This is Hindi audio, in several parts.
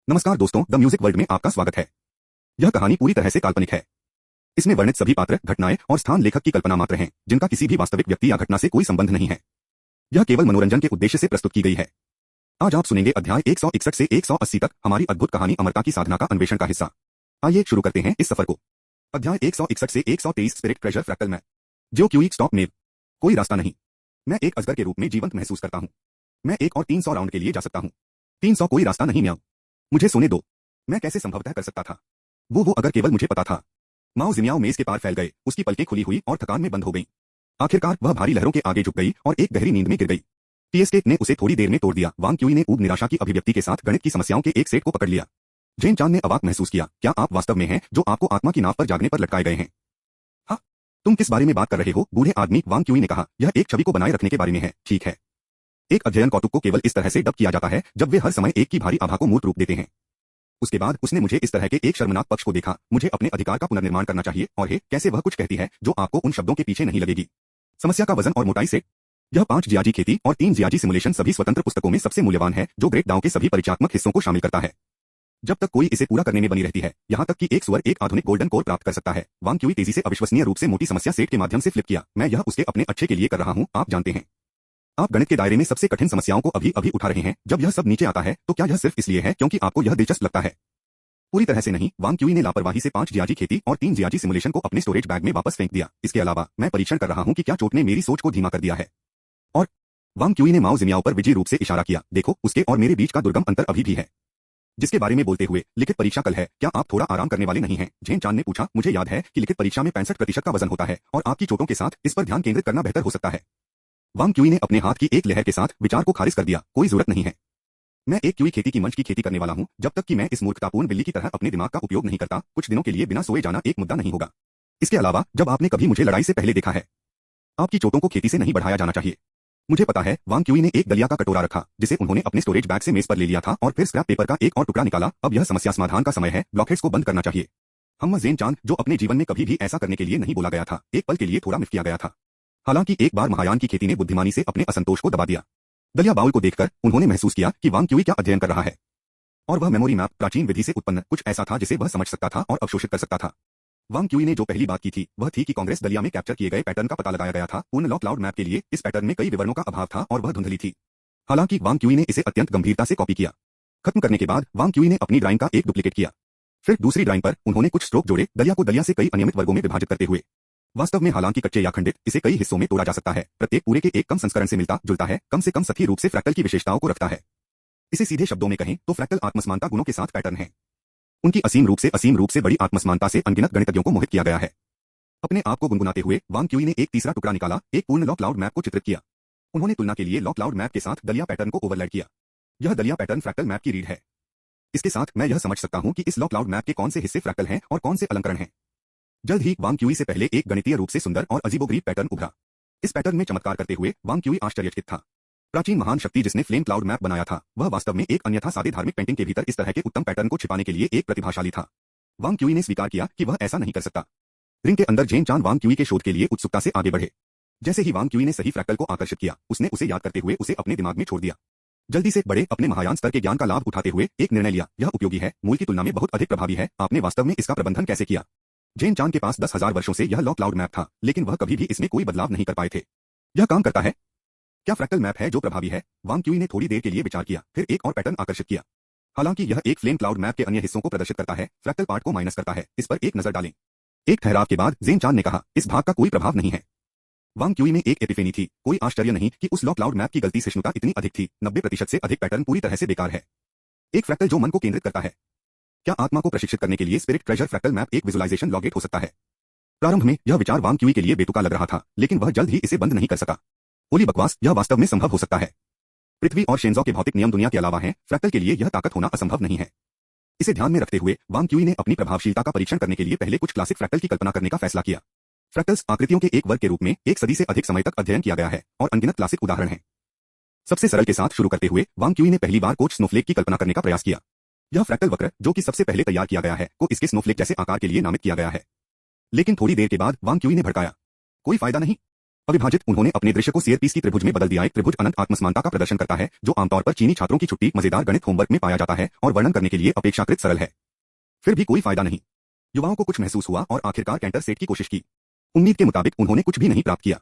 नमस्कार दोस्तों, द म्यूजिक वर्ल्ड में आपका स्वागत है। यह कहानी पूरी तरह से काल्पनिक है। इसमें वर्णित सभी पात्र, घटनाएं और स्थान लेखक की कल्पना मात्र हैं, जिनका किसी भी वास्तविक व्यक्ति या घटना से कोई संबंध नहीं है। यह केवल मनोरंजन के उद्देश्य से प्रस्तुत की गई है। आज आप सुनेंगे अध्याय 161 से 180 तक हमारी अद्भुत कहानी अमरता की साधना का अन्वेषण का हिस्सा। आइए शुरू करते हैं इस सफर को। अध्याय 161 से 123 स्पिरिट ट्रेजर फ्रैक्टल मैप। जो क्यूइक स्टॉप मेव। कोई रास्ता नहीं। मैं एक अजगर के रूप में जीवंत महसूस करता हूँ। मैं 1 और 300 राउंड के लिए जा सकता हूँ। 300 कोई रास्ता नहीं। म्याऊ। मुझे सोने दो। मैं कैसे संभवतः कर सकता था? वो अगर केवल मुझे पता था। माओ जिमियाओ मेज के पार फैल गए, उसकी पलकें खुली हुई और थकान में बंद हो गईं। आखिरकार वह भारी लहरों के आगे झुक गई और एक गहरी नींद में गिर गई। टीएसके ने उसे थोड़ी देर में तोड़ दिया। वांग क्यूई ने ऊब निराशा की अभिव्यक्ति के साथ गणित की समस्याओं के एक सेट को पकड़ लिया। जेन चान ने अवाक महसूस किया। क्या आप वास्तव में हैं जो आपको आत्मा की नाव पर जागने पर लटकाए गए हैं? हाँ, तुम किस बारे में बात कर रहे हो? बूढ़े आदमी, वांग क्यूई ने कहा। यह एक छवि को बनाए रखने के बारे में है, ठीक है। एक अध्ययन कौतुक को केवल इस तरह से डब किया जाता है जब वे हर समय एक की भारी आभा को मूर्त रूप देते हैं। उसके बाद उसने मुझे इस तरह के एक शर्मनाक पक्ष को देखा। मुझे अपने अधिकार का पुनर्निर्माण करना चाहिए और कैसे वह कुछ कहती है जो आपको उन शब्दों के पीछे नहीं लगेगी। समस्या का वजन और मोटाई से। यह 5 जियाजी खेती और 3 जियाजी सिमुलेशन सभी स्वतंत्र पुस्तकों में सबसे मूल्यवान है, जो ग्रेट दाओ के सभी परिचयात्मक हिस्सों को शामिल करता है। जब तक कोई इसे पूरा करने में बनी रहती है, यहाँ तक कि एक सुअर एक आधुनिक गोल्डन कोर प्राप्त कर सकता है। वांग क्यूई तेजी से अविश्वसनीय रूप से मोटी समस्या सेट के माध्यम से फ्लिप किया। मैं यह उसके अपने अच्छे के लिए कर रहा हूँ, आप जानते हैं। आप गणित के दायरे में सबसे कठिन समस्याओं को अभी अभी उठा रहे हैं। जब यह सब नीचे आता है तो क्या यह सिर्फ इसलिए है क्योंकि आपको यह दिलचस्प लगता है? पूरी तरह से नहीं। वांग क्यूई ने लापरवाही से 5 जियाजी खेती और 3 जियाजी सिमुलेशन को अपने स्टोरेज बैग में वापस फेंक दिया। इसके अलावा मैं परीक्षण कर रहा हूं कि क्या चोट ने मेरी सोच को धीमा कर दिया है। और वांग क्यूई ने माओ जिमियाओ पर विजयी रूप से इशारा किया। देखो, उसके और मेरे बीच का दुर्गम अंतर अभी भी है। जिसके बारे में बोलते हुए, लिखित परीक्षा कल है, क्या आप थोड़ा आराम करने वाले नहीं हैं? जेन चान ने पूछा। मुझे याद है कि लिखित परीक्षा में 65% का वजन होता है और आपकी चोटों के साथ इस पर ध्यान केंद्रित करना बेहतर हो सकता है। वांग क्यूई ने अपने हाथ की एक लहर के साथ विचार को खारिज कर दिया। कोई जरूरत नहीं है। मैं एक क्यूई खेती की मंच की खेती करने वाला हूं। जब तक कि मैं इस मूर्खतापूर्ण बिल्ली की तरह अपने दिमाग का उपयोग नहीं करता, कुछ दिनों के लिए बिना सोए जाना एक मुद्दा नहीं होगा। इसके अलावा, जब आपने कभी मुझे लड़ाई से पहले देखा है, आपकी चोटों को खेती से नहीं बढ़ाया जाना चाहिए। मुझे पता है। वांग क्यूई ने एक दलिया का कटोरा रखा, जिसे उन्होंने अपने स्टोरेज बैग से मेज पर ले लिया था और फिर स्क्रैप पेपर का एक और टुकड़ा निकाला। अब यह समस्या समाधान का समय है। ब्लॉकहेड्स को बंद करना चाहिए। हम जेन चांद, जो अपने जीवन में कभी भी ऐसा करने के लिए नहीं बोला गया था, एक पल के लिए थोड़ा मिफ किया गया था। हालांकि एक बार महायान की खेती ने बुद्धिमानी से अपने असंतोष को दबा दिया। दलिया बाउल को देखकर उन्होंने महसूस किया कि वांग क्यूई क्या अध्ययन कर रहा है। और वह मेमोरी मैप, प्राचीन विधि से उत्पन्न कुछ ऐसा था जिसे वह समझ सकता था और अवशोषित कर सकता था। वांग क्यूई ने जो पहली बात की थी वह थी कि कांग्रेस दलिया में कैप्चर किए गए पैटर्न का पता लगाया गया था। पूर्ण लॉ क्लाउड मैप के लिए इस पैटर्न में कई विवरणों का अभाव था और वह धुंधली थी। हालांकि वांग क्यूई ने इसे अत्यंत गंभीरता से कॉपी किया। खत्म करने के बाद वांग क्यूई ने अपनी ड्राइंग का एक डुप्लीकेट किया। फिर दूसरी ड्राइंग पर उन्होंने कुछ स्ट्रोक जोड़े, दलिया को दलिया से कई अनियमित वर्गों में विभाजित करते हुए। वास्तव में, हालांकि कच्चे या खंडित, इसे कई हिस्सों में तोड़ा जा सकता है। प्रत्येक पूरे के एक कम संस्करण से मिलता जुलता है, कम से कम सतही रूप से फ्रैक्टल की विशेषताओं को रखता है। इसे सीधे शब्दों में कहें तो फ्रैक्टल आत्मसमानता गुणों के साथ पैटर्न है। उनकी असीम रूप से बड़ी आत्मसमानता से अनगिनत गणितज्ञों को मोहित किया गया है। अपने आप को गुनगुनाते हुए वांग क्यूई ने एक तीसरा टुकड़ा निकाला, एक पूर्ण लॉ क्लाउड मैप को चित्रित किया। उन्होंने तुलना के लिए लॉ क्लाउड मैप के साथ दलिया पैटर्न को ओवरलैड किया। यह दलिया पैटर्न फ्रैक्टल मैप की रीड है। इसके साथ मैं यह समझ सकता हूं कि इस लॉ क्लाउड मैप के कौन से हिस्से फ्रैक्टल हैं और कौन से अलंकरण हैं। जल्द ही वांग क्यूई से पहले एक गणितीय रूप से सुंदर और अजीबोगरीब पैटर्न उभरा। इस पैटर्न में चमत्कार करते हुए वांग क्यूई आश्चर्यचकित था। प्राचीन महान शक्ति जिसने फ्लेम क्लाउड मैप बनाया था, वह वास्तव में एक अन्यथा सादे धार्मिक पेंटिंग के भीतर इस तरह के उत्तम पैटर्न को छिपाने के लिए एक प्रतिभाशाली था। वांग क्यूई ने स्वीकार किया कि वह ऐसा नहीं कर सकता। रिंग के अंदर जेन चान वांग क्यूई के शोध के लिए उत्सुकता से आगे बढ़े। जैसे ही वांग क्यूई ने सही फ्रैक्टल को आकर्षित किया, उसने उसे याद करते हुए उसे अपने दिमाग में छोड़ दिया। जल्दी से बड़े, अपने महायान स्तर के ज्ञान का लाभ उठाते हुए एक निर्णय लिया। यह उपयोगी है, मूल की तुलना में बहुत अधिक प्रभावी है। आपने वास्तव में इसका प्रबंधन कैसे किया? जेन चान के पास 10,000 वर्षों से यह लॉ क्लाउड मैप था, लेकिन वह कभी भी इसमें कोई बदलाव नहीं कर पाए थे। यह काम करता है? क्या फ्रैक्टल मैप है जो प्रभावी है? वांग क्यूई ने थोड़ी देर के लिए विचार किया, फिर एक और पैटर्न आकर्षित किया। हालांकि यह एक फ्लेम क्लाउड मैप के अन्य हिस्सों को प्रदर्शित करता है, फ्रैक्टल पार्ट को माइनस करता है। इस पर एक नजर डालें। एक ठहराव के बाद जेन चान ने कहा, इस भाग का कोई प्रभाव नहीं है। वांग क्यूई में एक एपिफेनी थी। कोई आश्चर्य नहीं कि उस लॉ क्लाउड मैप की गलती सहिष्णुता इतनी अधिक थी। 90% से अधिक पैटर्न पूरी तरह से बेकार है। एक फ्रैक्टल जो मन को केंद्रित करता है। क्या आत्मा को प्रशिक्षित करने के लिए स्पिरिट ट्रेजर फ्रैक्टल मैप एक विजुअलाइजेशन लॉगेट हो सकता है? प्रारंभ में यह विचार वांग क्यूई के लिए बेतुका लग रहा था, लेकिन वह जल्द ही इसे बंद नहीं कर सका। होली बकवास, यह वास्तव में संभव हो सकता है। पृथ्वी और शेंजो के भौतिक नियम दुनिया के अलावा हैं, फ्रैक्टल के लिए यह ताकत होना असंभव नहीं है। इसे ध्यान में रखते हुए वांग क्यूई ने अपनी प्रभावशीलता का परीक्षण करने के लिए पहले कुछ क्लासिक फ्रैक्टल की कल्पना करने का फैसला किया। फ्रैक्टल्स आकृतियों के एक वर्ग के रूप में 1 सदी से अधिक समय तक अध्ययन किया गया है और अनगिनत क्लासिक उदाहरण हैं। सबसे सरल के साथ शुरू करते हुए वांग क्यूई ने पहली बार कोच स्नोफ्लेक की कल्पना करने का प्रयास किया। यह फ्रैक्टल वक्र, जो कि सबसे पहले तैयार किया गया है, को इसके स्नोफ्लेक जैसे आकार के लिए नामित किया गया है। लेकिन थोड़ी देर के बाद वांग क्यूई ने भड़काया। कोई फायदा नहीं। अविभाजित उन्होंने अपने दृश्य को सीएरपीस की त्रिभुज में बदल दिया। एक त्रिभुज अनंत आत्मसमानता का प्रदर्शन करता है, जो आमतौर पर चीनी छात्रों की छुट्टी मजेदार गणित होमवर्क में पाया जाता है और वर्णन करने के लिए अपेक्षाकृत सरल है। फिर भी कोई फायदा नहीं। युवाओं को कुछ महसूस हुआ और आखिरकार कैंटर सेट की कोशिश की। उम्मीद के मुताबिक उन्होंने कुछ भी नहीं प्राप्त किया।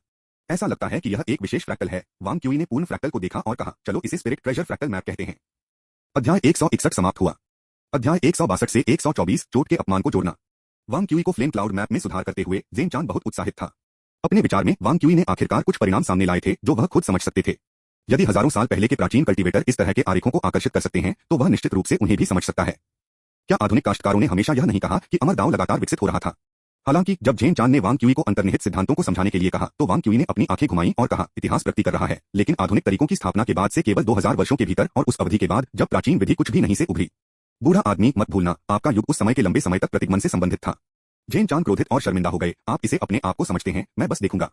ऐसा लगता है कि यह एक विशेष फ्रैक्टल है। वांग क्यूई ने पूर्ण फ्रैक्टल को देखा और कहा, चलो इसे स्पिरिट ट्रेजर फ्रैक्टल मैप कहते हैं। अध्याय 161 समाप्त हुआ। अध्याय 162 से 124 चोट के अपमान को जोड़ना। वांग क्यूई को फ्लेम क्लाउड मैप में सुधार करते हुए ज़ेन चान बहुत उत्साहित था। अपने विचार में वांग क्यूई ने आखिरकार कुछ परिणाम सामने लाए थे जो वह खुद समझ सकते थे। यदि हजारों साल पहले के प्राचीन कल्टीवेटर इस तरह के आरेखों को आकर्षित कर सकते हैं, तो वह निश्चित रूप से उन्हें भी समझ सकता है। क्या आधुनिक काश्तकारों ने हमेशा यह नहीं कहा कि अमर दांव लगातार विकसित हो रहा था? हालांकि जब ज़ेन चान ने वांग क्यूई को अंतर्निहित सिद्धांतों को समझाने के लिए कहा, तो वांग क्यूई ने अपनी आंखें घुमाईं और कहा, इतिहास प्रगति कर रहा है, लेकिन आधुनिक तरीकों की स्थापना के बाद से केवल 2000 वर्षों के भीतर और उस अवधि के बाद जब प्राचीन विधि कुछ भी नहीं से उभरी। बूढ़ा आदमी, मत भूलना, आपका युग उस समय के लंबे समय तक प्रतिगमन से संबंधित था। ज़ेन चान क्रोधित और शर्मिंदा हो गए। आप इसे अपने आप को समझते हैं, मैं बस देखूंगा।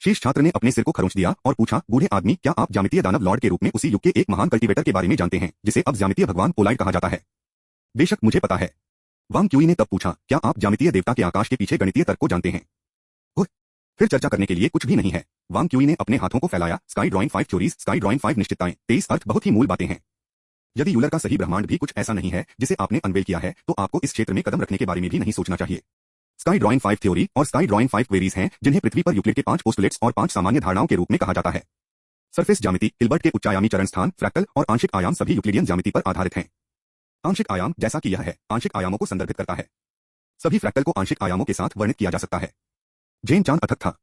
शीर्ष छात्र ने अपने सिर को खरोंच दिया और पूछा, बूढ़े आदमी, क्या आप ज्यामितीय दानव लॉर्ड के रूप में उसी युग के एक महान कल्टीवेटर के बारे में जानते हैं जिसे अब ज्यामितीय भगवान पोलाइड कहा जाता है? बेशक मुझे पता है। वांग क्यूई ने तब पूछा, क्या आप ज्यामितीय देवता के आकाश के पीछे गणितीय तर्क को जानते हैं? ओह, फिर चर्चा करने के लिए कुछ भी नहीं है। वांग क्यूई ने अपने हाथों को फैलाया। Sky drawing 5 theories, sky drawing 5 निश्चितताएं, 23 अर्थ बहुत ही मूल बातें हैं। यदि यूलर का सही ब्रह्मांड भी कुछ ऐसा नहीं है जिसे आपने अनवेल किया है, तो आपको इस क्षेत्र में कदम रखने के बारे में भी नहीं सोचना चाहिए। स्काई ड्राइंग 5 थ्योरी और स्काई ड्राइंग 5 क्वेरीज हैं, जिन्हें पृथ्वी पर यूक्लिड के 5 पोस्टुलेट्स और 5 सामान्य धारणाओं के रूप में कहा जाता है। सरफेस ज्यामिति, हिल्बर्ट के उच्चायामी चरण स्थान, फ्रैक्टल और आंशिक आयाम सभी यूक्लिडियन ज्यामिति पर आधारित हैं। आंशिक आयाम, जैसा कि यह है, आंशिक आयामों को संदर्भित करता है। सभी फ्रैक्टल को आंशिक आयामों के साथ वर्णित किया जा सकता है। ज़ेन चान अथक था।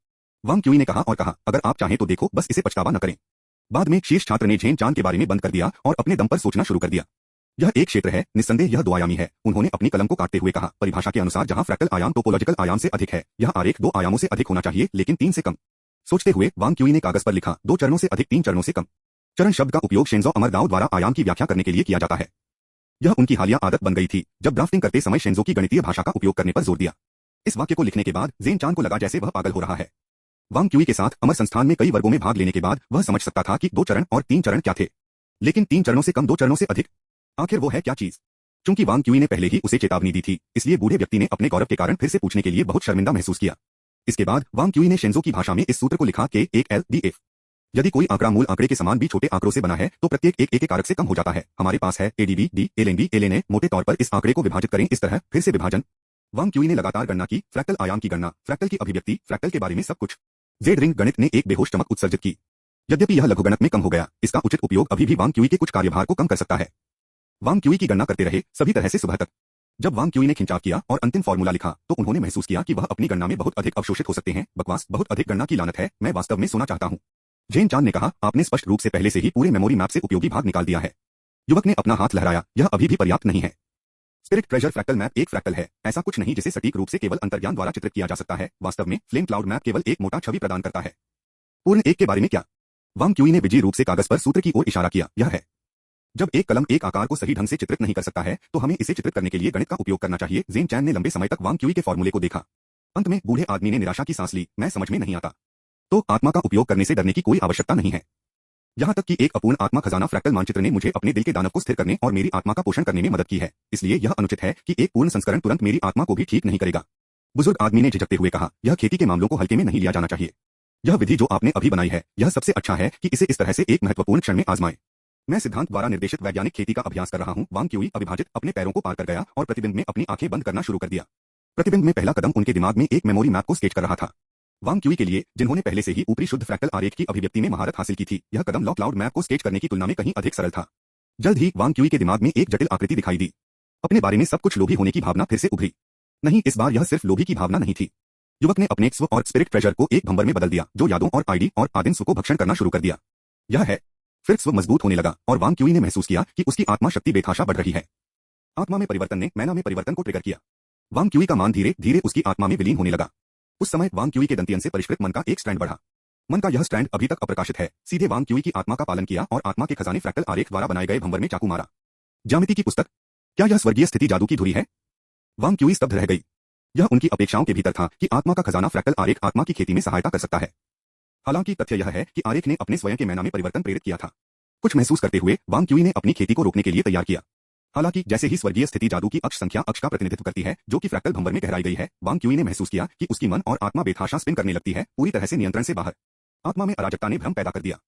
वांग क्यूई ने कहा और कहा, अगर आप चाहें तो देखो, बस इसे पछतावा न करें। बाद में शीर्ष छात्र ने ज़ेन चान के बारे में बंद कर दिया और अपने दम पर सोचना शुरू कर दिया। यह एक क्षेत्र है, निस्संदेह यह दो आयामी है। उन्होंने अपनी कलम को काटते हुए कहा, परिभाषा के अनुसार जहां फ्रैक्टल आयाम टोपोलॉजिकल आयाम से अधिक है, यह आरेख 2 आयामों से अधिक होना चाहिए, लेकिन 3 से कम। सोचते हुए वांग क्यूई ने कागज पर लिखा, 2 चरणों से अधिक, 3 चरणों से कम। चरण शब्द का उपयोग शिंजो अमरदाओ द्वारा आयाम की व्याख्या करने के लिए किया जाता है। यह उनकी हालिया आदत बन गई थी, जब ड्राफ्टिंग करते समय शिंजो की गणितीय भाषा का उपयोग करने पर जोर दिया। इस वाक्य को लिखने के बाद ज़ेन चान को लगा जैसे वह पागल हो रहा है। वांग क्यूई के साथ अमर संस्थान में कई वर्गों में भाग लेने के बाद वह समझ सकता था कि 2 चरण और 3 चरण क्या थे, लेकिन 3 चरणों से कम, 2 चरणों से अधिक, आखिर वो है क्या चीज? चूंकि वांग क्यूई ने पहले ही उसे चेतावनी दी थी, इसलिए बूढ़े व्यक्ति ने अपने गौरव के कारण फिर से पूछने के लिए बहुत शर्मिंदा महसूस किया। इसके बाद वांग क्यूई ने शिंजो की भाषा में इस सूत्र को लिखा, K1LDF। यदि कोई आंकड़ा मूल आंकड़े के समान भी छोटे आंकड़ों से बना है, तो प्रत्येक एक के कारक से कम हो जाता है। हमारे पास है ADB, D, LNB, LNA। मोटे तौर पर इस आंकड़े को विभाजित करें इस तरह, फिर से विभाजन। वांग क्यूई ने लगातार गणना की, फ्रैक्टल आयाम की गणना, फ्रैक्टल की अभिव्यक्ति, फ्रैक्टल के बारे में सब कुछ। जेड रिंग गणित ने एक बेहोश चमक उत्सर्जित की। यद्यपि यह लघुगणक में कम हो गया, इसका उचित उपयोग अभी भी वांग क्यूई के कुछ कार्यभार को कम कर सकता है। वांग क्यूई की गणना करते रहे, सभी तरह से सुबह तक। जब वांग क्यूई ने खिंचाव किया और अंतिम फॉर्मूला लिखा, तो उन्होंने महसूस किया कि वह अपनी गणना में बहुत अधिक अवशोषित हो सकते हैं। बकवास, बहुत अधिक गणना की लानत है, मैं वास्तव में सोना चाहता हूं। ज़ेन चान ने कहा, आपने स्पष्ट रूप से पहले से ही पूरे मेमोरी मैप से उपयोगी भाग निकाल दिया है। युवक ने अपना हाथ लहराया, यह अभी भी पर्याप्त नहीं है। स्पिरिट ट्रेजर फ्रैक्टल मैप एक फ्रैक्टल है, ऐसा कुछ नहीं जिसे सटीक रूप से केवल अंतर्ज्ञान द्वारा चित्रित किया जा सकता है। वास्तव में फ्लेम क्लाउड मैप केवल एक मोटा छवि प्रदान करता है। पूर्ण एक के बारे में क्या? वांग क्यूई ने बिजी रूप से कागज पर सूत्र की ओर इशारा किया, यह है। जब एक कलम एक आकार को सही ढंग से चित्रित नहीं कर सकता है, तो हमें इसे चित्रित करने के लिए गणित का उपयोग करना चाहिए। ज़ेन चान ने लंबे समय तक वांग क्यूई के फॉर्मूले को देखा। अंत में बूढ़े आदमी ने निराशा की सांस ली, मैं समझ में नहीं आता। तो आत्मा का उपयोग करने से डरने की कोई आवश्यकता नहीं है। यहाँ तक कि एक अपूर्ण आत्मा खजाना फ्रैक्टल मानचित्र ने मुझे अपने दिल के दानव को स्थिर करने और मेरी आत्मा का पोषण करने में मदद की है। इसलिए यह अनुचित है कि एक पूर्ण संस्करण तुरंत मेरी आत्मा को भी ठीक नहीं करेगा। बुजुर्ग आदमी ने झिझकते हुए कहा, यह खेती के मामलों को हल्के में नहीं लिया जाना चाहिए। यह विधि जो आपने अभी बनाई है, यह सबसे अच्छा है कि इसे इस तरह से एक महत्वपूर्ण क्षण में आजमाएं। मैं सिद्धांत द्वारा निर्देशित वैज्ञानिक खेती का अभ्यास कर रहा हूं। वांग क्यूई अविभाजित अपने पैरों को पार कर गया और प्रतिबिंब में अपनी आंखें बंद करना शुरू कर दिया। प्रतिबिंब में पहला कदम उनके दिमाग में एक मेमोरी मैप को स्केच कर रहा था। वांग क्यूई के लिए, जिन्होंने पहले से ही ऊपरी शुद्ध फ्रैक्टल आरेख की अभिव्यक्ति में महारत हासिल की थी, यह कदम लॉ क्लाउड मैप को स्केच करने की तुलना में कहीं अधिक सरल था। जल्द ही वांग क्यूई के दिमाग में एक जटिल आकृति दिखाई दी। अपने बारे में सब कुछ लोभी होने की भावना फिर से उभरी। नहीं, इस बार यह सिर्फ लोभी की भावना नहीं थी। युवक ने अपने स्व और स्पिरिट ट्रेजर को एक भंवर में बदल दिया, जो यादों और आईडी और आदिम को भक्षण करना शुरू कर दिया। यह है। फिर स्व मजबूत होने लगा और वांग क्यूई ने महसूस किया कि उसकी आत्मा शक्ति बेतहाशा बढ़ रही है। आत्मा में परिवर्तन ने मैना में परिवर्तन को ट्रिगर किया। वांग क्यूई का मान धीरे धीरे उसकी आत्मा में विलीन होने लगा। उस समय वांग क्यूई के दंतियन से परिष्कृत मन का एक स्ट्रैंड बढ़ा। मन का यह स्ट्रैंड अभी तक अप्रकाशित है। सीधे वांग क्यूई की आत्मा का पालन किया और आत्मा के खजाने फ्रैक्टल आरेख द्वारा बनाए गए भंवर में चाकू मारा। ज्यामिति की पुस्तक, क्या यह स्वर्गीय स्थिति जादू की धुरी है? वांग क्यूई स्तब्ध रह गई। यह उनकी अपेक्षाओं के भीतर था कि आत्मा का खजाना फ्रैक्टल आरेख आत्मा की खेती में सहायता कर सकता है। हालांकि तथ्य यह है कि आरेख ने अपने स्वयं के मैना में परिवर्तन प्रेरित किया था। कुछ महसूस करते हुए वांग क्यूई ने अपनी खेती को रोकने के लिए तैयार किया। हालांकि जैसे ही स्वर्गीय स्थिति जादू की अक्ष संख्या अक्ष का प्रतिनिधित्व करती है, जो कि फ्रैक्टल भंवर में गहराई गई है, वांग क्यूई ने महसूस किया कि उसकी मन और आत्मा बेतहाशा स्पिन करने लगती है, पूरी तरह से नियंत्रण से बाहर। आत्मा में अराजकता ने भ्रम पैदा कर दिया।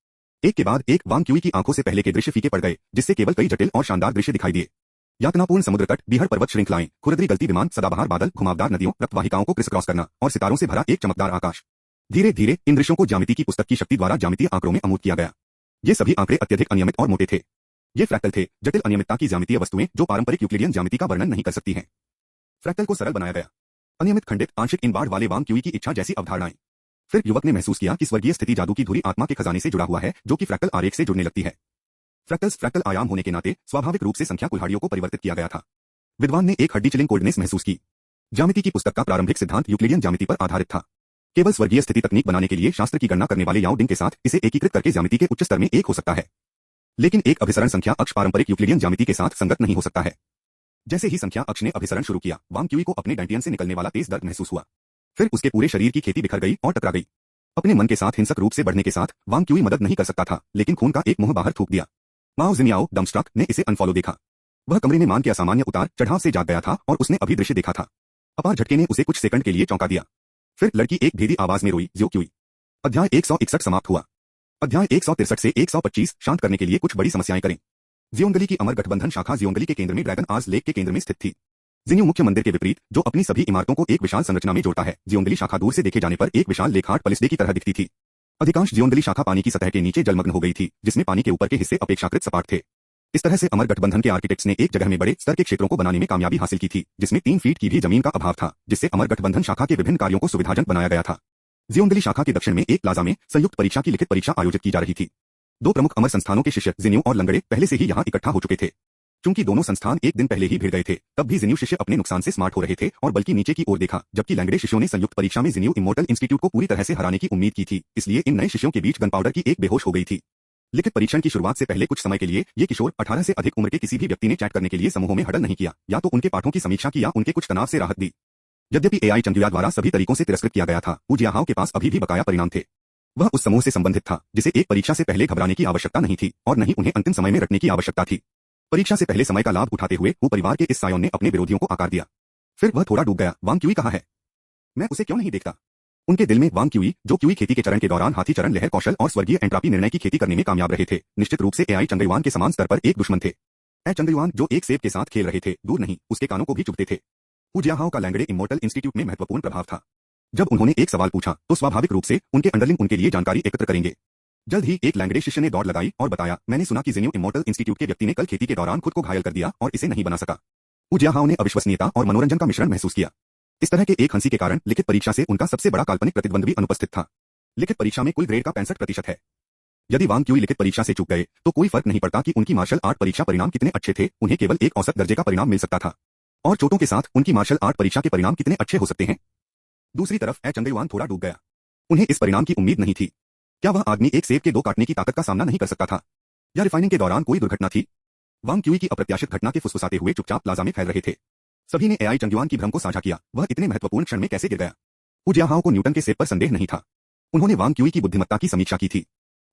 एक के बाद एक वांग क्यूई की आंखों से पहले के दृश्य फीके पड़ गए, जिससे केवल कई जटिल और शानदार दृश्य दिखाई दिए। यातनापूर्ण समुद्र तट, बीहड़ पर्वत श्रृंखलाएं, खुरदरी गलती विमान, सदाबहार बादल, घुमावदार नदियों, रक्तवाहिकाओं को क्रिस क्रॉस करना और सितारों से भरा एक चमकदार आकाश। धीरे धीरे इन दृश्यों को ज्यामिति की पुस्तक की शक्ति द्वारा ज्यामितीय आंकड़ों में अमूर्त किया गया। ये सभी आंकड़े अत्यधिक अनियमित और मोटे थे। ये फ्रैक्टल थे, जटिल अनियमितता की ज्यामितीय वस्तुएं जो पारंपरिक यूक्लिडियन ज्यामिति का वर्णन नहीं कर सकती हैं। फ्रैक्टल को सरल बनाया गया। अनियमित, खंडित, आंशिक इन बाढ़ वाले वांग क्यूई की इच्छा जैसी अवधारणाएं। फिर युवक ने महसूस किया कि स्वर्गीय स्थिति जादू की धुरी आत्मा के खजाने से जुड़ा हुआ है, जो कि फ्रैक्टल आरेख से जुड़ने लगती है। फ्रैक्टल्स फ्रैक्टल आयाम होने के नाते स्वाभाविक रूप से संख्या कुल्हाड़ियों को परिवर्तित किया गया था। विद्वान ने एक हड्डी चिलिंग कोल्डनेस महसूस की। ज्यामिति की पुस्तक का प्रारंभिक सिद्धांत यूक्लिडियन ज्यामिति पर आधारित था। केवल स्वर्गीय स्थिति तकनीक बनाने के लिए शास्त्र की गणना करने वाले याओ डिंग के साथ इसे एकीकृत करके ज्यामिति के उच्च स्तर में एक हो सकता है। लेकिन एक अभिसरण संख्या अक्ष पारंपरिक यूक्लिडियन ज्यामिति के साथ संगत नहीं हो सकता है। जैसे ही संख्या अक्ष ने अभिसरण शुरू किया, वांग क्यूई को अपने डेंटियन से निकलने वाला तेज दर्द महसूस हुआ। फिर उसके पूरे शरीर की खेती बिखर गई और टकरा गई। अपने मन के साथ हिंसक रूप से बढ़ने के साथ वांग क्यूई मदद नहीं कर सकता था, लेकिन खून का एक मुंह बाहर थूक दिया। माओ जिनयाओ डम्स्ट्रक ने इसे अनफॉलो देखा। वह कमरे में मान के असामान्य उतार चढ़ाव से जाग गया था और उसने अभी दृश्य देखा था। अपार झटके ने उसे कुछ सेकंड के लिए चौंका दिया। फिर लड़की एक भेदी आवाज में रोई, ज्यो क्यूई। अध्याय 161 समाप्त हुआ। अध्याय 163 से 125 शांत करने के लिए कुछ बड़ी समस्याएं करें। जियोंगली की अमर गठबंधन शाखा जियोंगली के केंद्र में ड्रैगन आर्स लेक के केंद्र में स्थित थी। जिन्यू मुख्य मंदिर के विपरीत, जो अपनी सभी इमारतों को एक विशाल संरचना में जोड़ता है, जियोंगली शाखा दूर से देखे जाने पर एक विशाल लेकहाट पलिसडे की तरह दिखती थी। अधिकांश जियोंगली शाखा पानी की सतह के नीचे जलमग्न हो गई थी, जिसमें पानी के ऊपर के हिस्से अपेक्षाकृत सपाट थे। इस तरह से अमर गठबंधन के आर्किटेक्ट्स ने एक जगह में बड़े स्तर के क्षेत्रों को बनाने में कामयाबी हासिल की थी, जिसमें 3 फीट की भी जमीन का अभाव था, जिससे अमर गठबंधन शाखा के विभिन्न कार्यों को सुविधाजनक बनाया गया था। जियोंगली शाखा के दक्षिण में एक प्लाजा में संयुक्त परीक्षा की लिखित परीक्षा आयोजित की जा रही थी। 2 प्रमुख अमर संस्थानों के शिष्य जिन्यू और लंगड़े पहले से ही यहाँ इकट्ठा हो चुके थे। चूंकि दोनों संस्थान एक दिन पहले ही भिड़ गए थे, तब भी जिन्यू शिष्य अपने नुकसान से स्मार्ट हो रहे थे और बल्कि नीचे की ओर देखा, जबकि लैंगड़े शिष्यों ने संयुक्त परीक्षा में जिन्यू इमोर्टल इंस्टीट्यूट को पूरी तरह से हराने की उम्मीद की थी। इसलिए इन नए शिष्यों के बीच गन पाउडर की एक बेहोश हो गई थी। लिखित परीक्षण की शुरुआत से पहले कुछ समय के लिए ये किशोर 18 से अधिक उम्र के किसी भी व्यक्ति ने चैट करने के लिए समूहों में हडल नहीं किया, या तो उनके पाठों की समीक्षा की या उनके कुछ तनाव से राहत दी। यद्यपि एआई चंगुया द्वारा सभी तरीकों से तिरस्कृत किया गया था, उजियाहाओ के पास अभी भी बकाया परिणाम थे। वह उस समूह से संबंधित था जिसे एक परीक्षा से पहले घबराने की आवश्यकता नहीं थी और न ही उन्हें अंतिम समय में रटने की आवश्यकता थी। परीक्षा से पहले समय का लाभ उठाते हुए वो परिवार के इस सायोन ने अपने विरोधियों को आकार दिया। फिर वह थोड़ा डूब गया। वांग क्यूई कहाँ है? मैं उसे क्यों नहीं देखता? उनके दिल में वांग क्यूई, जो क्यूई खेती के चरण के दौरान हाथी चरण लहर कौशल और स्वर्गीय एंट्रापी निर्णय की खेती करने में कामयाब रहे थे, निश्चित रूप से एआई चंगयुआन के समान स्तर पर एक दुश्मन थे। चंगयुआन जो एक सेब के साथ खेल रहे थे, दूर नहीं, उसके कानों को भी चुभते थे। उजियाहाओ का लैंगड़े इमोर्टल इंस्टीट्यूट में महत्वपूर्ण प्रभाव था। जब उन्होंने एक सवाल पूछा, तो स्वाभाविक रूप से उनके अंडरलिंग उनके लिए जानकारी एकत्र करेंगे। जल्द ही एक लैंगड़े शिष्य ने दौड़ लगाई और बताया, मैंने सुना कि जिन्यू इमोर्टल इंस्टीट्यूट के व्यक्ति ने कल खेती के दौरान खुद को घायल कर दिया और इसे नहीं बना सका। उजियाहाओ ने अविश्वसनीयता और मनोरंजन का मिश्रण महसूस किया। इस तरह के एक हंसी के कारण लिखित परीक्षा से उनका सबसे बड़ा काल्पनिक प्रतिद्वंद्वी अनुपस्थित था। लिखित परीक्षा में कुल ग्रेड का 65% है। यदि वांग क्यूई लिखित परीक्षा से चूक गए, तो कोई फर्क नहीं पड़ता कि उनकी मार्शल आर्ट परीक्षा परिणाम कितने अच्छे थे, उन्हें केवल एक औसत दर्जे का परिणाम मिल सकता था। और चोटों के साथ उनकी मार्शल आर्ट परीक्षा के परिणाम कितने अच्छे हो सकते हैं। दूसरी तरफ चंगयुआन थोड़ा डूब गया। उन्हें इस परिणाम की उम्मीद नहीं थी। क्या वह आदमी एक सेब के 2 काटने की ताकत का सामना नहीं कर सकता था? या रिफाइनिंग के दौरान कोई दुर्घटना थी? वांग क्यूई की अप्रत्याशित घटना के फुसफुसाते हुए चुपचाप प्लाजा में फैल रहे थे। सभी ने एआई चंगयुआन की भ्रम को साझा किया। वह इतने महत्वपूर्ण क्षण में कैसे गिर गया? उजियाहाओ को न्यूटन के सेब पर संदेह नहीं था। उन्होंने वांग क्यूई की बुद्धिमत्ता की समीक्षा की थी।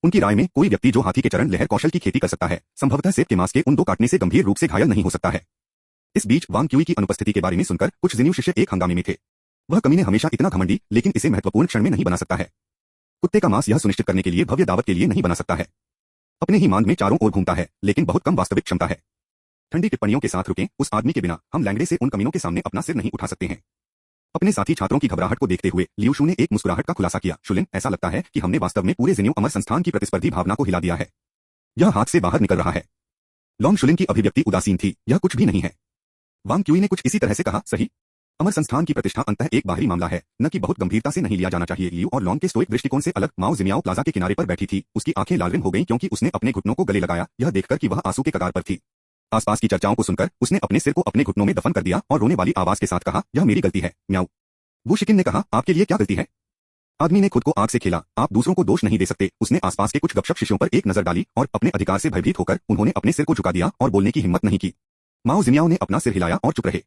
उनकी राय में कोई व्यक्ति जो हाथी के चरण लहर कौशल की खेती कर सकता है, संभवतः सेब के मांस के उन 2 काटने से गंभीर रूप से घायल नहीं हो सकता है। इस बीच वांग क्यूई की अनुपस्थिति के बारे में सुनकर कुछ जिन्यू शिष्य एक हंगामे में थे। वह कमीने हमेशा इतना घमंडी, लेकिन इसे महत्वपूर्ण क्षण में नहीं बना सकता है। कुत्ते का मांस यह सुनिश्चित करने के लिए भव्य दावत के लिए नहीं बना सकता है। अपने ही मांद में चारों ओर घूमता है, लेकिन बहुत कम वास्तविक क्षमता है। ठंडी टिप्पणियों के साथ रुकें, उस आदमी के बिना हम लैंगड़े से उन कमीनों के सामने अपना सिर नहीं उठा सकते हैं। अपने साथी छात्रों की घबराहट को देखते हुए लियू शू ने एक मुस्कुराहट का खुलासा किया। शुलिन, ऐसा लगता है कि हमने वास्तव में पूरे जिन्यू अमर संस्थान की प्रतिस्पर्धी भावना को हिला दिया है। यह हाथ से बाहर निकल रहा है। लॉन्ग शुलिन की अभिव्यक्ति उदासीन थी। यह कुछ भी नहीं है। वांग क्यूई ने कुछ इसी तरह से कहा, सही। अमर संस्थान की प्रतिष्ठा अंततः एक बाहरी मामला है, न कि बहुत गंभीरता से नहीं लिया जाना चाहिए। लियू और लॉन्ग के स्टोइक दृष्टिकोण से अलग। माओ जिमियाओ प्लाजा के किनारे पर बैठी थी। उसकी आंखें लालरिम हो गईं क्योंकि उसने अपने घुटनों को गले लगाया, यह देखकर कि वह आंसू के कगार पर थी। आसपास की चर्चाओं को सुनकर उसने अपने सिर को अपने घुटनों में दफन कर दिया और रोने वाली आवाज के साथ कहा, यह मेरी गलती है, म्याऊ। वू शिकिन ने कहा, आपके लिए क्या गलती है? आदमी ने खुद को आग से खेला। आप दूसरों को दोष नहीं दे सकते। उसने आसपास के कुछ गपशप शिष्यों पर एक नजर डाली और अपने अधिकार से भयभीत होकर उन्होंने अपने सिर को झुका दिया और बोलने की हिम्मत नहीं की। माओ जिमियाओ ने अपना सिर हिलाया और चुप रहे।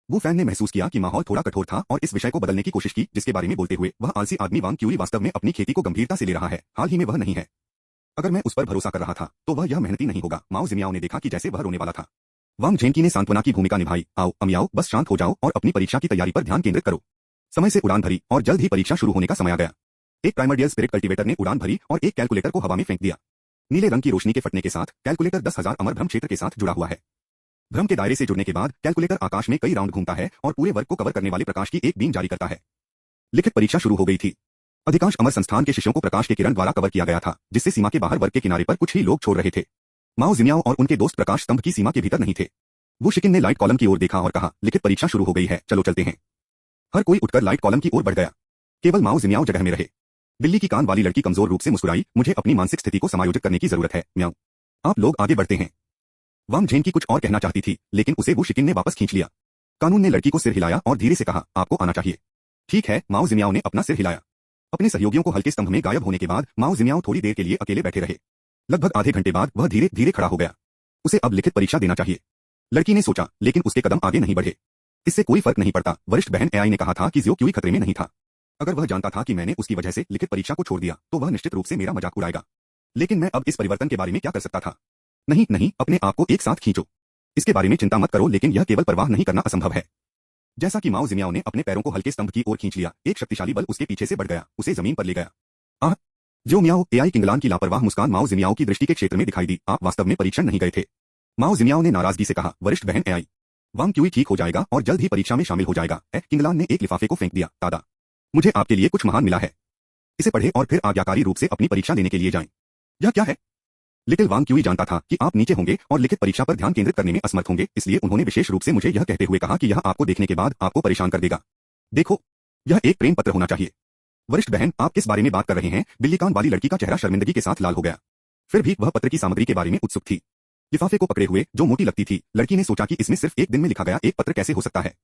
वो फैन ने महसूस किया कि माहौल थोड़ा कठोर था और इस विषय को बदलने की कोशिश की, जिसके बारे में बोलते हुए वह आलसी आदमी वांग क्यूई वास्तव में अपनी खेती को गंभीरता से ले रहा है। हाल ही में वह नहीं है। अगर मैं उस पर भरोसा कर रहा था, तो वह यह मेहनती नहीं होगा। माओ जिमियाओ ने देखा कि जैसे वह रोने वाला था। वांग झेंकी ने सांत्वना की भूमिका निभाई। आओ अमियाओ, बस शांत हो जाओ और अपनी परीक्षा की तैयारी पर ध्यान केंद्रित करो। समय से उड़ान भरी और जल्द ही परीक्षा शुरू होने का समय आ गया। एक प्राइमर्डियल स्पिरिट कल्टीवेटर ने उड़ान भरी और एक कैलकुलेटर को हवा में फेंक दिया। नीले रंग की रोशनी के फटने के साथ कैलकुलेटर 10,000 अमर भ्रम क्षेत्र के साथ जुड़ा हुआ है। भ्रम के दायरे से जुड़ने के बाद कैलकुलेटर आकाश में कई राउंड घूमता है और पूरे वर्ग को कवर करने वाले प्रकाश की एक बीम जारी करता है। लिखित परीक्षा शुरू हो गई थी। अधिकांश अमर संस्थान के शिष्यों को प्रकाश के किरण द्वारा कवर किया गया था, जिससे सीमा के बाहर वर्ग के किनारे पर कुछ ही लोग छोड़ रहे थे। माओ जिमियाओ और उनके दोस्त प्रकाश स्तंभ की सीमा के भीतर नहीं थे। वो शिकिन ने लाइट कॉलम की ओर देखा और कहा, लिखित परीक्षा शुरू हो गई है, चलो चलते हैं। हर कोई उठकर लाइट कॉलम की ओर बढ़ गया। केवल माओ जिमियाओ जगह में रहे। बिल्ली की कान वाली लड़की कमजोर रूप से मुस्कुराई, मुझे अपनी मानसिक स्थिति को समायोजित करने की जरूरत है, म्याऊ। आप लोग आगे बढ़ते हैं। वांग झेन की कुछ और कहना चाहती थी, लेकिन उसे वो शिकिन ने वापस खींच लिया। कानून ने लड़की को सिर हिलाया और धीरे से कहा, आपको आना चाहिए। ठीक है, माओ जिमियाओ ने अपना सिर हिलाया। अपने सहयोगियों को हल्के स्तंभ में गायब होने के बाद माओ जिमियाओ थोड़ी देर के लिए अकेले बैठे रहे। लगभग आधे घंटे बाद वह धीरे धीरे खड़ा हो गया। उसे अब लिखित परीक्षा देना चाहिए, लड़की ने सोचा, लेकिन उसके कदम आगे नहीं बढ़े। इससे कोई फर्क नहीं पड़ता। वरिष्ठ बहन एआई ने कहा था कि ज़ियो क्यूई खतरे में नहीं था। अगर वह जानता था कि मैंने उसकी वजह से लिखित परीक्षा को छोड़ दिया, तो वह निश्चित रूप से मेरा मजाक उड़ाएगा। लेकिन मैं अब इस परिवर्तन के बारे में क्या कर सकता था? नहीं नहीं, अपने आप को एक साथ खींचो। इसके बारे में चिंता मत करो, लेकिन यह केवल परवाह नहीं करना असंभव है। जैसा कि माओ जिमियाओ ने अपने पैरों को हल्के स्तंभ की ओर खींच लिया, एक शक्तिशाली बल उसके पीछे से बढ़ गया, उसे जमीन पर ले गया। आह! जो मियाओ, एआई किंगलान की लापरवाह मुस्कान माओ जिमियाओ की दृष्टि के क्षेत्र में दिखाई दी। आप वास्तव में परीक्षण नहीं गए थे। माओ जिमियाओ ने नाराजगी से कहा, वरिष्ठ बहन एआई, वांग क्यूई ठीक हो जाएगा और जल्द ही परीक्षा में शामिल हो जाएगा। किंगलान ने एक लिफाफे को फेंक दिया। दादा, मुझे आपके लिए कुछ महान मिला है। इसे पढ़े और फिर आज्ञाकारी रूप से अपनी परीक्षा देने के लिए जाएं। यह क्या है? लिटिल वांग क्यूई जानता था कि आप नीचे होंगे और लिखित परीक्षा पर ध्यान केंद्रित करने में असमर्थ होंगे, इसलिए उन्होंने विशेष रूप से मुझे यह कहते हुए कहा कि यह आपको देखने के बाद आपको परेशान कर देगा। देखो, यह एक प्रेम पत्र होना चाहिए। वरिष्ठ बहन, आप किस बारे में बात कर रहे हैं? बिल्ली कान वाली लड़की का चेहरा शर्मिंदगी के साथ लाल हो गया। फिर भी वह पत्र की सामग्री के बारे में उत्सुक थी। लिफाफे को पकड़े हुए, जो मोटी लगती थी, लड़की ने सोचा कि इसमें सिर्फ एक दिन में लिखा गया एक पत्र कैसे हो सकता है।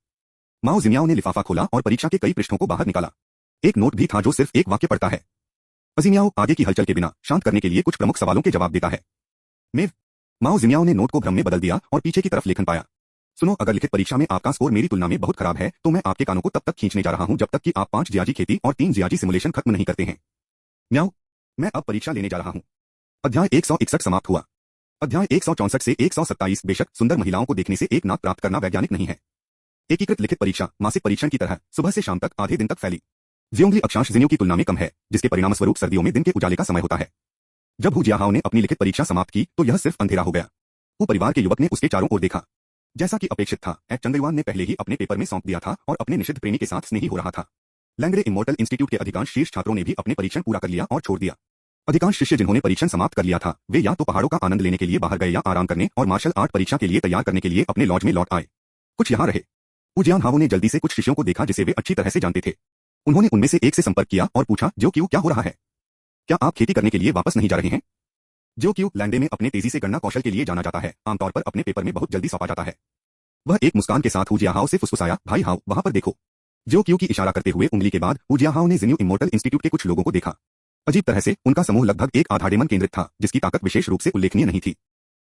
माओ जिमियाओ ने लिफाफा खोला और परीक्षा के कई पृष्ठों को बाहर निकाला। एक नोट भी था जो सिर्फ एक वाक्य पढ़ता है। अजीमियाओ आगे की हलचल के बिना शांत करने के लिए कुछ प्रमुख सवालों के जवाब देता है। मेव। माओ जिमियाओ ने नोट को भ्रम में बदल दिया और पीछे की तरफ लेखन पाया। सुनो, अगर लिखित परीक्षा में आपका स्कोर मेरी तुलना में बहुत खराब है, तो मैं आपके कानों को तब तक खींचने जा रहा हूं जब तक कि आप 5 जियाजी खेती और 3 जियाजी सिमुलेशन खत्म नहीं करते हैं। म्याऊ, मैं अब परीक्षा लेने जा रहा हूं। अध्याय 161 समाप्त हुआ। अध्याय 164 से 127। बेशक सुंदर महिलाओं को देखने से एक नाक प्राप्त करना वैज्ञानिक नहीं है। एकीकृत लिखित परीक्षा मासिक परीक्षण की तरह सुबह से शाम तक आधे दिन तक फैली। जियोंगली अक्षांश जिनियों की तुलना में कम है, जिसके परिणामस्वरूप सर्दियों में दिन के उजाले का समय होता है। जब हु जियाहाओ ने अपनी लिखित परीक्षा समाप्त की, तो यह सिर्फ अंधेरा हो गया। वो परिवार के युवक ने उसके चारों ओर देखा। जैसा कि अपेक्षित था, चंगयुआन ने पहले ही अपने पेपर में सौंप दिया था और अपने निषिद्ध प्रेमी के साथ स्नेही हो रहा था। लैंग्रे इमोर्टल इंस्टीट्यूट के अधिकांश शीर्ष छात्रों ने भी अपने परीक्षण पूरा कर लिया और छोड़ दिया। अधिकांश शिष्य जिन्होंने परीक्षण समाप्त कर लिया था, वे या तो पहाड़ों का आनंद लेने के लिए बाहर गए या आराम करने और मार्शल आर्ट परीक्षा के लिए तैयार करने के लिए अपने लॉज में लौट आए। कुछ यहाँ रहे। उजियान हावो ने जल्दी से कुछ शिष्यों को देखा जिसे वे अच्छी तरह से जानते थे। उन्होंने उनमें से एक से संपर्क किया और पूछा, जो क्यों, क्या हो रहा है? क्या आप खेती करने के लिए वापस नहीं जा रहे हैं? जो क्यों लैंडे में अपने तेजी से गणना कौशल के लिए जाना जाता है, आमतौर पर अपने पेपर में बहुत जल्दी सौंपा जाता है। वह एक मुस्कान के साथ हुजियाहाओ से फुसफुसाया, भाई हाओ, वहां पर देखो। जो क्यों की इशारा करते हुए उंगली के बाद हुजियाहाओ ने जिन्यू इमोर्टल इंस्टीट्यूट के कुछ लोगों को देखा। अजीब तरह से उनका समूह लगभग एक आधाडेमन केंद्रित था, जिसकी ताकत विशेष रूप से उल्लेखनीय नहीं थी।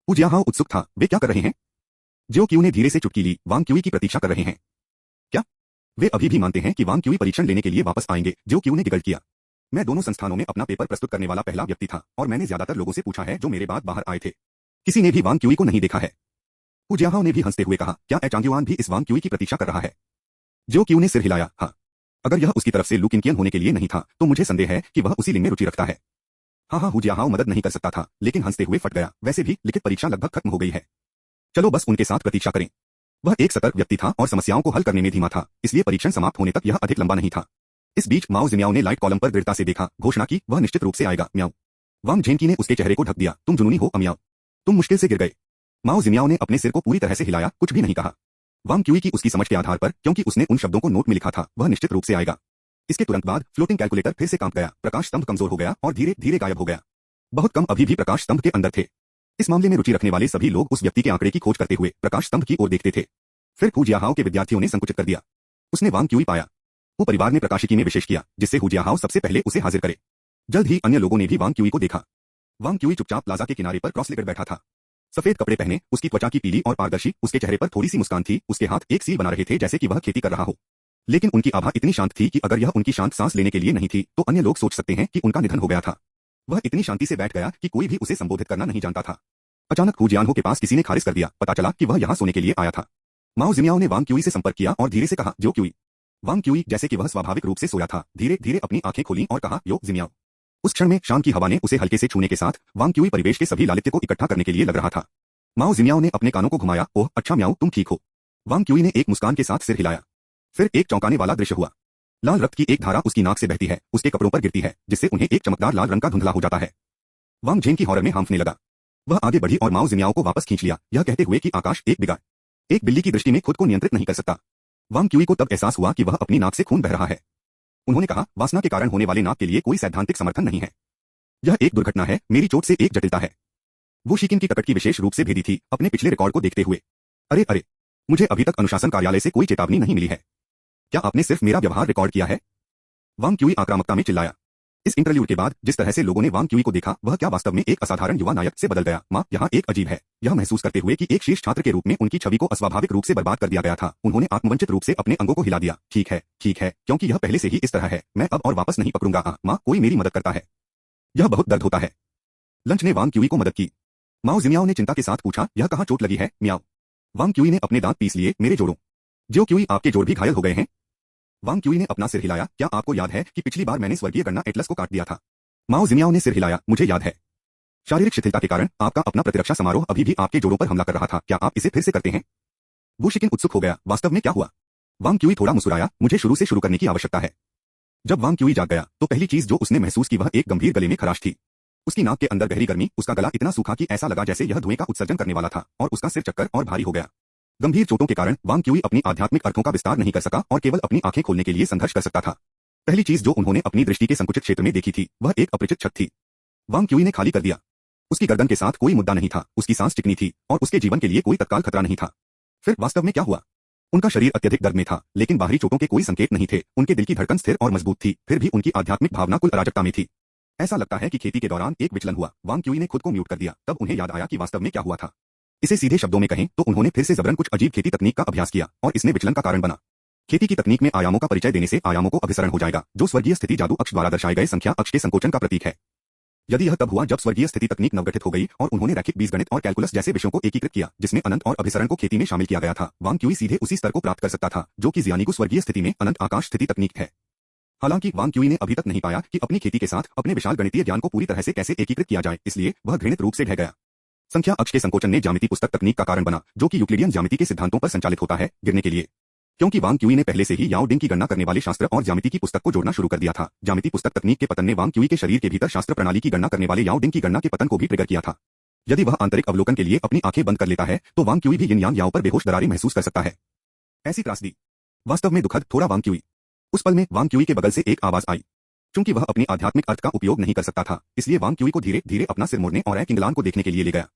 हुजियाहाओ उत्सुक था, वे क्या कर रहे हैं? जो क्यों ने धीरे से चुटकी ली, वांग क्यूई की प्रतीक्षा कर रहे हैं क्या? वे अभी भी मानते हैं कि वांग क्यूई परीक्षण लेने के लिए वापस आएंगे। जो क्यों ने गिगल किया। मैं दोनों संस्थानों में अपना पेपर प्रस्तुत करने वाला पहला व्यक्ति था, और मैंने ज्यादातर लोगों से पूछा है जो मेरे बाद बाहर आए थे। किसी ने भी वांग क्यूई को नहीं देखा है। हुजियाहाओ ने भी हंसते हुए कहा, क्या चांगयुआन भी इस वांग क्यूई की प्रतीक्षा कर रहा है? जो क्यों ने सिर हिलाया, हाँ। अगर यह उसकी तरफ से लू किनकियन होने के लिए नहीं था, तो मुझे संदेह है कि वह उसी लिंग में रुचि रखता है। हाँ, हुजियाहाओ मदद नहीं कर सकता था, लेकिन हंसते हुए फट गया। वैसे भी लिखित परीक्षा लगभग खत्म हो गई है। चलो बस उनके साथ प्रतीक्षा करें। वह एक सतर्क व्यक्ति था और समस्याओं को हल करने में धीमा था, इसलिए परीक्षण समाप्त होने तक यह अधिक लंबा नहीं था। इस बीच माओ जिमियाओ ने लाइट कॉलम पर दृढ़ता से देखा, घोषणा की, वह निश्चित रूप से आएगा, म्याऊ। वांग झेनकी ने उसके चेहरे को ढक दिया, तुम जुनूनी हो अमियाओ। तुम मुश्किल से गिर गए। माओ जिमियाओ ने अपने सिर को पूरी तरह से हिलाया, कुछ भी नहीं कहा। वांग क्यूई की उसकी समझ के आधार पर, क्योंकि उसने उन शब्दों को नोट में लिखा था, वह निश्चित रूप से आएगा। इसके तुरंत बाद फ्लोटिंग कैलकुलेटर फिर से कांप गया, प्रकाश स्तंभ कमजोर हो गया और धीरे धीरे गायब हो गया। बहुत कम अभी भी प्रकाश स्तंभ के अंदर थे। इस मामले में रुचि रखने वाले सभी लोग उस व्यक्ति के आंकड़े की खोज करते हुए प्रकाश स्तंभ की ओर देखते थे। फिर हुजियाहाओ के विद्यार्थियों ने संकुचित कर दिया। उसने वांग क्यूई पाया। वो परिवार ने प्रकाशिकी में विशेष किया, जिससे हुजियाहाओ सबसे पहले उसे हाजिर करे। जल्द ही अन्य लोगों ने भी वांग क्यूई को देखा। वांग क्यूई चुपचाप प्लाजा के किनारे पर क्रॉस लेकर बैठा था। सफेद कपड़े पहने, उसकी त्वचा की पीली और पारदर्शी, उसके चेहरे पर थोड़ी सी मुस्कान थी, उसके हाथ एक सील बना रहे थे जैसे कि वह खेती कर रहा हो। लेकिन उनकी आभा इतनी शांत थी कि अगर यह उनकी शांत सांस लेने के लिए नहीं थी, तो अन्य लोग सोच सकते हैं कि उनका निधन हो गया था। वह इतनी शांति से बैठ गया कि कोई भी उसे संबोधित करना नहीं जानता था। अचानक हुजियानहो के पास किसी ने खारिज कर दिया, पता चला कि वह यहाँ सोने के लिए आया था। माओ जिमियाओ ने वांग क्यूई से संपर्क किया और धीरे से कहा, जो क्यूई। वांग क्यूई जैसे कि वह स्वाभाविक रूप से सोया था, धीरे धीरे अपनी आंखें खोली और कहा, यो जिमियाओ। उस क्षण में शाम की हवा ने उसे हल्के से छूने के साथ वांग क्यूई परिवेश के सभी लालित्य को इकट्ठा करने के लिए लग रहा था। माओ जिमियाओ ने अपने कानों को घुमाया, ओह अच्छा म्याओ, तुम ठीक हो। वांग क्यूई ने एक मुस्कान के साथ सिर हिलाया। फिर एक चौंकाने वाला दृश्य हुआ। लाल रक्त की एक धारा उसकी नाक से बहती है, उसके कपड़ों पर गिरती है, जिससे उन्हें एक चमकदार लाल रंग का धुंधला हो जाता है। वांग झेंग की हॉरर में हांफने लगा। वह आगे बढ़ी और माओ जिमियाओ को वापस खींच लिया, यह कहते हुए कि आकाश एक बिगाड़ एक बिल्ली की दृष्टि में खुद को नियंत्रित नहीं कर सकता। वांग क्यूई को तब एहसास हुआ कि वह अपनी नाक से खून बह रहा है। उन्होंने कहा, वासना के कारण होने वाले नाक के लिए कोई सैद्धांतिक समर्थन नहीं है। यह एक दुर्घटना है, मेरी चोट से एक जटिलता है। वो शिकिन की टकट की विशेष रूप से भेदी थी, अपने पिछले रिकॉर्ड को देखते हुए। अरे अरे, मुझे अभी तक अनुशासन कार्यालय से कोई चेतावनी नहीं मिली है। क्या आपने सिर्फ मेरा व्यवहार रिकॉर्ड किया है? वांग क्यूई आक्रामकता में चिल्लाया। इस इंटरव्यू के बाद जिस तरह से लोगों ने वांग क्यूई को देखा, वह क्या वास्तव में एक असाधारण युवा नायक से बदल गया? मां, यहाँ एक अजीब है। यह महसूस करते हुए कि एक शीर्ष छात्र के रूप में उनकी छवि को अस्वाभाविक रूप से बर्बाद कर दिया गया था, उन्होंने आत्मवंचित रूप से अपने अंगों को हिला दिया। ठीक है, क्योंकि यह पहले से ही इस तरह है, मैं अब और वापस नहीं पकड़ूंगा। मां, कोई मेरी मदद करता है। यह बहुत दर्द होता है। लंच ने वांग क्यूई को मदद की। माओ जिमियाओ ने चिंता के साथ पूछा, यह कहाँ चोट लगी है म्याओ? वांग क्यूई ने अपने दांत पीस लिए, मेरे जोड़ों। जो क्यूई, आपके जोड़ भी घायल हो गए हैं? वांग क्यूई ने अपना सिर हिलाया, क्या आपको याद है कि पिछली बार मैंने स्वर्गीय गन्ना एटलस को काट दिया था? माओ जिमियाओ ने सिर हिलाया, मुझे याद है। शारीरिक शिथिलता के कारण आपका अपना प्रतिरक्षा समारोह अभी भी आपके जोड़ों पर हमला कर रहा था, क्या आप इसे फिर से करते हैं? वो शिकिन उत्सुक हो गया, वास्तव में क्या हुआ? वांग क्यूई थोड़ा मुस्कुराया, मुझे शुरू से शुरू करने की आवश्यकता है। जब वांग क्यूई जाग गया, तो पहली चीज जो उसने महसूस की वह एक गंभीर गले में खराश थी। उसकी नाक के अंदर गहरी गर्मी, उसका गला इतना सूखा कि ऐसा लगा जैसे यह धुएं का उत्सर्जन करने वाला था, और उसका सिर चक्कर और भारी हो गया। गंभीर चोटों के कारण वांग क्यूई अपनी आध्यात्मिक अर्थों का विस्तार नहीं कर सका और केवल अपनी आंखें खोलने के लिए संघर्ष कर सकता था। पहली चीज जो उन्होंने अपनी दृष्टि के संकुचित क्षेत्र में देखी थी, वह एक अपरिचित छत थी। वांग क्यूई ने खाली कर दिया। उसकी गर्दन के साथ कोई मुद्दा नहीं था, उसकी सांस चिकनी थी, और उसके जीवन के लिए कोई तत्काल खतरा नहीं था। फिर वास्तव में क्या हुआ? उनका शरीर अत्यधिक दर्द में था, लेकिन बाहरी चोटों के कोई संकेत नहीं थे। उनके दिल की धड़कन स्थिर और मजबूत थी, फिर भी उनकी आध्यात्मिक भावना कुल अराजकता में थी। ऐसा लगता है कि खेती के दौरान एक विचलन हुआ। वांग क्यूई ने खुद को म्यूट कर दिया, तब उन्हें याद आया कि वास्तव में क्या हुआ था। इसे सीधे शब्दों में कहें तो उन्होंने फिर से जबरन कुछ अजीब खेती तकनीक का अभ्यास किया, और इसने विचलन का कारण बना। खेती की तकनीक में आयामों का परिचय देने से आयामों को अभिसरण हो जाएगा, जो स्वर्गीय स्थिति जादू अक्ष द्वारा दर्शाए गए संख्या अक्ष के संकोचन का प्रतीक है। यदि यह तब हुआ जब स्वर्गीय स्थिति तकनीक नवगठित हो गई और उन्होंने रैखिक बीजगणित और कैलकुलस जैसे विषयों को एकीकृत किया, जिसमें अनंत और अभिसरण को खेती में शामिल किया गया था, वांग क्यूई सीधे उसी स्तर को प्राप्त कर सकता था जो कि जियानिगु स्वर्गीय स्थिति में अनंत आकाश स्थिति तकनीक है। हालांकि वांग क्यूई ने अभी तक नहीं पाया कि अपनी खेती के साथ अपने विशाल गणितीय ज्ञान को पूरी तरह से कैसे एकीकृत किया जाए, इसलिए वह घृणित रूप से ढह गया। संख्या अक्ष के संकोचन ने ज्यामिति पुस्तक तकनीक का कारण बना, जो कि यूक्लिडियन ज्यामिति के सिद्धांतों पर संचालित होता है, गिरने के लिए। क्योंकि वांग क्यूई ने पहले से ही याओ डिंग की गणना करने वाले शास्त्र और ज्यामिति की पुस्तक को जोड़ना शुरू कर दिया था। ज्यामिति पुस्तक तकनीक के पतन ने वांग क्यूई के शरीर के भीतर शास्त्र प्रणाली की गणना करने वाले याओ डिंग की गणना के पतन को भी ट्रिगर किया था। यदि वह आंतरिक अवलोकन के लिए अपनी आंखें बंद कर लेता है, तो वांग क्यूई भी यिन यान याओ पर बेहोश दरारें महसूस कर सकता है। ऐसी त्रासदी, वास्तव में दुखद, थोड़ा वांग क्यूई। उस पल में वांग क्यूई के बगल से एक आवाज आई। चूंकि वह अपनी आध्यात्मिक अर्थ का उपयोग नहीं कर सकता था, इसलिए वांग क्यूई को धीरे धीरे अपना सिर मोड़ने और किंगलान को देखने के लिए ले गया।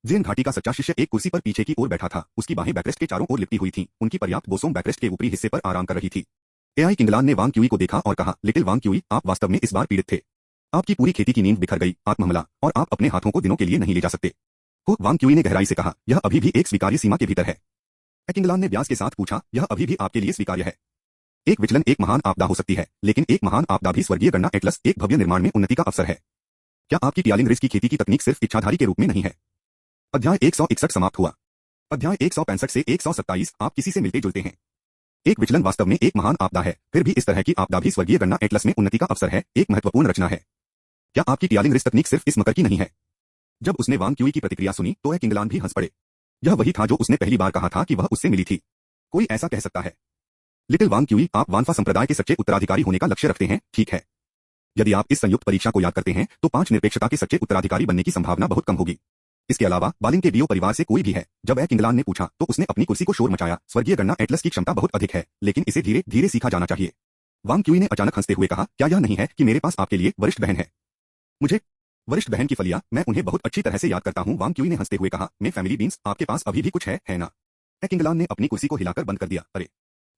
जेन घाटी का सच्चा शिष्य एक कुर्सी पर पीछे की ओर बैठा था, उसकी बाहें बैकरेस्ट के चारों ओर लिपटी हुई थीं, उनकी पर्याप्त बोसोम बैकरेस्ट के ऊपरी हिस्से पर आराम कर रही थी। एआई किंगलान ने वांग क्यूई को देखा और कहा, लिटिल वांग क्यूई, आप वास्तव में इस बार पीड़ित थे। आपकी पूरी खेती की नींद बिखर गई, आत्महमला, और आप अपने हाथों को दिनों के लिए नहीं ले जा सकते। वांग क्यूई ने गहराई से कहा, यह अभी भी एक स्वीकार्य सीमा के भीतर है। किंगलान ने व्यास के साथ पूछा, यह अभी भी आपके लिए स्वीकार्य है? एक विचलन एक महान आपदा हो सकती है, लेकिन एक महान आपदा भी स्वर्गीय गणना एटलस एक भव्य निर्माण में उन्नति का अवसर है। क्या आपकी टियालिंग रिज की खेती की तकनीक सिर्फ इच्छाधारी के रूप में नहीं है? अध्याय 161 समाप्त हुआ। अध्याय 165 से 127 आप किसी से मिलते जुलते हैं। एक विचलन वास्तव में एक महान आपदा है, फिर भी इस तरह की आपदा भी स्वर्गीय गणना एटलस में उन्नति का अवसर है, एक महत्वपूर्ण रचना है। क्या आपकी टियालिंग रिज तकनीक सिर्फ इस मकर की नहीं है? जब उसने वांग क्यूई की प्रतिक्रिया सुनी तो किंगलान भी हंस पड़े। यह वही था जो उसने पहली बार कहा था कि वह उससे मिली थी। कोई ऐसा कह सकता है, लिटिल वांग क्यूई, आप वानफा संप्रदाय के सच्चे उत्तराधिकारी होने का लक्ष्य रखते हैं, ठीक है। यदि आप इस संयुक्त परीक्षा को याद करते हैं, तो 5 निरपेक्षता के सच्चे उत्तराधिकारी बनने की संभावना बहुत कम होगी। इसके अलावा बालिंग के बियो परिवार से कोई भी है। जब किंगलान ने पूछा तो उसने अपनी कुर्सी को शोर मचाया। स्वर्गीय गणना एटलस की क्षमता बहुत अधिक है, लेकिन इसे धीरे धीरे सीखा जाना चाहिए। वांग क्यूई ने अचानक हंसते हुए कहा, क्या यह नहीं है कि मेरे पास आपके लिए वरिष्ठ बहन है? मुझे वरिष्ठ बहन की फलिया, मैं उन्हें बहुत अच्छी तरह से याद करता हूँ। वांग क्यूई ने हंसते हुए कहा, मैं फैमिली बीन्स, आपके पास अभी भी कुछ है ना? किंगलान ने अपनी कुर्सी को हिलाकर बंद कर दिया। अरे,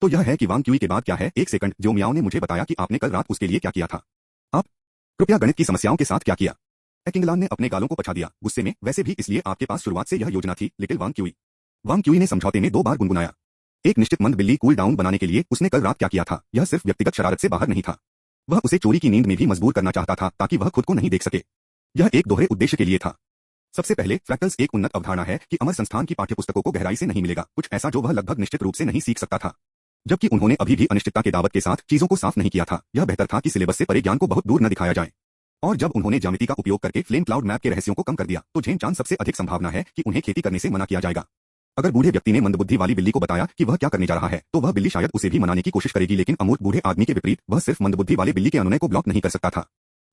तो यह है कि वांग क्यूई के बाद क्या है? एक सेकंड, जो मियाओ ने मुझे बताया कि आपने कल रात उसके लिए क्या किया था। आप कृपया गणित की समस्याओं के साथ क्या किया? किंगलान ने अपने गालों को पछा दिया, गुस्से में, वैसे भी इसलिए आपके पास शुरुआत से यह योजना थी, लिटिल वांग क्यूई। वांग क्यूई ने समझौते में 2 बार गुनगुनाया। एक निश्चित मंद बिल्ली कूल डाउन बनाने के लिए उसने कल रात क्या किया था, यह सिर्फ व्यक्तिगत शरारत से बाहर नहीं था। वह उसे चोरी की नींद में भी मजबूर करना चाहता था ताकि वह खुद को नहीं देख सके। यह एक दोहरे उद्देश्य के लिए था। सबसे पहले, फ्रैक्टल्स एक उन्नत अवधारणा है कि अमर संस्थान की पाठ्यपुस्तकों को गहराई से नहीं मिलेगा, कुछ ऐसा जो वह लगभग निश्चित रूप से नहीं सीख सकता था। जबकि उन्होंने अभी भी अनिश्चितता के दावत के साथ चीजों को साफ नहीं किया था। यह बेहतर था कि सिलेबस से परे ज्ञान को बहुत दूर न दिखाया जाए। और जब उन्होंने ज्यामिति का उपयोग करके फ्लेम क्लाउड मैप के रहस्यों को कम कर दिया तो झेन-चांद सबसे अधिक संभावना है कि उन्हें खेती करने से मना किया जाएगा। अगर बूढ़े व्यक्ति ने मंदबुद्धि वाली बिल्ली को बताया कि वह क्या करने जा रहा है तो वह बिल्ली शायद उसे भी मनाने की कोशिश करेगी, लेकिन अमूर्त बूढ़े आदमी के विपरीत वह सिर्फ मंदबुद्धि वाले बिल्ली के अनुनय को ब्लॉक नहीं कर सकता था।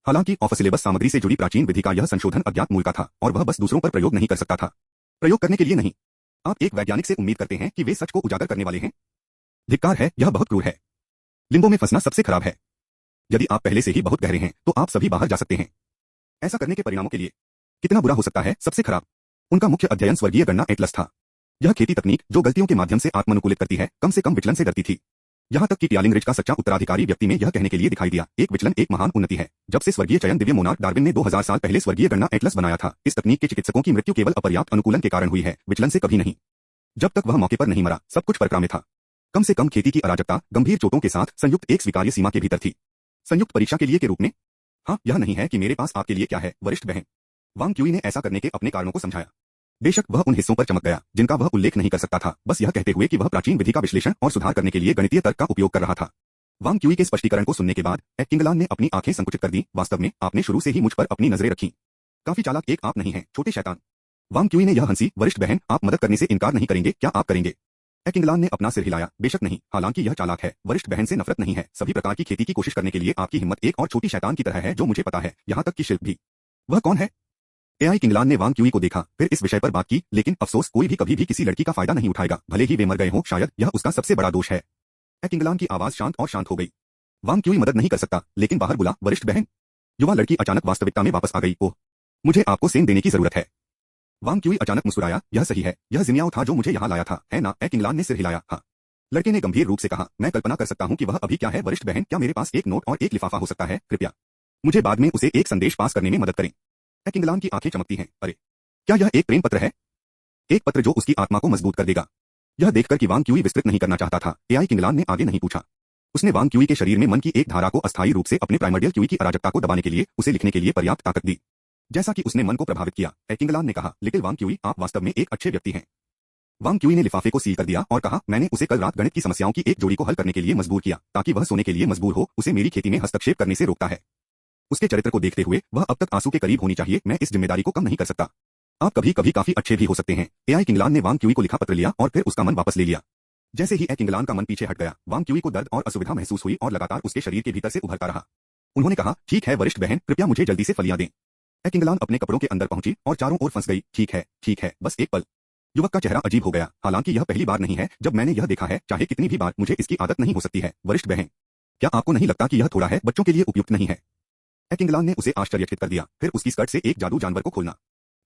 हालांकि ऑफ सिलेबस सामग्री से जुड़ी प्राचीन विधि का यह संशोधन अज्ञात मूल का था और वह बस दूसरों पर प्रयोग नहीं कर सकता था, प्रयोग करने के लिए नहीं। आप एक वैज्ञानिक से उम्मीद करते हैं कि वे सच को उजागर करने वाले हैं? धिक्कार है, यह बहुत क्रूर है। लिम्बो में फंसना सबसे खराब है। यदि आप पहले से ही बहुत गहरे हैं तो आप सभी बाहर जा सकते हैं। ऐसा करने के परिणामों के लिए कितना बुरा हो सकता है? सबसे खराब। उनका मुख्य अध्ययन स्वर्गीय गणना एटलस था। यह खेती तकनीक जो गलतियों के माध्यम से आत्मानुकूलित करती है कम से कम विचलन से डरती थी। यहां तक कि ट्यालिंग रिज का सच्चा उत्तराधिकारी व्यक्ति में यह कहने के लिए दिखाई दिया, एक विचलन एक महान उन्नति है। जब से स्वर्गीय चयन दिव्य मोनार्क डार्विन ने 2000 साल पहले स्वर्गीय गणना एटलस बनाया था, इस तकनीक के चिकित्सकों की मृत्यु केवल अपर्याप्त अनुकूलन के कारण हुई है, विचलन से कभी नहीं। जब तक वह मौके पर नहीं मरा सब कुछ परक्राम्य था। कम से कम खेती की अराजकता गंभीर चोटों के साथ संयुक्त एक स्वीकार्य सीमा के भीतर थी। संयुक्त परीक्षा के लिए के रूप में? हाँ, यह नहीं है कि मेरे पास आपके लिए क्या है, वरिष्ठ बहन। वांग क्यूई ने ऐसा करने के अपने कारणों को समझाया। बेशक वह उन हिस्सों पर चमक गया जिनका वह उल्लेख नहीं कर सकता था, बस यह कहते हुए कि वह प्राचीन विधि का विश्लेषण और सुधार करने के लिए गणितीय तर्क का उपयोग कर रहा था। वांग क्यूई के स्पष्टीकरण को सुनने के बाद किंगलान ने अपनी आंखें संकुचित कर दी। वास्तव में आपने शुरू से ही मुझ पर अपनी नजरें रखी। काफी चालाक एक आप नहीं हैं, छोटे शैतान। वांग क्यूई ने यह हंसी, वरिष्ठ बहन आप मदद करने से इनकार नहीं करेंगे, क्या आप करेंगे? किंगलान ने अपना सिर हिलाया, बेशक नहीं। हालांकि यह चालाक है, वरिष्ठ बहन से नफरत नहीं है, सभी प्रकार की खेती की कोशिश करने के लिए आपकी हिम्मत एक और छोटी शैतान की तरह है जो मुझे पता है, यहाँ तक कि शिल्प भी। वह कौन है? एआई किंगलान ने वांग क्यूई को देखा, फिर इस विषय पर बात की, लेकिन अफसोस कोई भी कभी भी किसी लड़की का फायदा नहीं उठाएगा, भले ही वे मर गए हों, शायद यह उसका सबसे बड़ा दोष है। किंगलान की आवाज शांत और शांत हो गई। वांग क्यूई मदद नहीं कर सकता, लेकिन बाहर बुला, वरिष्ठ बहन। युवा लड़की अचानक वास्तविकता में वापस आ गई। ओह, मुझे आपको सेंध देने की जरूरत है। वांग क्यूई अचानक मुस्कुराया, यह सही है, यह जिमियाओ था जो मुझे यहाँ लाया था, है ना? किंगलान ने सिर हिलाया, हाँ। लड़के ने गंभीर रूप से कहा, मैं कल्पना कर सकता हूँ कि वह अभी क्या है, वरिष्ठ बहन। क्या मेरे पास एक नोट और एक लिफाफा हो सकता है? कृपया मुझे बाद में उसे एक संदेश पास करने में मदद करें। किंगलान की आंखें चमकती हैं। अरे, क्या यह एक प्रेम पत्र है? एक पत्र जो उसकी आत्मा को मजबूत कर देगा। यह देखकर कि वांग क्यूई विस्तृत नहीं करना चाहता था, एआई किंगलान ने आगे नहीं पूछा। उसने वांग क्यूई के शरीर में मन की एक धारा को अस्थायी रूप से अपने प्राइमर्डियल क्यूई की अराजकता को दबाने के लिए उसे लिखने के लिए पर्याप्त ताकत दी, जैसा कि उसने मन को प्रभावित किया। किंगलान ने कहा, लिटिल वांग क्यूई, आप वास्तव में एक अच्छे व्यक्ति हैं। वांग क्यूई ने लिफाफे को सील कर दिया और कहा, मैंने उसे कल रात गणित की समस्याओं की एक जोड़ी को हल करने के लिए मजबूर किया ताकि वह सोने के लिए मजबूर हो, उसे मेरी खेती में हस्तक्षेप करने से रोकता है। उसके चरित्र को देखते हुए वह अब तक आंसू के करीब होनी चाहिए, मैं इस जिम्मेदारी को कम नहीं कर सकता। आप कभी कभी काफी अच्छे भी हो सकते हैं। एआई किंगलान ने वांग क्यूई को लिखा पत्र लिया और फिर उसका मन वापस ले लिया। जैसे ही किंगलान का मन पीछे हट गया, वांग क्यूई को दर्द और असुविधा महसूस हुई और लगातार उसके शरीर के भीतर से उभरता रहा। उन्होंने कहा, ठीक है वरिष्ठ बहन, कृपया मुझे जल्दी से फलियां दें। किंगलान अपने कपड़ों के अंदर पहुंची और चारों ओर फंस गई। ठीक है, बस एक पल। युवक का चेहरा अजीब हो गया, हालांकि यह पहली बार नहीं है जब मैंने यह देखा है, चाहे कितनी भी बार, मुझे इसकी आदत नहीं हो सकती है। वरिष्ठ बहन, क्या आपको नहीं लगता कि यह थोड़ा है, बच्चों के लिए उपयुक्त नहीं है? किंगलान ने उसे आश्चर्यचकित कर दिया, फिर उसकी स्कर्ट से एक जादू जानवर को खोलना।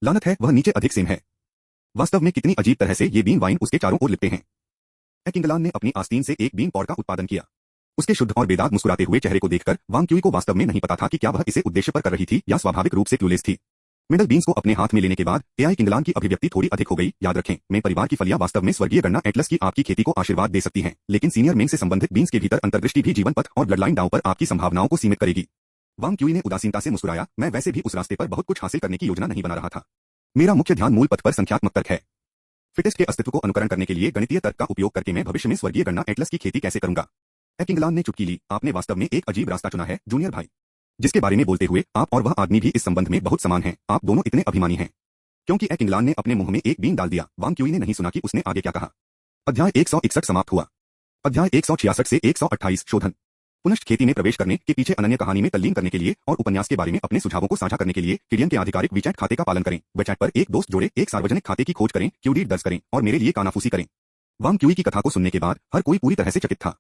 लानत है, वह नीचे अधिक सेम है। वास्तव में कितनी अजीब तरह से ये बीन वाइन उसके चारों ओर लिपटे हैं। किंगलान ने अपनी आस्तीन से एक बीन पॉड का उत्पादन किया। उसके शुद्ध और बेदाग मुस्कुराते हुए चेहरे को देखकर वांग क्यूई को वास्तव में नहीं पता था कि क्या वह इसे उद्देश्य पर कर रही थी या स्वाभाविक रूप से क्लूलेस थी। मिडल बीन्स को अपने हाथ में लेने के बाद एआई किंगलान की अभिव्यक्ति थोड़ी अधिक हो गई। याद रखें, मेन परिवार की फलियां वास्तव में स्वर्गीय गणना एटलस की आपकी खेती को आशीर्वाद दे सकती हैं, लेकिन सीनियर मेंग से संबंधित बीन्स के भीतर अंतर्दृष्टि भी जीवन पथ और ब्लडलाइन दांव पर आपकी संभावनाओं को सीमित करेगी। वांग क्यूई ने उदासीनता से मुस्कुराया, मैं वैसे भी उस रास्ते पर बहुत कुछ हासिल करने की योजना नहीं बना रहा था। मेरा मुख्य ध्यान मूल पथ पर संख्यात्मक तर्क है। फिटेस्ट के अस्तित्व को अनुकरण करने के लिए गणितीय तर्क का उपयोग करके मैं भविष्य में स्वर्गीय गणना एटलस की खेती कैसे करूंगा? किंगलान ने चुटकी ली, आपने वास्तव में एक अजीब रास्ता चुना है, जूनियर भाई। जिसके बारे में बोलते हुए आप और वह आदमी भी इस संबंध में बहुत समान हैं, आप दोनों इतने अभिमानी हैं। क्योंकि किंगलान ने अपने मुंह में एक बीन डाल दिया, वांग क्यूई ने नहीं सुना कि उसने आगे क्या कहा। अध्याय 161 समाप्त हुआ। अध्याय 166 से 128 शोधन। पुनश्च खेती में प्रवेश करने के पीछे अनन्य कहानी में तल्लीन करने के लिए और उपन्यास के बारे में अपने सुझावों को साझा करने के लिए किडियन के आधिकारिक वीचैट खाते का पालन करें। वेचैट पर एक दोस्त जोड़े, एक सार्वजनिक खाते की खोज करें, क्यूडीड दर्ज करें और मेरे लिए कानाफूसी करें। वांग क्यूई की कथा को सुनने के बाद हर कोई पूरी तरह से चकित था।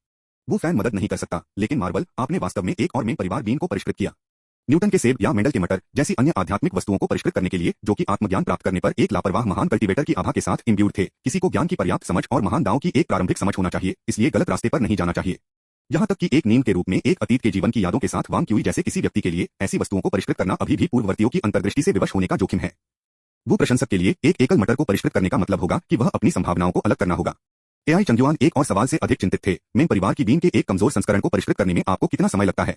वो फैन मदद नहीं कर सकता, लेकिन मार्बल, आपने वास्तव में एक और मेन परिवार बीन को परिष्कृत किया। न्यूटन के सेब या मेंडल के मटर जैसी अन्य आध्यात्मिक वस्तुओं को परिष्कृत करने के लिए, जो कि आत्मज्ञान प्राप्त करने पर एक लापरवाह महान कल्टीवेटर की आभा के साथ इम्ब्यूड थे। किसी को ज्ञान की पर्याप्त समझ और महान दांव की एक प्रारंभिक समझ होना चाहिए, इसलिए गलत रास्ते पर नहीं जाना चाहिए। यहाँ तक कि एक नींद के रूप में एक अतीत के जीवन की यादों के साथ वांग क्यूई जैसे किसी व्यक्ति के लिए ऐसी वस्तुओं को परिष्कृत करना अभी भी पूर्ववर्तियों की अंतर्दृष्टि से विवश होने का जोखिम है। वो प्रशंसक के लिए एक एकल मटर को परिष्कृत करने का मतलब होगा कि वह अपनी संभावनाओं को अलग करना होगा। एआई चंगयुआन एक और सवाल से अधिक चिंतित थे, मेन परिवार की बीन के एक कमजोर संस्करण को परिष्कृत करने में आपको कितना समय लगता है?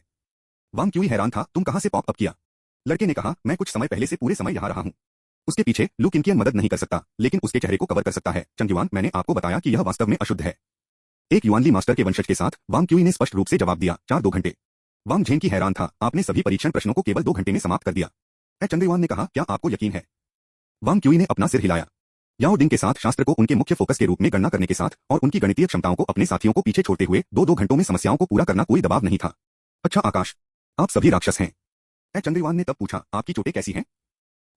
वांग क्यूई हैरान था, तुम कहां से पॉप अप किया? लड़के ने कहा, मैं कुछ समय पहले से पूरे समय यहाँ रहा हूँ। उसके पीछे लू किंकियन मदद नहीं कर सकता, लेकिन उसके चेहरे को कवर कर सकता है। चंगयुआन, मैंने आपको बताया कि यह वास्तव में अशुद्ध है। एक युआनली मास्टर के वंशज के साथ वांग क्यूई ने स्पष्ट रूप से जवाब दिया। 4-2 घंटे। वांग झेंकी हैरान था, आपने सभी परीक्षण प्रश्नों को केवल 2 घंटे में समाप्त कर दिया। चंद्रयुआन ने कहा, क्या आपको यकीन है? वांग क्यूई ने अपना सिर हिलाया। याओ डिंग के साथ शास्त्र को उनके मुख्य फोकस के रूप में गणना करने के साथ और उनकी गणितीय क्षमताओं को अपने साथियों को पीछे छोड़ते हुए 2-2 घंटों में समस्याओं को पूरा करना कोई दबाव नहीं था। अच्छा आकाश, आप सभी राक्षस हैं। चंद्रयुआन ने तब पूछा, आपकी चोटें कैसी हैं?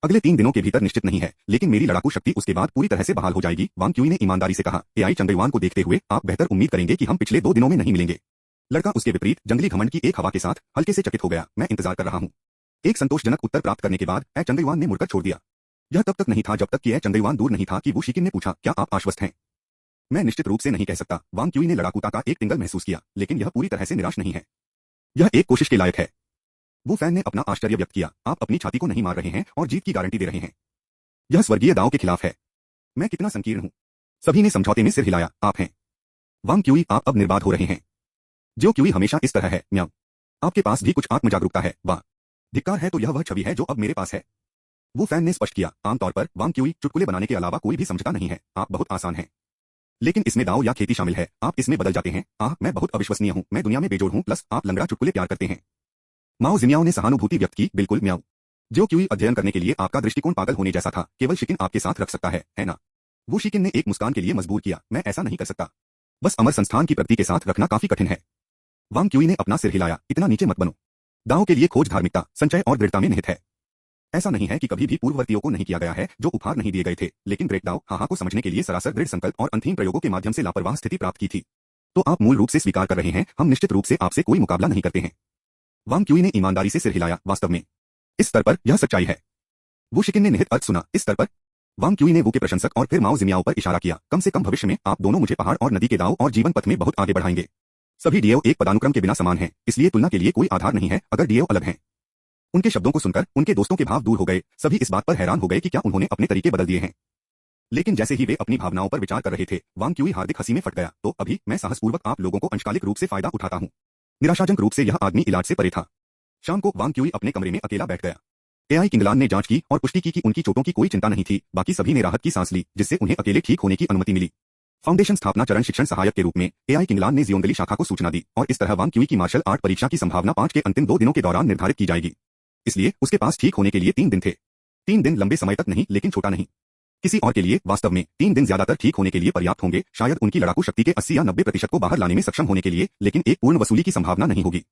अगले 3 दिनों के भीतर निश्चित नहीं है, लेकिन मेरी लड़ाकू शक्ति उसके बाद पूरी तरह से बहाल हो जाएगी, वांग क्यूई ने ईमानदारी से कहा। एआई चंद्रयुआन को देखते हुए, आप बेहतर उम्मीद करेंगे कि हम पिछले 2 दिनों में नहीं मिलेंगे। लड़का उसके विपरीत जंगली घमंड की एक हवा के साथ हल्के से चकित हो गया। मैं इंतजार कर रहा हूं। एक संतोषजनक उत्तर प्राप्त करने के बाद चंद्रयुआन ने मुड़कर छोड़ दिया। यह तब तक नहीं था जब तक कि चंद्रयुआन दूर नहीं था कि वो शिकिन ने पूछा, क्या आप आश्वस्त हैं? मैं निश्चित रूप से नहीं कह सकता। वांग क्यूई ने लड़ाकूता का एक टिंगल महसूस किया, लेकिन यह पूरी तरह से निराश नहीं है। यह एक कोशिश के लायक है। वो फैन ने अपना आश्चर्य व्यक्त किया। आप अपनी छाती को नहीं मार रहे हैं और जीत की गारंटी दे रहे हैं। यह स्वर्गीय दाव के खिलाफ है। मैं कितना संकीर्ण हूं। सभी ने समझौते में सिर हिलाया। आप हैं। वांग क्यूई, आप अब निर्बाध हो रहे हैं। जो क्यूई हमेशा इस तरह है, म्याऊ। आपके पास भी कुछ आत्म जागरूकता है, वाह। धिक्कार है तो यह वह छवि है जो अब मेरे पास है। वो फैन ने स्पष्ट किया। आमतौर पर वांग क्यूई चुटकुले बनाने के अलावा कोई भी समझता नहीं है। आप बहुत आसान हैं। लेकिन इसमें दाव या खेती शामिल है। आप इसमें बदल जाते हैं। मैं बहुत अविश्वसनीय हूं। मैं दुनिया में बेजोड़ हूं, प्लस आप लंगड़ा चुटकुले प्यार करते हैं। माओ जिमियाओ ने सहानुभूति व्यक्त की। बिल्कुल म्याऊ। जो क्यूई अध्ययन करने के लिए आपका दृष्टिकोण पागल होने जैसा था, केवल शिकिन आपके साथ रख सकता है ना? वो शिकिन ने एक मुस्कान के लिए मजबूर किया। मैं ऐसा नहीं कर सकता। बस अमर संस्थान की प्रगति के साथ रखना काफी कठिन है। वांग क्यूई ने अपना सिर हिलाया। इतना नीचे मत बनो। दाव के लिए खोज धार्मिकता, संचय और दृढ़ता में निहित है। ऐसा नहीं है कि कभी भी पूर्ववर्तियों को नहीं किया गया है जो उपहार नहीं दिए गए थे, लेकिन ग्रेट दाव हाहा को समझने के लिए सरासर दृढ़ संकल्प और अंतिम प्रयोगों के माध्यम से लापरवाह स्थिति प्राप्त की थी। तो आप मूल रूप से स्वीकार कर रहे हैं, हम निश्चित रूप से आपसे कोई मुकाबला नहीं करते हैं। वांग क्यूई ने ईमानदारी से सिर हिलाया। वास्तव में इस स्तर पर यह सच्चाई है। वो शिकिन ने निहित अर्थ सुना। इस स्तर पर? वांग क्यूई ने वो के प्रशंसक और फिर माओ जिमियाओ पर इशारा किया। कम से कम भविष्य में आप दोनों मुझे पहाड़ और नदी के दाव और जीवन पथ में बहुत आगे बढ़ाएंगे। सभी डीएओ एक पदानुक्रम के बिना समान हैं, इसलिए तुलना के लिए कोई आधार नहीं है अगर डीएओ अलग हैं। उनके शब्दों को सुनकर उनके दोस्तों के भाव दूर हो गए। सभी इस बात पर हैरान हो गए कि क्या उन्होंने अपने तरीके बदल दिए हैं। लेकिन जैसे ही वे अपनी भावनाओं पर विचार कर रहे थे, वांग क्यूई हार्दिक हंसी में फट गया। तो अभी मैं साहसपूर्वक आप लोगों को अंशकालिक रूप से फायदा उठाता हूं। निराशाजनक रूप से यह आदमी इलाज से परे था। शाम को वांग क्यूई अपने कमरे में अकेला बैठ गया। एआई किंगलान ने जांच की और पुष्टि की कि उनकी चोटों की कोई चिंता नहीं थी। बाकी सभी ने राहत की सांस ली, जिससे उन्हें अकेले ठीक होने की अनुमति मिली। फाउंडेशन स्थापना चरण शिक्षण सहायक के रूप में एआई किंगलान ने जियोंगली शाखा को सूचना दी और इस तरह वांग क्यूई की मार्शल आर्ट परीक्षा की संभावना 5 के अंतिम 2 दिनों के दौरान निर्धारित की जाएगी। इसलिए उसके पास ठीक होने के लिए 3 दिन थे। 3 दिन लंबे समय तक नहीं, लेकिन छोटा नहीं। किसी और के लिए वास्तव में 3 दिन ज्यादातर ठीक होने के लिए पर्याप्त होंगे, शायद उनकी लड़ाकू शक्ति के 80 या 90% को बाहर लाने में सक्षम होने के लिए, लेकिन एक पूर्ण वसूली की संभावना नहीं होगी।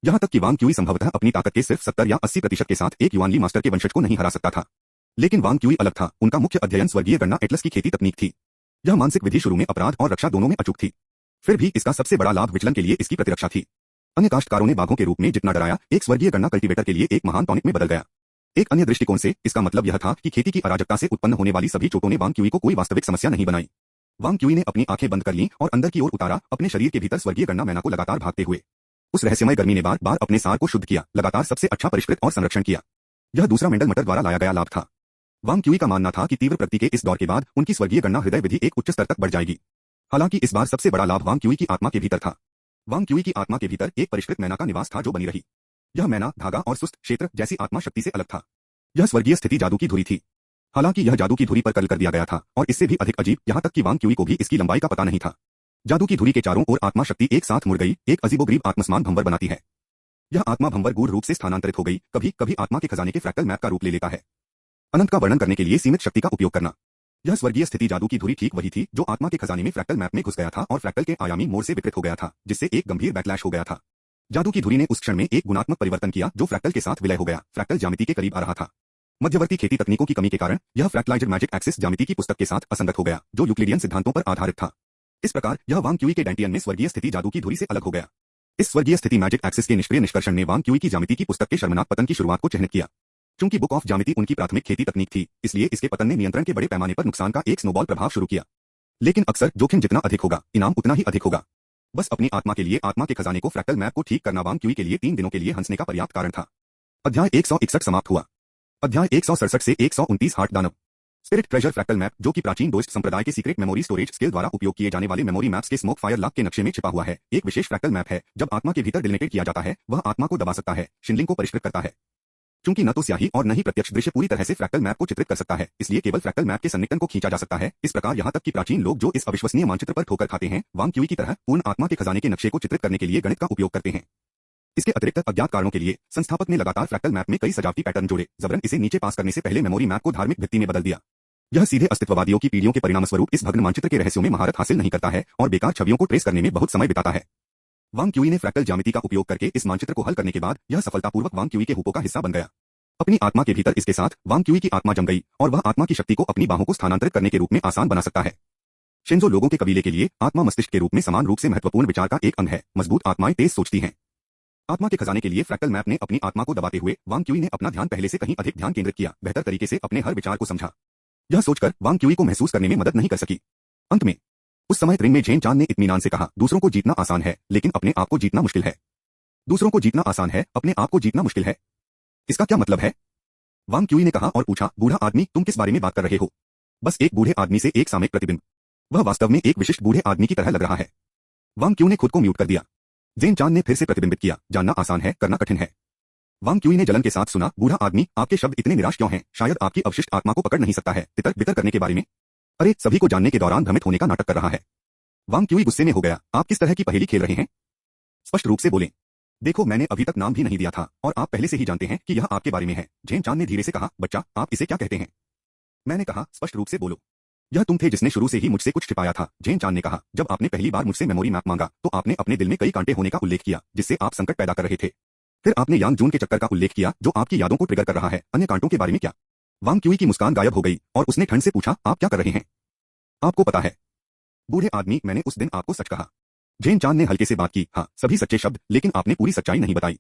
यहां तक कि वांग क्यूई संभवतः अपनी ताकत के सिर्फ 70 या 80% के साथ एक युआनली मास्टर के वंशज को नहीं हरा सकता था। लेकिन वांग क्यूई अलग था। उनका मुख्य अध्ययन स्वर्गीय गणना एटलस की खेती तकनीक थी। यह मानसिक विधि शुरू में अपराध और रक्षा दोनों में अचूक थी। फिर भी इसका सबसे बड़ा लाभ विचलन के लिए इसकी प्रतिरक्षा थी। अन्य काश्तकारों ने बाघों के रूप में जितना डराया, एक स्वर्गीय गणना कल्टीवेटर के लिए एक महान टॉनिक में बदल गया। एक अन्य दृष्टिकोण से इसका मतलब यह था कि खेती की अराजकता से उत्पन्न होने वाली सभी चोटों ने वांग क्यूई को कोई वास्तविक समस्या नहीं बनाई। वांग क्यूई ने अपनी आंखें बंद कर लीं और अंदर की ओर उतारा, अपने शरीर के भीतर स्वर्गीय गणना मैना को लगातार भागते हुए। उस रहस्यमय गर्मी ने बार बार अपने सार को शुद्ध किया, लगातार सबसे अच्छा परिष्कृत और संरक्षण किया। यह दूसरा मेंडल मटर द्वारा लाया गया लाभ था। वांग क्यूई का मानना था कि तीव्र प्रगति के इस दौर के बाद उनकी स्वर्गीय गणना हृदय विधि एक उच्च स्तर तक बढ़ जाएगी। हालांकि इस बार सबसे बड़ा लाभ वांग क्यूई की आत्मा के भीतर था। वांग क्यूई की आत्मा के भीतर एक परिष्कृत मैना का निवास था जो बनी रही। यह मैना धागा और सुस्त क्षेत्र जैसी आत्मा शक्ति से अलग था। यह स्वर्गीय स्थिति जादू की धुरी थी। हालांकि यह जादू की धुरी पर कल कर दिया गया था और इससे भी अधिक अजीब, यहां तक कि वांग क्यूई को भी इसकी लंबाई का पता नहीं था। जादू की धुरी के चारों ओर आत्मा शक्ति एक साथ मुड़ गई, एक अजीबोगरीब आत्मसमान भंवर बनाती है। यह आत्मा भंवर गूढ़ रूप से स्थानांतरित हो गई, कभी कभी आत्मा के खजाने के फ्रैक्टल मैप का रूप ले लेता है। अनंत का वर्णन करने के लिए सीमित शक्ति का उपयोग करना। यह स्वर्गीय स्थिति जादू की धुरी ठीक वही थी जो आत्मा के खजाने में फ्रैक्टल मैप में घुस गया था और फ्रैक्टल के आयामी मोड़ से विकृत हो गया था, जिससे एक गंभीर बैकलैश हो गया था। जादू की धुरी ने उस क्षण में एक गुणात्मक परिवर्तन किया जो फ्रैक्टल के साथ विलय हो गया। फ्रैक्टल ज्यामिति के करीब आ रहा था। मध्यवर्ती खेती तकनीकों की कमी के कारण यह फ्रैक्टलाइज्ड मैजिक एक्सिस ज्यामिति की पुस्तक के साथ असंगत हो गया, जो यूक्लिडियन सिद्धांतों पर आधारित था। इस प्रकार यह वांग क्यूई के डेंटियन में स्वर्गीय स्थिति जादू की धुरी से अलग हो गया। इस स्वर्गीय स्थिति मैजिक एक्सिस के निष्क्रिय निष्कर्षण ने वांग क्यूई की ज्यामिति की पुस्तक के शर्मनाक पतन की शुरुआत को चिह्नित किया। चूंकि बुक ऑफ ज्यामिति उनकी प्राथमिक खेती तकनीक थी, इसलिए इसके पतन ने नियंत्रण के बड़े पैमाने पर नुकसान का एक स्नोबॉल प्रभाव शुरू किया। लेकिन अक्सर जोखिम जितना अधिक होगा, इनाम उतना ही अधिक होगा। बस अपनी आत्मा के लिए आत्मा के खजाने को फ्रैक्टल मैप को ठीक करना वांग क्यूई के लिए 3 दिनों के लिए हंसने का पर्याप्त कारण था। अध्याय 161 समाप्त हुआ। अध्याय 167 से 129 हार्ट दानव। स्पिरिट ट्रेजर फ्रैक्टल मैप, जो कि प्राचीन डोइस्ट संप्रदाय के सीक्रेट मेमोरी स्टोरेज स्किल द्वारा उपयोग किए जाने वाले मेमोरी मैप्स के स्मोक फायर लॉक के नक्शे में छिपा हुआ है, एक विशेष फ्रैक्टल मैप है। जब आत्मा के भीतर डिलिनेटेड किया जाता है, वह आत्मा को दबा सकता है, शिनलिंग को परिष्कृत करता है। चूंकि न तो स्याही और न ही प्रत्यक्ष दृश्य पूरी तरह से फ्रैक्टल मैप को चित्रित कर सकता है, इसलिए केवल फ्रैक्टल मैप के सन्निकटन को खींचा जा सकता है। इस प्रकार यहाँ तक कि प्राचीन लोग जो इस अविश्वसनीय मानचित्र पर ठोकर खाते हैं, वांग क्यूई की तरह पूर्ण आत्मा के खजाने के नक्शे को चित्रित करने के लिए गणित का उपयोग करते हैं। इसके अतिरिक्त अज्ञात कारणों के लिए संस्थापक ने लगातार फ्रैक्टल मैप में कई सजावटी पैटर्न जोड़े, जबरन इसे नीचे पास करने से पहले मेमोरी मैप को धार्मिक भित्ति में बदल दिया। यह सीधे अस्तित्ववादियों की पीढ़ियों के परिणामस्वरूप इस भग्न मानचित्र के रहस्यों में महारत हासिल नहीं करता है और बेकार छवियों को ट्रेस करने में बहुत समय बिताता है। वांग क्यूई ने फ्रैक्टल ज्यामिति का उपयोग करके इस मानचित्र को हल करने के बाद यह सफलतापूर्वक वांग क्यूई के हुपो का हिस्सा बन गया। अपनी आत्मा के भीतर इसके साथ वांग क्यूई की आत्मा जम गई और वह आत्मा की शक्ति को अपनी बाहों को स्थानांतरित करने के रूप में आसान बना सकता है। शिंजो लोगों के कबीले के लिए आत्मा मस्तिष्क के रूप में समान रूप से महत्वपूर्ण विचार का एक अंग है। मजबूत आत्माएं तेज सोचती हैं। आत्मा के खजाने के लिए फ्रैक्टल मैप ने अपनी आत्मा को दबाते हुए वांग क्यूई ने अपना ध्यान पहले से कहीं अधिक ध्यान केंद्रित किया, बेहतर तरीके से अपने हर विचार को समझा। यह सोचकर वांग क्यूई को महसूस करने में मदद नहीं कर सकी। अंत में उस समय रिंग में झेन चान ने इत्मीनान से कहा, दूसरों को जीतना आसान है लेकिन अपने आप को जीतना मुश्किल है। दूसरों को जीतना आसान है, अपने आप को जीतना मुश्किल है। इसका क्या मतलब है? वांग क्यूई ने कहा और पूछा, बूढ़ा आदमी तुम किस बारे में बात कर रहे हो? बस एक बूढ़े आदमी से एक सामयिक प्रतिबिंब। वह वास्तव में एक विशिष्ट बूढ़े आदमी की तरह लग रहा है। वांग क्यूई ने खुद को म्यूट कर दिया। जेन चान ने फिर से प्रतिबिंबित किया, जानना आसान है, करना कठिन है। वांग क्यूई ने जलन के साथ सुना, बूढ़ा आदमी आपके शब्द इतने निराश क्यों हैं? शायद आपकी अवशिष्ट आत्मा को पकड़ नहीं सकता है, तितर बितर करने के बारे में। अरे सभी को जानने के दौरान भ्रमित होने का नाटक कर रहा है। वांग क्यूई गुस्से में हो गया, आप किस तरह की पहेली खेल रहे हैं? स्पष्ट रूप से बोलें। देखो मैंने अभी तक नाम भी नहीं दिया था और आप पहले से ही जानते हैं कि यह आपके बारे में है। जेन चान ने धीरे से कहा, बच्चा आप इसे क्या कहते हैं? मैंने कहा, स्पष्ट रूप से बोलो। यह तुम थे जिसने शुरू से ही मुझसे कुछ छिपाया था। जेन चान ने कहा, जब आपने पहली बार मुझसे मेमोरी मैप मांगा तो आपने अपने दिल में कई कांटे होने का उल्लेख किया जिससे आप संकट पैदा कर रहे थे। फिर आपने यांग जून के चक्कर का उल्लेख किया जो आपकी यादों को ट्रिगर कर रहा है। अन्य कांटों के बारे में क्या? वांग क्यूई की मुस्कान गायब हो गई और उसने ठंड से पूछा, आप क्या कर रहे हैं? आपको पता है बूढ़े आदमी, मैंने उस दिन आपको सच कहा। जेन चान ने हल्के से बात की, हाँ सभी सच्चे शब्द, लेकिन आपने पूरी सच्चाई नहीं बताई।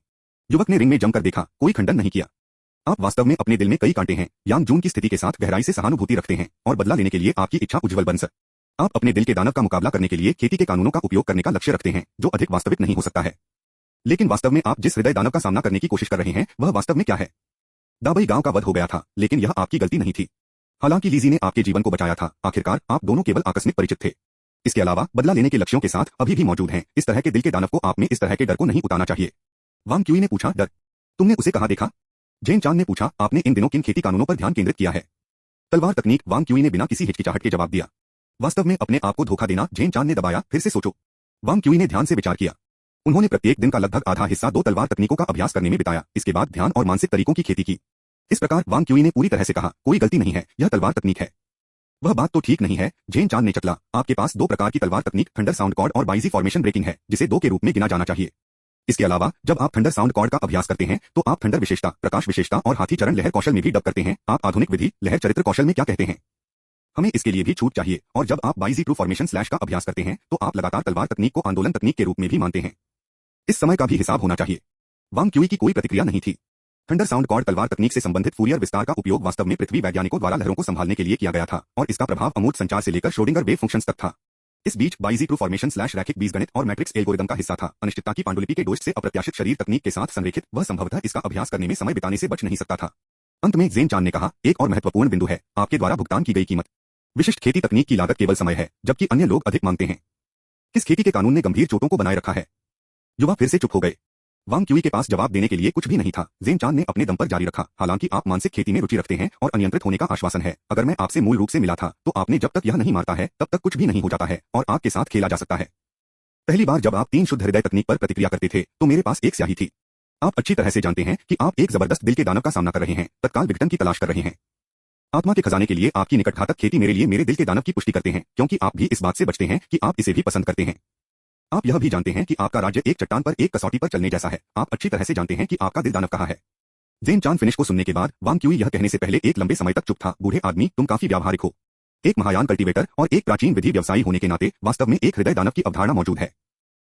युवक ने रिंग में जमकर देखा, कोई खंडन नहीं किया। आप वास्तव में अपने दिल में कई कांटे हैं, यांग जून की स्थिति के साथ गहराई से सहानुभूति रखते हैं और बदला लेने के लिए आपकी इच्छा उज्जवल बन सक। आप अपने दिल के दानव का मुकाबला करने के लिए खेती के कानूनों का उपयोग करने का लक्ष्य रखते हैं जो अधिक वास्तविक नहीं हो सकता है। लेकिन वास्तव में आप जिस हृदय दानव का सामना करने की कोशिश कर रहे हैं वह वास्तव में क्या है? दाबई गांव का वध हो गया था लेकिन यह आपकी गलती नहीं थी। हालांकि लीजी ने आपके जीवन को बचाया था। आखिरकार आप दोनों केवल आकस्मिक परिचित थे। इसके अलावा बदला लेने के लक्ष्यों के साथ अभी भी मौजूद हैं। इस तरह के दिल के दानव को आप में इस तरह के डर को नहीं उतारना चाहिए। वांग क्यूई ने पूछा, डर? तुमने उसे कहाँ देखा? जेन चान ने पूछा, आपने इन दिनों किन खेती कानूनों पर ध्यान केंद्रित किया है? तलवार तकनीक। वांग क्यूई ने बिना किसी हिचकिचाहट के जवाब दिया। वास्तव में अपने आप को धोखा देना। जेन चान ने दबाया, फिर से सोचो। वांग क्यूई ने ध्यान से विचार किया। उन्होंने प्रत्येक दिन का लगभग आधा हिस्सा 2 तलवार तकनीकों का अभ्यास करने में बिताया। इसके बाद ध्यान और मानसिक तरीकों की खेती की। इस प्रकार वांग क्यूई ने पूरी तरह से कहा, कोई गलती नहीं है, यह तलवार तकनीक है। वह बात तो ठीक नहीं है। जेन चान ने चतला, आपके पास 2 प्रकार की तलवार तकनीक थंडर साउंड कॉर्ड और बाइजी फॉर्मेशन ब्रेकिंग है जिसे 2 के रूप में गिना जाना चाहिए। इसके अलावा जब आप थंडर साउंड कॉर्ड का अभ्यास करते हैं तो आप थंडर विशेषता, प्रकाश विशेषता और हाथी चरण लहर कौशल में भी डब करते हैं। आप आधुनिक विधि लहर चरित्र कौशल में क्या कहते हैं? हमें इसके लिए भी छूट चाहिए। और जब आप बाइजी ट्रू फॉर्मेशन स्लैश का अभ्यास करते हैं तो आप लगातार तलवार तकनीक को आंदोलन तकनीक के रूप में भी मानते हैं। इस समय का भी हिसाब होना चाहिए। वांग क्यूई की कोई प्रतिक्रिया नहीं थी। थंडर साउंड कॉर्ड तलवार तकनीक से संबंधित फूरियर विस्तार का उपयोग वास्तव में पृथ्वी वैज्ञानिकों द्वारा लहरों को संभालने के लिए किया गया था और इसका प्रभाव अमूर्त संचार से लेकर श्रोडिंगर वेव फंक्शंस तक था। इस बीच बाइजी ट्रू फॉर्मेशन स्लैश रैखिक बीजगणित और मैट्रिक्स एल्गोरिदम का हिस्सा था। अनिश्चितता की पांडुलिपि के दोष से अप्रत्याशित शरीर तकनीक के साथ संरेखित, वह संभवतः इसका अभ्यास करने में समय बिताने से बच नहीं सकता था। अंत में जेन चान ने कहा, एक और महत्वपूर्ण बिंदु है, आपके द्वारा भुगतान की गई कीमत। विशिष्ट खेती तकनीक की लागत केवल समय है जबकि अन्य लोग अधिक मांगते हैं। किस खेती के कानून ने गंभीर चोटों को बनाए रखा है? युवा फिर से चुप हो गए। वांग क्यूई के पास जवाब देने के लिए कुछ भी नहीं था। जेन चान ने अपने दम पर जारी रखा, हालांकि आप मानसिक खेती में रुचि रखते हैं और अनियंत्रित होने का आश्वासन है। अगर मैं आपसे मूल रूप से मिला था तो आपने जब तक यह नहीं मारता है तब तक कुछ भी नहीं हो जाता है और आपके साथ खेला जा सकता है। पहली बार जब आप 3 शुद्ध हृदय तकनीक पर प्रतिक्रिया करते थे तो मेरे पास एक स्याही थी। आप अच्छी तरह से जानते हैं कि आप एक जबरदस्त दिल के दानव का सामना कर रहे हैं, तत्काल विघटन की तलाश कर रहे हैं। आत्मा के खजाने के लिए आपकी निकटघातक खेती मेरे लिए मेरे दिल के दानव की पुष्टि करते हैं, क्योंकि आप भी इस बात से बचते हैं कि आप इसे भी पसंद करते हैं। आप यह भी जानते हैं कि आपका राज्य एक चट्टान पर एक कसौटी पर चलने जैसा है। आप अच्छी तरह से जानते हैं कि आपका दिल दानव कहाँ है। जेन चान फिनिश को सुनने के बाद वांग क्यूई यह कहने से पहले एक लंबे समय तक चुप था, बूढ़े आदमी तुम काफी व्यावहारिक हो। एक महायान कल्टीवेटर और एक प्राचीन विधि व्यवसायी होने के नाते वास्तव में एक हृदय दानव की अवधारणा मौजूद है।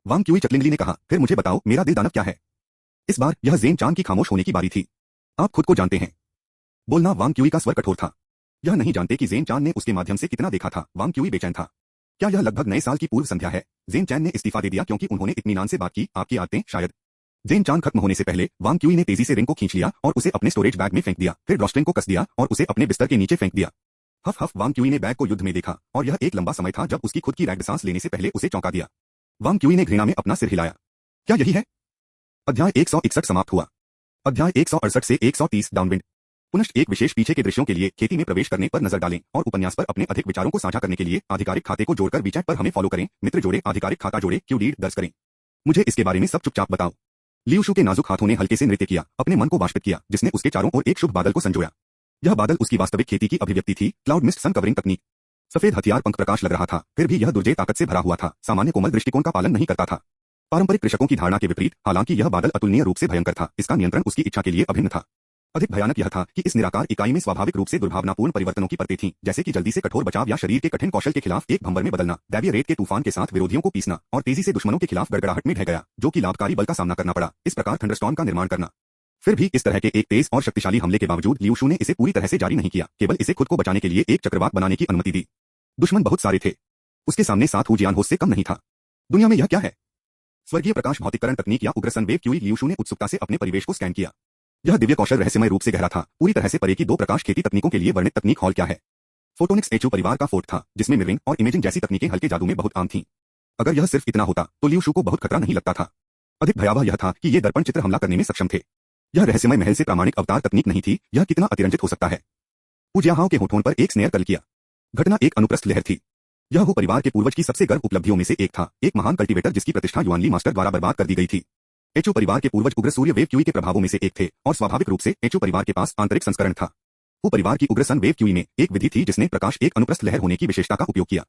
वांग क्यूई चकलिंगली ने कहा, फिर मुझे बताओ मेरा दिल दानव क्या है? इस बार यह जेन चान की खामोश होने की बारी थी। आप खुद को जानते हैं। बोलना। वांग क्यूई का स्वर कठोर था। यह नहीं जानते कि जेन चान ने उसके माध्यम से कितना देखा था। वांग क्यूई बेचैन था। क्या यह लगभग नए साल की पूर्व संध्या है? जेन चैन ने इस्तीफा दे दिया क्योंकि उन्होंने इत्मीनान से बात की, आपकी आदतें शायद। जेन चान खत्म होने से पहले वांग क्यूई ने तेजी से रिंग को खींच लिया और उसे अपने स्टोरेज बैग में फेंक दिया, फिर ड्रॉस्ट्रिंग को कस दिया और उसे अपने बिस्तर के नीचे फेंक दिया। हफ हफ वांग क्यूई ने बैग को युद्ध में देखा और यह एक लंबा समय था जब उसकी खुद की रैग्ड सांस लेने से पहले उसे चौंका दिया। वांग क्यूई ने घृणा में अपना सिर हिलाया। क्या यही है? अध्याय 161 समाप्त हुआ। अध्याय 168 से 130 डाउनविंड। पुनश्च एक विशेष पीछे के दृश्यों के लिए खेती में प्रवेश करने पर नजर डालें और उपन्यास पर अपने अधिक विचारों को साझा करने के लिए आधिकारिक खाते को जोड़कर वीचैट पर हमें फॉलो करें। मित्र जोड़े, आधिकारिक खाता जोड़े, क्यू डीड दर्ज करें। मुझे इसके बारे में सब चुपचाप बताओ। लियू शू के नाजुक हाथों ने हल्के से नृत्य किया, अपने मन को वाष्पित किया, जिसने उसके चारों ओर एक शुभ बादल को संजोया। यह बादल उसकी वास्तविक खेती की अभिव्यक्ति थी, क्लाउड मिस्ट सन कवरिंग तकनीक। सफेद हथियार पंख प्रकाश लग रहा था, फिर भी यह दुर्जय ताकत से भरा हुआ था, सामान्य कोमल दृष्टिकोण का पालन नहीं करता था। पारंपरिक कृषकों की धारणा के विपरीत, हालांकि यह बादल अतुलनीय रूप से भयंकर था, इसका नियंत्रण उसकी इच्छा के लिए अभिन्न था। अधिक भयानक यह था कि इस निराकार इकाई में स्वाभाविक रूप से दुर्भावनापूर्ण परिवर्तनों की परतें थीं, जैसे कि जल्दी से कठोर बचाव या शरीर के कठिन कौशल के खिलाफ एक भंवर में बदलना, दैवीय रेत के तूफान के साथ विरोधियों को पीसना और तेजी से दुश्मनों के खिलाफ गड़गड़ाहट में ढह गया, जो कि लाभकारी बल का सामना करना पड़ा, इस प्रकार थंडरस्टॉर्म का निर्माण करना। फिर भी इस तरह के एक तेज और शक्तिशाली हमले के बावजूद लियू शू ने इसे पूरी तरह से जारी नहीं किया, केवल इसे खुद को बचाने के लिए एक चक्रवात बनाने की अनुमति दी। दुश्मन बहुत सारे थे, उसके सामने 7 हुजियान होश से कम नहीं था। दुनिया में यह क्या है? स्वर्गीय प्रकाश भौतिककरण तकनीक या उग्र सनवेव क्यूई। लियू शू ने उत्सुकता से अपने परिवेश को स्कैन किया। यह दिव्य कौशल रहस्यमय रूप से गहरा था, पूरी तरह से परे की 2 प्रकाश खेती तकनीकों के लिए वर्णित तकनीक हॉल क्या है। फोटोनिक्स एचयू परिवार का फोर्ट था, जिसमें मिररिंग और इमेजिंग जैसी तकनीकें हल्के जादू में बहुत आम थीं। अगर यह सिर्फ इतना होता तो लियू शू को बहुत खतरा नहीं लगता था। अधिक भयावह यह था कि ये दर्पण चित्र हमला करने में सक्षम थे। यह रहस्यमय महल से प्रामाणिक अवतार तकनीक नहीं थी, यह कितना अतिरंजित हो सकता है। उजियाहाओ के होठों पर एक स्नेह तल किया। घटना एक अनुप्रस्थ लहर थी। यह वो परिवार के पूर्वज की सबसे गर्व उपलब्धियों में से एक था, एक महान कल्टीवेटर जिसकी प्रतिष्ठा युआनली मास्टर द्वारा बर्बाद कर दी गई थी। एचयू परिवार के पूर्वज उग्र सूर्य वेव क्यूई के प्रभावों में से एक थे, और स्वाभाविक रूप से एचयू परिवार के पास आंतरिक संस्करण था। वो परिवार की उग्र सन वेव क्यूई में एक विधि थी जिसने प्रकाश एक अनुप्रस्थ लहर होने की विशेषता का उपयोग किया।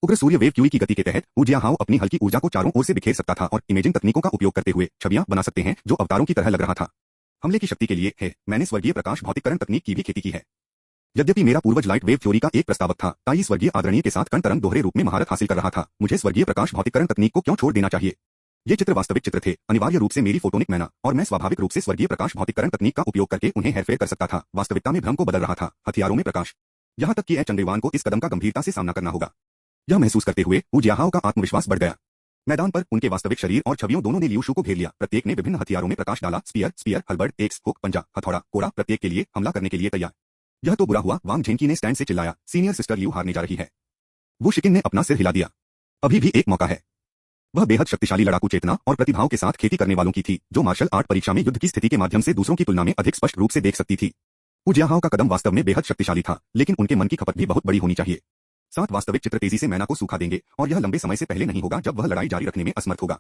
उग्र सूर्य वेव क्यूई की गति के तहत उजियाहाओ अपनी हल्की ऊर्जा को चारों ओर से बिखेर सकता था और इमेजिंग तकनीकों का उपयोग करते हुए छवियां बना सकते हैं जो अवतारों की तरह लग रहा था। हमले की शक्ति के लिए है, मैंने स्वर्गीय प्रकाश भौतिककरण तकनीक की भी खेती की है। यद्यपि मेरा पूर्वज लाइट वेव थ्योरी का एक प्रस्तावक था, ताई स्वर्गीय आदरणीय के साथ कण तरंग दोहरे रूप में महारत हासिल कर रहा था, मुझे स्वर्गीय प्रकाश भौतिककरण तकनीक को क्यों छोड़ देना चाहिए? ये चित्र वास्तविक चित्र थे, अनिवार्य रूप से मेरी फोटोनिक मैना, और मैं स्वाभाविक रूप से स्वर्गीय प्रकाश भौतिककरण तकनीक का उपयोग करके उन्हें हेरफेर कर सकता था। वास्तविकता में भ्रम को बदल रहा था, हथियारों में प्रकाश। यहां तक कि चंद्रवान को इस कदम का गंभीरता से सामना करना होगा। यह महसूस करते हुए उजियाहाओ का आत्मविश्वास बढ़ गया। मैदान पर उनके वास्तविक शरीर और छवियों दोनों ने लियू शू को घेर लिया। प्रत्येक ने विभिन्न हथियारों में प्रकाश डाला, स्पीयर, हलबर्ड, एक्स, हुक, पंजा, हथौड़ा, कोड़ा, प्रत्येक के लिए हमला करने के लिए तैयार। यह तो बुरा हुआ, वांग झेंकी ने स्टैंड से चिल्लाया, सीनियर सिस्टर लियू हारने जा रही है। वो शिकिन ने अपना सिर हिला दिया। अभी भी एक मौका है। वह बेहद शक्तिशाली लड़ाकू चेतना और प्रतिभाओं के साथ खेती करने वालों की थी, जो मार्शल आर्ट परीक्षा में युद्ध की स्थिति के माध्यम से दूसरों की तुलना में अधिक स्पष्ट रूप से देख सकती थी। उजियाहाओ का कदम वास्तव में बेहद शक्तिशाली था, लेकिन उनके मन की खपत भी बहुत बड़ी होनी चाहिए। 7 वास्तविक चित्र तेजी से मैना को सूखा देंगे, और यह लंबे समय से पहले नहीं होगा जब वह लड़ाई जारी रखने में असमर्थ होगा।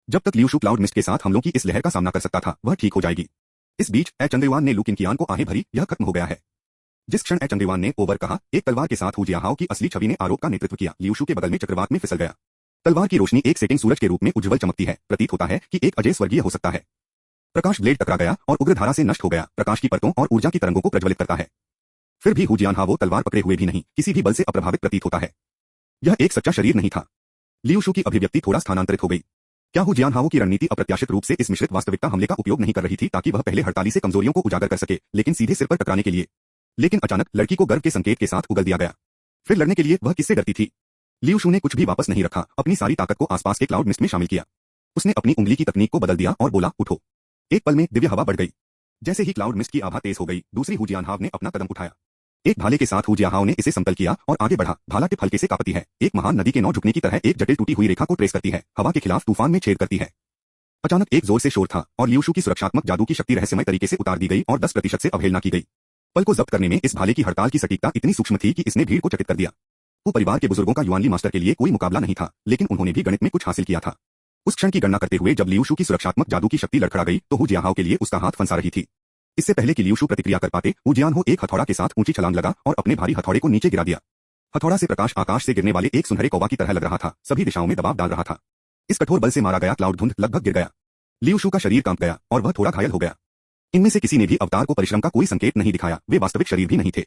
जब तक लियू शू क्लाउड मिस्ट के साथ हमलों की इस लहर का सामना कर सकता था, वह ठीक हो जाएगी। इस बीच चंद्रवान ने लू किनकियान को आहें भरी, यह खत्म हो गया है। जिस क्षण चंद्रवान ने ओवर कहा, एक तलवार के साथ उजियाहाओ की असली छवि ने आरोप का नेतृत्व किया। लियू शू के बगल में चक्रवात में फिसल गया। तलवार की रोशनी एक सेटिंग सूरज के रूप में उज्ज्वल चमकती है, प्रतीत होता है कि एक अजय स्वर्गीय हो सकता है। प्रकाश ब्लेड टकरा गया और उग्र धारा से नष्ट हो गया, प्रकाश की परतों और ऊर्जा की तरंगों को प्रज्वलित करता है। फिर भी उजियाहाओ तलवार पकड़े हुए भी नहीं, किसी भी बल से अप्रभावित प्रतीत होता है। यह एक सच्चा शरीर नहीं था। लियू शू की अभिव्यक्ति थोड़ा स्थानांतरित हो गई। क्या उजियाहाओ की रणनीति अप्रत्याशित रूप से इस मिश्रित वास्तविकता हमले का उपयोग नहीं कर रही थी ताकि वह पहले हड़ताली से कमजोरियों को उजागर कर सके, लेकिन सीधे सिर पर टकराने के लिए? लेकिन अचानक लड़की को गर्व के संकेत के साथ उगल दिया गया। फिर लड़ने के लिए वह किससे डरती थी? लियू शू ने कुछ भी वापस नहीं रखा, अपनी सारी ताकत को आसपास के क्लाउड मिस्ट में शामिल किया। उसने अपनी उंगली की तकनीक को बदल दिया और बोला, उठो। एक पल में दिव्य हवा बढ़ गई। जैसे ही क्लाउड मिस्ट की आभा तेज हो गई, दूसरी उजियाहाओ ने अपना कदम उठाया। एक भाले के साथ उजियाहाओ ने इसे समतल किया और आगे बढ़ा। भाला टिप हल्के से कांपती है, एक महान नदी के नौ झुकने की तरह एक जटिल टूटी हुई रेखा को ट्रेस करती है, हवा के खिलाफ तूफान में छेद करती है। अचानक एक जोर से शोर था और लियू शू की सुरक्षात्मक जादू की शक्ति रहस्यमय तरीके से उतार दी गई और 10% से अवहेलना की गई। पल को जब्त करने में इस भाले की हड़ताल की सटीकता इतनी सूक्ष्म थी कि इसने भीड़ को चकित कर दिया। वो परिवार के बुजुर्गों का युआनली मास्टर के लिए कोई मुकाबला नहीं था, लेकिन उन्होंने भी गणित में कुछ हासिल किया था। उस क्षण की गणना करते हुए जब लियू शू की सुरक्षात्मक जादू की शक्ति लड़खड़ा गई तो उजियाहाओ के लिए उसका हाथ फंसा रही थी। इससे पहले कि लियू शू प्रतिक्रिया कर पाते, उजियाहाओ एक हथौड़ा के साथ ऊंची छलांग लगा और अपने भारी हथौड़े को नीचे गिरा दिया। हथौड़ा से प्रकाश आकाश से गिरने वाले एक सुनहरे कौवा की तरह लग रहा था, सभी दिशाओं में दबाव डाल रहा था। इस कठोर बल से मारा गया क्लाउड धुंध लगभग गिर गया। लियू शू का शरीर कांप गया और वह थोड़ा घायल हो गया। इनमें से किसी ने भी अवतार को परिश्रम का कोई संकेत नहीं दिखाया, वे वास्तविक शरीर भी नहीं थे।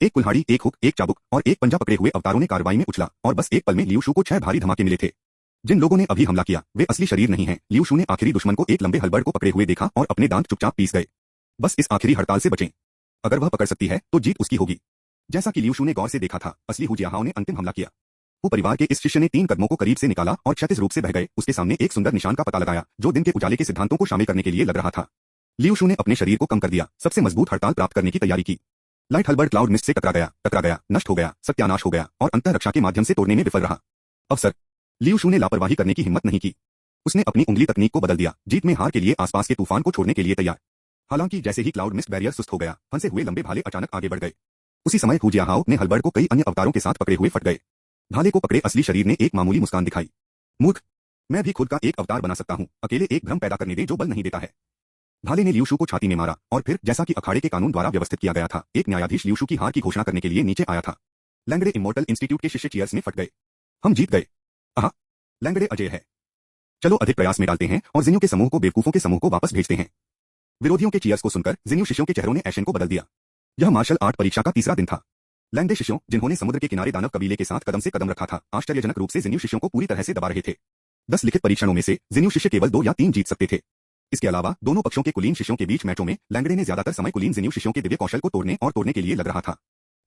एक कुल्हाड़ी, एक हुक, एक चाबुक और एक पंजा पकड़े हुए अवतारों ने कार्रवाई में उछला, और बस एक पल में लियू शू को 6 भारी धमाके मिले थे। जिन लोगों ने अभी हमला किया वे असली शरीर नहीं हैं। लियू शू ने आखिरी दुश्मन को एक लंबे हलबर्ड को पकड़े हुए देखा और अपने दांत चुपचाप पीस गए। बस इस आखिरी हड़ताल से बचें। अगर वह पकड़ सकती है तो जीत उसकी होगी। जैसा कि लियू शू ने गौर से देखा था, असली उजियाहाओ ने अंतिम हमला किया। वो परिवार के इस शिष्य ने 3 कदमों को करीब से निकाला और क्षैतिज रूप से बह गए। उसके सामने एक सुंदर निशान का पता लगाया जो दिन के उजाले के सिद्धांतों को शामिल करने के लिए लग रहा था। लियू शू ने अपने शरीर को कम कर दिया, सबसे मजबूत हड़ताल प्राप्त करने की तैयारी की। लाइट हलबर्ड क्लाउड मिस्ट से टकरा गया, नष्ट हो गया, सत्यानाश हो गया और अंतःरक्षा के माध्यम से तोड़ने में विफल रहा। अवसर। लियू शू ने लापरवाही करने की हिम्मत नहीं की। उसने अपनी उंगली तकनीक को बदल दिया, जीत में हार के लिए आसपास के तूफान को छोड़ने के लिए तैयार। हालांकि जैसे ही क्लाउड मिस्ट बैरियर सुस्त हो गया, फंसे हुए लंबे भाले अचानक आगे बढ़ गए। उसी समय हू जियाहाओ ने हलबर्ड को कई अन्य अवतारों के साथ पकड़े हुए फट गए। भाले को पकड़े असली शरीर ने एक मामूली मुस्कान दिखाई। मूर्ख, मैं भी खुद का एक अवतार बना सकता हूँ, अकेले एक भ्रम पैदा करने दे जो बल नहीं देता है। भाले ने लियूशु को छाती में मारा और फिर जैसा कि अखाड़े के कानून द्वारा व्यवस्थित किया गया था, एक न्यायाधीश लियूशु की हार की घोषणा करने के लिए नीचे आया था। लैंगड़े इमोर्टल इंस्टीट्यूट के शिष्य चीयर्स में फट गए। हम जीत गए। आहा, लैंगड़े अजय है। चलो अधिक प्रयास में डालते हैं और जिन्यू के समूह को बेवकूफों के समूह को वापस भेजते हैं। विरोधियों के चीयर्स को सुनकर जिन्यू शिष्यों के चेहरों ने एक्शन को बदल दिया। यह मार्शल आर्ट परीक्षा का तीसरा दिन था। लैंगड़े शिष्यों, जिन्होंने समुद्र के किनारे दानव कबीले के साथ कदम से कदम रखा था, आश्चर्यजनक रूप से जिन्यू शिष्यों को पूरी तरह से दबा रहे थे। 10 लिखित परीक्षणों में से जिन्यू शिष्य केवल 2 या 3 जीत सकते थे। इसके अलावा दोनों पक्षों के कुलीन शिष्यों के बीच मैचों में लैंगड़े ने ज्यादातर समय कुलीन जिन्यू शिष्यों के दिव्य कौशल को तोड़ने के लिए लग रहा था।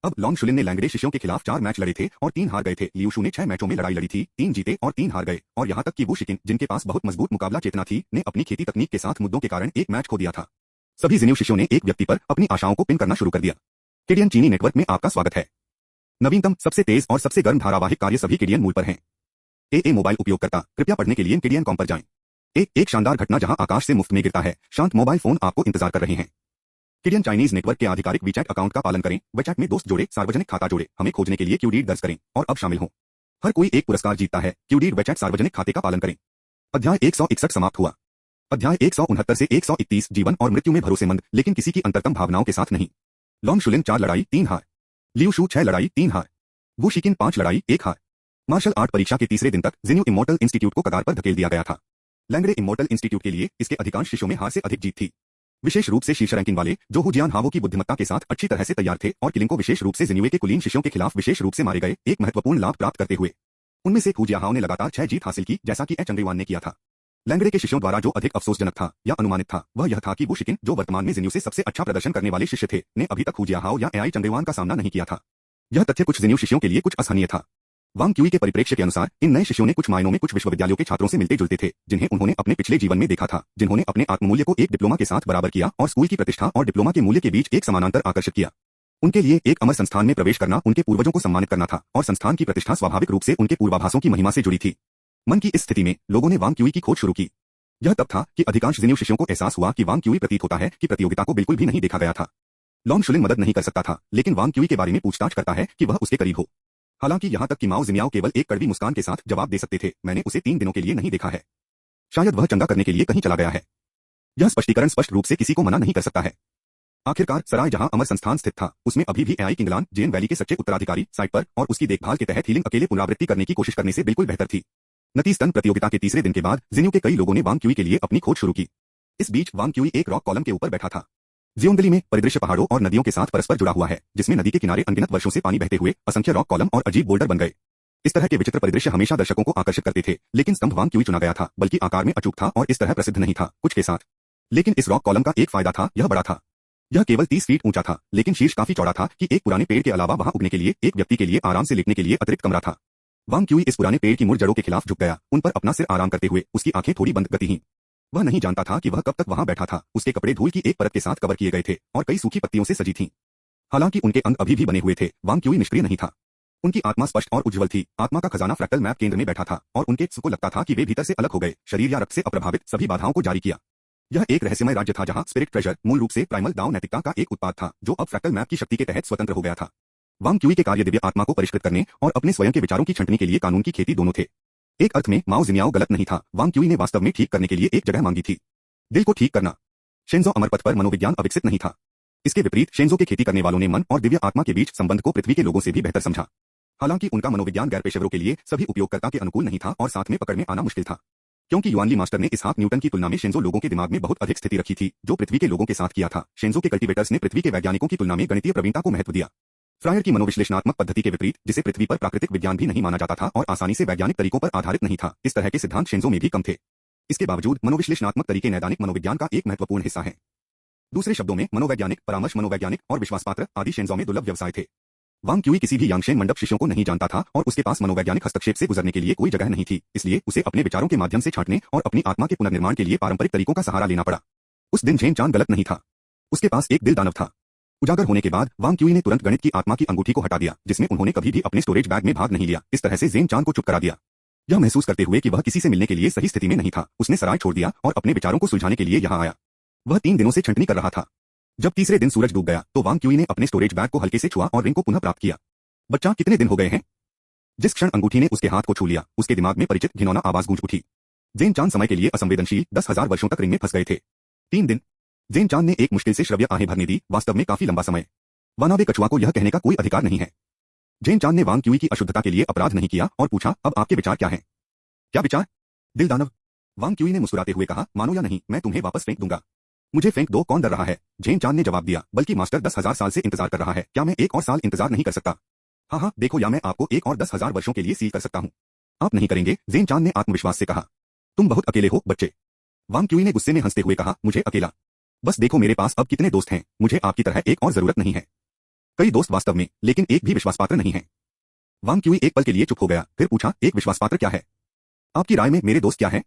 अब लॉन्गशुलिन ने लैंगड़े शिष्यों के खिलाफ 4 मैच लड़े थे और 3 हार गए थे। लियूशु ने 6 मैचों में लड़ाई लड़ी थी, 3 जीते और 3 हार गए, और यहाँ तक कि वो शिकिन, जिनके पास बहुत मजबूत मुकाबला चेतना थी, ने अपनी खेती तकनीक के साथ मुद्दों के कारण एक मैच खो दिया था। सभी जिन्यू शिष्यों ने एक व्यक्ति पर अपनी आशाओं को पिन करना शुरू कर दिया। केडियन चीनी नेटवर्क में आपका स्वागत है। नवीनतम, सबसे तेज और सबसे गर्म धारावाहिक कार्य सभी केडियन मूल पर हैं। ए मोबाइल उपयोगकर्ता, कृपया पढ़ने के लिए केडियन कॉम पर जाएं। एक शानदार घटना जहां आकाश से मुफ्त में गिरता है, शांत मोबाइल फोन आपको इंतजार कर रहे हैं। केडियन चाइनीज नेटवर्क के आधिकारिक वीचैट अकाउंट का पालन करें, वीचैट में दोस्त जोड़े, सार्वजनिक खाता जोड़े, हमें खोजने के लिए क्यूडीड दर्ज करें और अब शामिल हों। हर कोई एक पुरस्कार जीतता है। क्यूडीड वीचैट सार्वजनिक खाते का पालन करें। अध्याय 161 समाप्त हुआ। अध्याय 169 से 131 जीवन और मृत्यु में भरोसेमंद लेकिन किसी की अंतरतम भावनाओं के साथ नहीं। लॉन्गशुलिन 4 लड़ाई 3 हार। लियूशु 6 लड़ाई 3 हार। वू शिकिन 5 लड़ाई 1 हार। मार्शल आर्ट परीक्षा के तीसरे दिन तक जिन्यू इमोर्टल इंस्टीट्यूट को कगार पर धकेल दिया गया था। लैंगड़े इमोर्टल इंस्टीट्यूट के लिए इसके अधिकांश शिष्यों में हार से अधिक जीत थी, विशेष रूप से शीर्ष रैंकिंग वाले, जो हू जियानहाओ की बुद्धिमत्ता के साथ अच्छी तरह से तैयार थे और किलिंग को विशेष रूप से जिन्युए के कुलीन शिष्यों के खिलाफ विशेष रूप से मारे गए, एक महत्वपूर्ण लाभ प्राप्त करते हुए। उनमें से हू जियाहाओ ने लगातार 6 जीत हासिल की, जैसा कि चंगरीवान ने किया था। लैंगड़े के शिष्यों द्वारा जो अधिक अफसोसजनक था या अनुमानित था, वह यह था कि वो शिकिन, जो वर्तमान में जिन्यू से सबसे अच्छा प्रदर्शन करने वाले शिष्य थे, ने अभी तक हू जियाहाओ या एआई चंगरीवान का सामना नहीं किया था। यह तथ्य कुछ जिन्यू शिष्यों के लिए कुछ असहनीय था। वांग क्यूई के परिप्रेक्ष्य के अनुसार इन नए शिष्यों ने कुछ मायनों में कुछ विश्वविद्यालयों के छात्रों से मिलते जुलते थे, जिन्हें उन्होंने अपने पिछले जीवन में देखा था, जिन्होंने अपने आत्ममूल्य को एक डिप्लोमा के साथ बराबर किया और स्कूल की प्रतिष्ठा और डिप्लोमा के मूल्य के बीच एक समानांतर आकर्षित किया। उनके लिए एक अमर संस्थान में प्रवेश करना उनके पूर्वजों को सम्मानित करना था, और संस्थान की प्रतिष्ठा स्वाभाविक रूप से उनके पूर्वाभासों की महिमा से जुड़ी थी। मन की इस स्थिति में लोगों ने वांग क्यूई की खोज शुरू की। यह तब था कि अधिकांश जिन्यू शिष्यों को एहसास हुआ कि वांग क्यूई प्रतीत होता है कि प्रतियोगिता को बिल्कुल भी नहीं देखा गया था। लॉन्गशुलिन मदद नहीं कर सकता था, लेकिन वांग क्यूई के बारे में पूछताछ करता है कि वह उसके करीब हो। हालांकि यहां तक कि माओ जिमियाओ केवल एक कड़वी मुस्कान के साथ जवाब दे सकते थे, मैंने उसे 3 दिनों के लिए नहीं देखा है। शायद वह चंगा करने के लिए कहीं चला गया है। यह स्पष्टीकरण स्पष्ट रूप से किसी को मना नहीं कर सकता है। आखिरकार सराय जहां अमर संस्थान स्थित था, उसमें अभी भी एआई किंगलान जेन वैली के सच्चे उत्तराधिकारी साइपर और उसकी देखभाल के तहत हीलिंग अकेले पुनरावृत्ति करने की कोशिश करने से बिल्कुल बेहतर थी। नतीजतन प्रतियोगिता के तीसरे दिन के बाद जिन्यू के कई लोगों ने वांग क्यूई के लिए अपनी खोज शुरू की। इस बीच वांग क्यूई एक रॉक कॉलम के ऊपर बैठा था। जियोंगली में परिदृश्य पहाड़ों और नदियों के साथ परस्पर जुड़ा हुआ है, जिसमें नदी के किनारे अनगिनत वर्षों से पानी बहते हुए असंख्य रॉक कॉलम और अजीब बोल्डर बन गए। इस तरह के विचित्र परिदृश्य हमेशा दर्शकों को आकर्षित करते थे, लेकिन स्तंभ वांग क्यूई चुना गया था, बल्कि आकार में अचूक था और इस तरह प्रसिद्ध नहीं था, कुछ के साथ। लेकिन इस रॉक कॉलम का एक फायदा था, यह बड़ा था। यह केवल 30 फीट ऊंचा था, लेकिन शीर्ष काफी चौड़ा था कि एक पुराने पेड़ के अलावा वहां उगने के लिए एक व्यक्ति के लिए आराम से लेटने के लिए अतिरिक्त कमरा था। वांग क्यूई इस पुराने पेड़ की मुड़ जड़ों के खिलाफ झुक गया, उन पर अपना सिर आराम करते हुए, उसकी आंखें थोड़ी बंद गतिहीन। वह नहीं जानता था कि वह कब तक वहां बैठा था। उसके कपड़े धूल की एक परत के साथ कवर किए गए थे और कई सूखी पत्तियों से सजी थीं। हालांकि उनके अंग अभी भी बने हुए थे, वांग क्यूई निष्क्रिय नहीं था। उनकी आत्मा स्पष्ट और उज्ज्वल थी। आत्मा का खजाना फ्रैक्टल मैप केंद्र में बैठा था और उनके को लगता था कि वे भीतर से अलग हो गए, शरीर या रक्त से अप्रभावित, सभी बाधाओं को जारी किया। यह एक रहस्यमय राज्य था जहां स्पिरिट ट्रेजर मूल रूप से प्राइमल दाओ नैतिकता का एक उत्पाद था, जो अब फ्रैक्टल मैप की शक्ति के तहत स्वतंत्र हो गया था। वांग क्यूई के कार्य दिव्य आत्मा को परिष्कृत करने और अपने स्वयं के विचारों की छंटनी के लिए कानून की खेती दोनों थे। एक अर्थ में माओ जिमियाओ गलत नहीं था। वांग क्यूई ने वास्तव में ठीक करने के लिए एक जगह मांगी थी, दिल को ठीक करना। शेंजो अमर पथ पर मनोविज्ञान अविकसित नहीं था। इसके विपरीत शेंजो के खेती करने वालों ने मन और दिव्य आत्मा के बीच संबंध को पृथ्वी के लोगों से भी बेहतर समझा। हालांकि उनका मनोविज्ञान गैर पेशेवरों के लिए सभी उपयोगकर्ता के अनुकूल नहीं था और साथ में पकड़ में आना मुश्किल था, क्योंकि युआनली मास्टर ने इसहाक न्यूटन की तुलना में शेंजो लोगों के दिमाग में बहुत अधिक स्थिति रखी थी, जो पृथ्वी के लोगों के साथ किया था। शेंजो के कल्टीवेटर्स ने पृथ्वी के वैज्ञानिकों की तुलना में गणितीय प्रवीणता को महत्व दिया। फ्रायर की मनोविश्लेषणात्मक पद्धति के विपरीत, जिसे पृथ्वी पर प्राकृतिक विज्ञान भी नहीं माना जाता था और आसानी से वैज्ञानिक तरीकों पर आधारित नहीं था, इस तरह के सिद्धांत शेंजो में भी कम थे। इसके बावजूद मनोविश्लेषणात्मक तरीके नैदानिक मनोविज्ञान का एक महत्वपूर्ण हिस्सा है। दूसरे शब्दों में मनोवैज्ञानिक परामर्श, मनोवैज्ञानिक और विश्वासपात्र आदि शेंजो में दुर्लभ व्यवसाय थे। वांग क्यूई किसी भी यांगशेन मंडप शिष्यों को नहीं जानता था और उसके पास मनोवैज्ञानिक हस्तक्षेप से गुजरने के लिए कोई जगह नहीं थी, इसलिए उसे अपने विचारों के माध्यम से छांटने और अपनी आत्मा के पुनर्निर्माण के लिए पारंपरिक तरीकों का सहारा लेना पड़ा। उस दिन झेन चान गलत नहीं था। उसके पास एक दिल दानव था। उजागर होने के बाद वांग क्यूई ने तुरंत गणित की आत्मा की अंगूठी को हटा दिया, जिसमें उन्होंने कभी भी अपने स्टोरेज बैग में भाग नहीं लिया। इस तरह से जेन चान को चुप करा दिया। यह महसूस करते हुए कि वह किसी से मिलने के लिए सही स्थिति में नहीं था, उसने सराय छोड़ दिया और अपने विचारों को सुलझाने के लिए यहां आया। वह 3 दिनों से छंटनी कर रहा था। जब तीसरे दिन सूरज डूब गया तो वांग क्यूई ने अपने स्टोरेज बैग को हल्के से छुआ और रिंग को पुनः प्राप्त किया। बच्चा, कितने दिन हो गए हैं? जिस क्षण अंगूठी ने उसके हाथ को छू लिया, उसके दिमाग में परिचित घिनौना आवाज गूंज उठी। जेन चांद समय के लिए असंवेदनशील 10,000 वर्षों तक रिंग में फंस गए थे। 3 दिन। जेन चांद ने एक मुश्किल से श्रव्य आहें भरने दी, वास्तव में काफी लंबा समय। वानाबे कछुआ को यह कहने का कोई अधिकार नहीं है। जेन चांद ने वांग क्यूई की अशुद्धता के लिए अपराध नहीं किया और पूछा, अब आपके विचार क्या हैं? क्या विचार? दिल दानव। वांग क्यूई ने मुस्कुराते हुए कहा, मानो या नहीं, मैं तुम्हें वापस फेंक दूंगा। मुझे फेंक दो, कौन डर रहा है? जेन चांद ने जवाब दिया, बल्कि मास्टर 10,000 साल से इंतजार कर रहा है, क्या मैं एक और साल इंतजार नहीं कर सकता? हाँ हाँ, देखो, या मैं आपको एक और 10,000 वर्षों के लिए सील कर सकता हूँ। आप नहीं करेंगे, जेन चांद ने आत्मविश्वास से कहा। तुम बहुत अकेले हो, बच्चे। वांग क्यूई ने गुस्से में हंसते हुए कहा, मुझे अकेला? बस देखो मेरे पास अब कितने दोस्त हैं, मुझे आपकी तरह एक और जरूरत नहीं है। कई दोस्त वास्तव में, लेकिन एक भी विश्वासपात्र नहीं है। वांग क्यूई एक पल के लिए चुप हो गया, फिर पूछा, एक विश्वासपात्र क्या है? आपकी राय में मेरे दोस्त क्या हैं?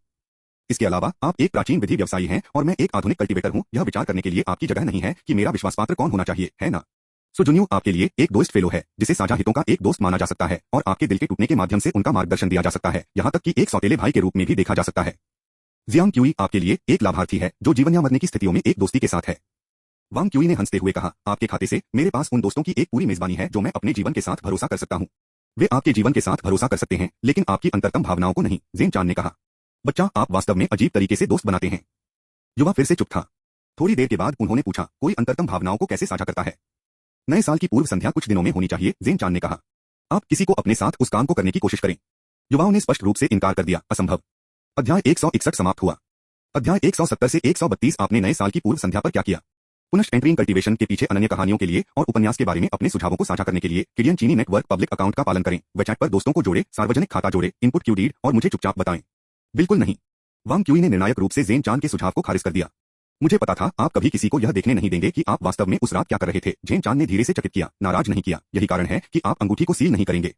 इसके अलावा आप एक प्राचीन विधि व्यवसायी हैं और मैं एक आधुनिक कल्टीवेटर हूं, यह विचार करने के लिए आपकी जगह नहीं है कि मेरा विश्वासपात्र कौन होना चाहिए, है ना? सुजुन्यू आपके लिए एक दोस्त फेलो है, जिसे साझा हितों का एक दोस्त माना जा सकता है और आपके दिल के टूटने के माध्यम से उनका मार्गदर्शन दिया जा सकता है, यहाँ तक कि एक सौतेले भाई के रूप में भी देखा जा सकता है। जियांग क्यूई आपके लिए एक लाभार्थी है जो जीवन या मरने की स्थितियों में एक दोस्ती के साथ है। वांग क्यूई ने हंसते हुए कहा, आपके खाते से मेरे पास उन दोस्तों की एक पूरी मेजबानी है जो मैं अपने जीवन के साथ भरोसा कर सकता हूँ। वे आपके जीवन के साथ भरोसा कर सकते हैं, लेकिन आपकी अंतरतम भावनाओं को नहीं, जेन चांद ने कहा। बच्चा, आप वास्तव में अजीब तरीके से दोस्त बनाते हैं। युवा फिर से चुप था। थोड़ी देर के बाद उन्होंने पूछा, कोई अंतरतम भावनाओं को कैसे साझा करता है? नए साल की पूर्व संध्या कुछ दिनों में होनी चाहिए, जेन चांद ने कहा। आप किसी को अपने साथ उस काम को करने की कोशिश करें। युवाओं ने स्पष्ट रूप से इनकार कर दिया, असंभव। अध्याय 161 समाप्त हुआ। अध्याय 170 से 132 आपने नए साल की पूर्व संध्या पर क्या किया? पुनः एंट्रिंग कल्टीवेशन के पीछे अनन्य कहानियों के लिए और उपन्यास के बारे में अपने सुझावों को साझा करने के लिए किडियन चीनी नेटवर्क पब्लिक अकाउंट का पालन करें, वेबसाइट पर दोस्तों को जोड़े, सार्वजनिक खाता जोड़े, इनपुट क्यू डीड और मुझे चुपचाप बताएं। बिल्कुल नहीं। वांग क्यूई ने निर्णायक रूप से जेन चांद के सुझाव को खारिज कर दिया। मुझे पता था आप कभी किसी को यह देखने नहीं देंगे कि आप वास्तव में उस रात क्या कर रहे थे। जेन चांद ने धीरे से चकित किया, नाराज नहीं किया, यही कारण है कि आप अंगूठी को सील नहीं करेंगे।